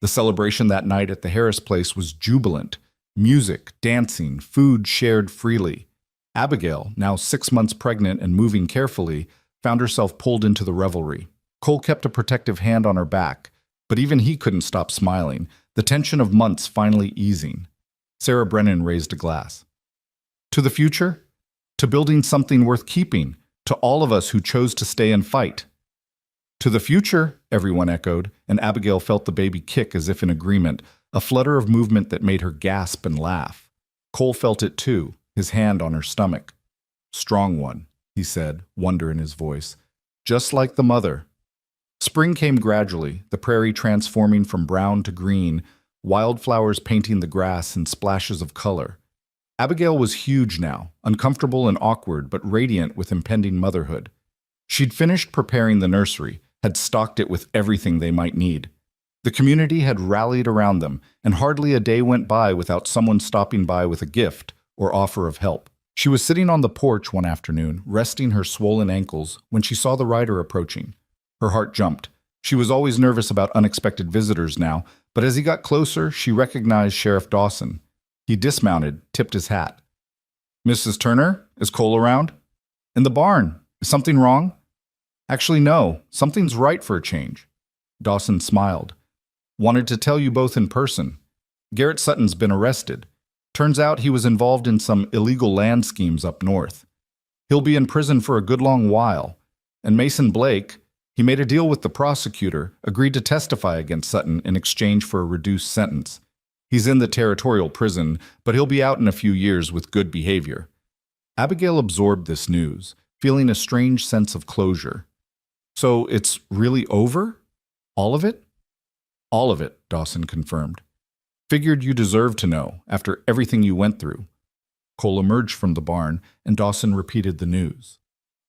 The celebration that night at the Harris place was jubilant. Music, dancing, food shared freely. Abigail, now 6 months pregnant and moving carefully, found herself pulled into the revelry. Cole kept a protective hand on her back, But even he couldn't stop smiling, the tension of months finally easing. Sarah Brennan raised a glass. To the future? To building something worth keeping, to all of us who chose to stay and fight. To the future, everyone echoed, and Abigail felt the baby kick as if in agreement, a flutter of movement that made her gasp and laugh. Cole felt it too, his hand on her stomach. Strong one, he said, wonder in his voice. Just like the mother. Spring came gradually, the prairie transforming from brown to green, wildflowers painting the grass in splashes of color. Abigail was huge now, uncomfortable and awkward, but radiant with impending motherhood. She'd finished preparing the nursery, had stocked it with everything they might need. The community had rallied around them, and hardly a day went by without someone stopping by with a gift or offer of help. She was sitting on the porch one afternoon, resting her swollen ankles, when she saw the rider approaching. Her heart jumped. She was always nervous about unexpected visitors now, but as he got closer, she recognized Sheriff Dawson. He dismounted, tipped his hat. "Mrs. Turner, is Cole around?" "In the barn. Is something wrong?" "Actually, no. Something's right for a change." Dawson smiled. "Wanted to tell you both in person. Garrett Sutton's been arrested. Turns out he was involved in some illegal land schemes up north. He'll be in prison for a good long while. And Mason Blake, he made a deal with the prosecutor, agreed to testify against Sutton in exchange for a reduced sentence. He's in the territorial prison, but he'll be out in a few years with good behavior." Abigail absorbed this news, feeling a strange sense of closure. "So it's really over? All of it?" "All of it," Dawson confirmed. "Figured you deserved to know, after everything you went through." Cole emerged from the barn, and Dawson repeated the news.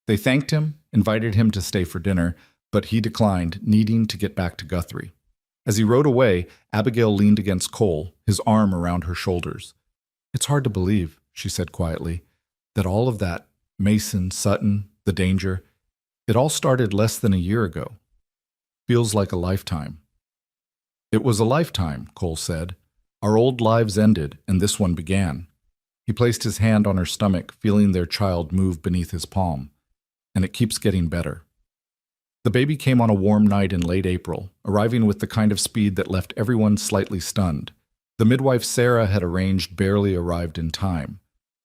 They thanked him, invited him to stay for dinner, but he declined, needing to get back to Guthrie. As he rode away, Abigail leaned against Cole, his arm around her shoulders. "It's hard to believe," she said quietly, "that all of that, Mason, Sutton, the danger, it all started less than a year ago. Feels like a lifetime." "It was a lifetime," Cole said. "Our old lives ended, and this one began." He placed his hand on her stomach, feeling their child move beneath his palm. "And it keeps getting better." The baby came on a warm night in late April, arriving with the kind of speed that left everyone slightly stunned. The midwife Sarah had arranged barely arrived in time.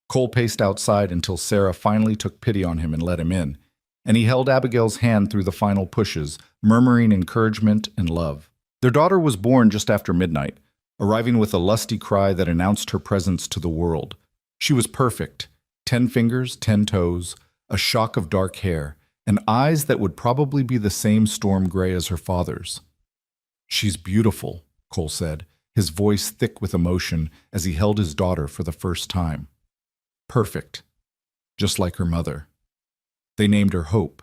Cole paced outside until Sarah finally took pity on him and let him in, and he held Abigail's hand through the final pushes, murmuring encouragement and love. Their daughter was born just after midnight, arriving with a lusty cry that announced her presence to the world. She was perfect, 10 fingers, 10 toes, a shock of dark hair, and eyes that would probably be the same storm gray as her father's. "She's beautiful," Cole said, his voice thick with emotion as he held his daughter for the first time. "Perfect, just like her mother." They named her Hope.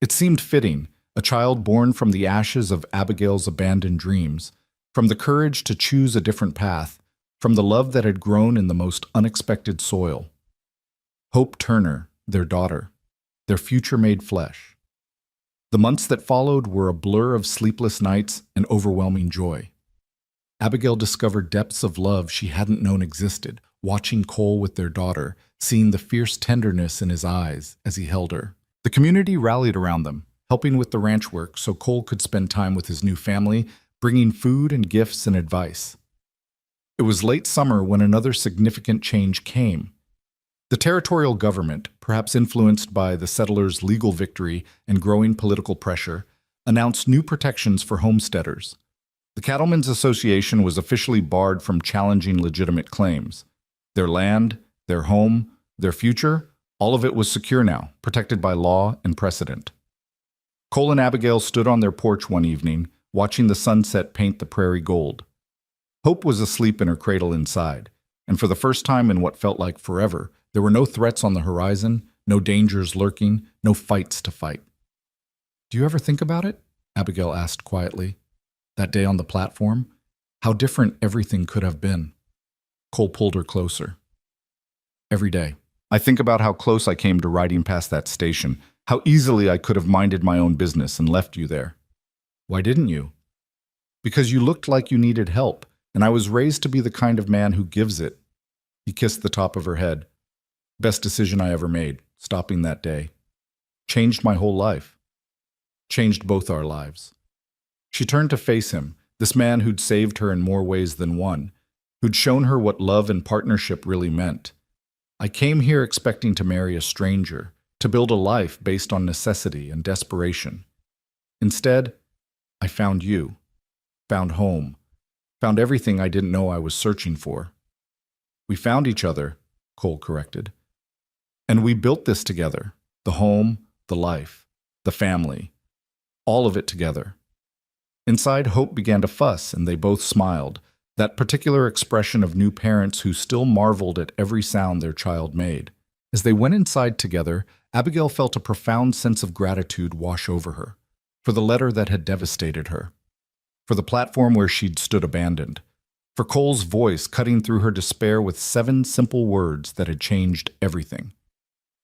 It seemed fitting, a child born from the ashes of Abigail's abandoned dreams, from the courage to choose a different path, from the love that had grown in the most unexpected soil. Hope Turner, their daughter, their future made flesh. The months that followed were a blur of sleepless nights and overwhelming joy. Abigail discovered depths of love she hadn't known existed, watching Cole with their daughter, seeing the fierce tenderness in his eyes as he held her. The community rallied around them, helping with the ranch work so Cole could spend time with his new family, bringing food and gifts and advice. It was late summer when another significant change came. The territorial government, perhaps influenced by the settlers' legal victory and growing political pressure, announced new protections for homesteaders. The Cattlemen's Association was officially barred from challenging legitimate claims. Their land, their home, their future, all of it was secure now, protected by law and precedent. Cole and Abigail stood on their porch one evening, watching the sunset paint the prairie gold. Hope was asleep in her cradle inside, and for the first time in what felt like forever, there were no threats on the horizon, no dangers lurking, no fights to fight. "Do you ever think about it?" Abigail asked quietly. "That day on the platform? How different everything could have been." Cole pulled her closer. "Every day. I think about how close I came to riding past that station, how easily I could have minded my own business and left you there." "Why didn't you?" "Because you looked like you needed help, and I was raised to be the kind of man who gives it." He kissed the top of her head. "Best decision I ever made, stopping that day. Changed my whole life. Changed both our lives." She turned to face him, this man who'd saved her in more ways than one, who'd shown her what love and partnership really meant. I came here expecting to marry a stranger, to build a life based on necessity and desperation. Instead, I found you, found home, found everything I didn't know I was searching for. We found each other, Cole corrected. And we built this together, the home, the life, the family, all of it together. Inside, Hope began to fuss, and they both smiled, that particular expression of new parents who still marveled at every sound their child made. As they went inside together, Abigail felt a profound sense of gratitude wash over her, for the letter that had devastated her, for the platform where she'd stood abandoned, for Cole's voice cutting through her despair with 7 simple words that had changed everything.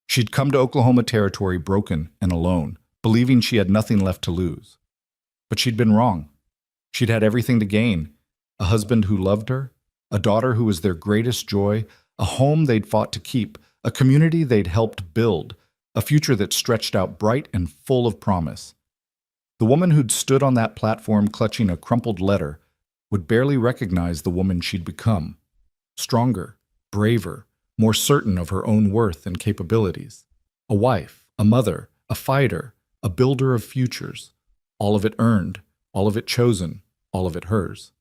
She'd come to Oklahoma Territory broken and alone, believing she had nothing left to lose. But she'd been wrong. She'd had everything to gain: a husband who loved her, a daughter who was their greatest joy, a home they'd fought to keep, a community they'd helped build, a future that stretched out bright and full of promise. The woman who'd stood on that platform clutching a crumpled letter would barely recognize the woman she'd become. Stronger, braver, more certain of her own worth and capabilities. A wife, a mother, a fighter, a builder of futures. All of it earned, all of it chosen, all of it hers.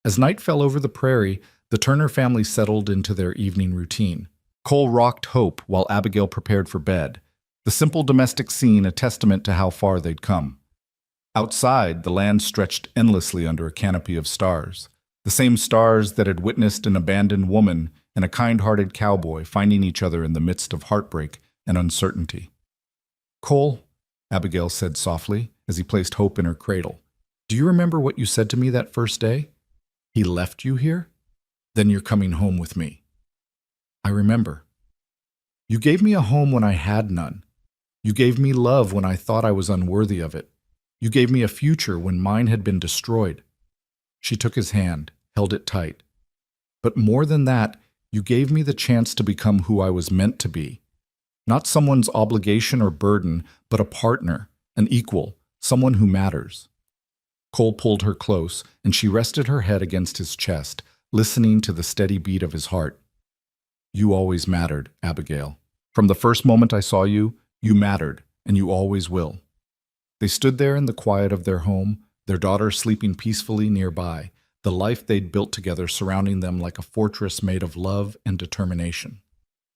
As night fell over the prairie, the Turner family settled into their evening routine. Cole rocked Hope while Abigail prepared for bed, the simple domestic scene a testament to how far they'd come. Outside, the land stretched endlessly under a canopy of stars, the same stars that had witnessed an abandoned woman and a kind-hearted cowboy finding each other in the midst of heartbreak and uncertainty. "Cole," Abigail said softly as he placed Hope in her cradle, "do you remember what you said to me that first day? He left you here? Then you're coming home with me." "I remember. You gave me a home when I had none. You gave me love when I thought I was unworthy of it. You gave me a future when mine had been destroyed." She took his hand, held it tight. "But more than that, you gave me the chance to become who I was meant to be. Not someone's obligation or burden, but a partner, an equal, someone who matters." Cole pulled her close, and she rested her head against his chest, listening to the steady beat of his heart. "You always mattered, Abigail. From the first moment I saw you, you mattered, and you always will." They stood there in the quiet of their home, their daughter sleeping peacefully nearby, the life they'd built together surrounding them like a fortress made of love and determination.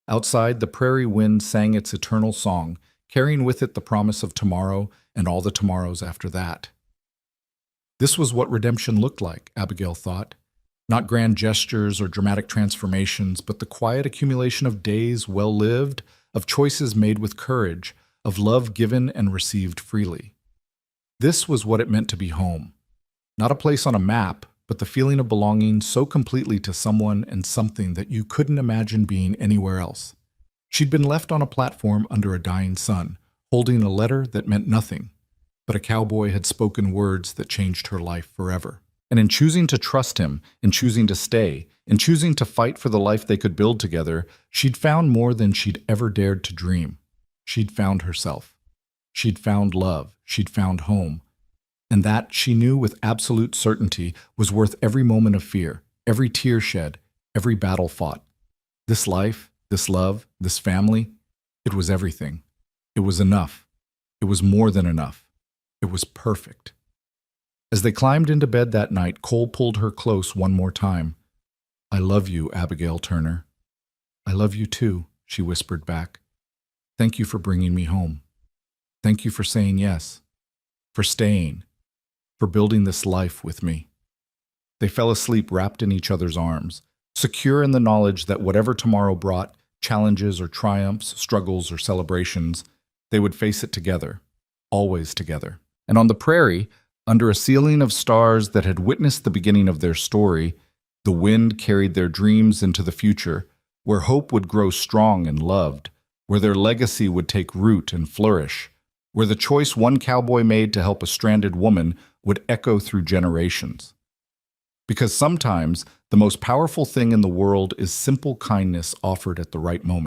Outside, the prairie wind sang its eternal song, carrying with it the promise of tomorrow and all the tomorrows after that. This was what redemption looked like, Abigail thought. Not grand gestures or dramatic transformations, but the quiet accumulation of days well lived, of choices made with courage, of love given and received freely. This was what it meant to be home. Not a place on a map, but the feeling of belonging so completely to someone and something that you couldn't imagine being anywhere else. She'd been left on a platform under a dying sun, holding a letter that meant nothing, but a cowboy had spoken words that changed her life forever. And in choosing to trust him, in choosing to stay, in choosing to fight for the life they could build together, she'd found more than she'd ever dared to dream. She'd found herself. She'd found love. She'd found home. And that, she knew with absolute certainty, was worth every moment of fear, every tear shed, every battle fought. This life, this love, this family, it was everything. It was enough. It was more than enough. It was perfect. As they climbed into bed that night, Cole pulled her close one more time. "I love you, Abigail Turner." "I love you too," she whispered back. "Thank you for bringing me home. Thank you for saying yes, for staying, for building this life with me." They fell asleep wrapped in each other's arms, secure in the knowledge that whatever tomorrow brought, challenges or triumphs, struggles or celebrations, they would face it together, always together. And on the prairie, under a ceiling of stars that had witnessed the beginning of their story, the wind carried their dreams into the future, where hope would grow strong and loved, where their legacy would take root and flourish, where the choice one cowboy made to help a stranded woman would echo through generations. Because sometimes the most powerful thing in the world is simple kindness offered at the right moment.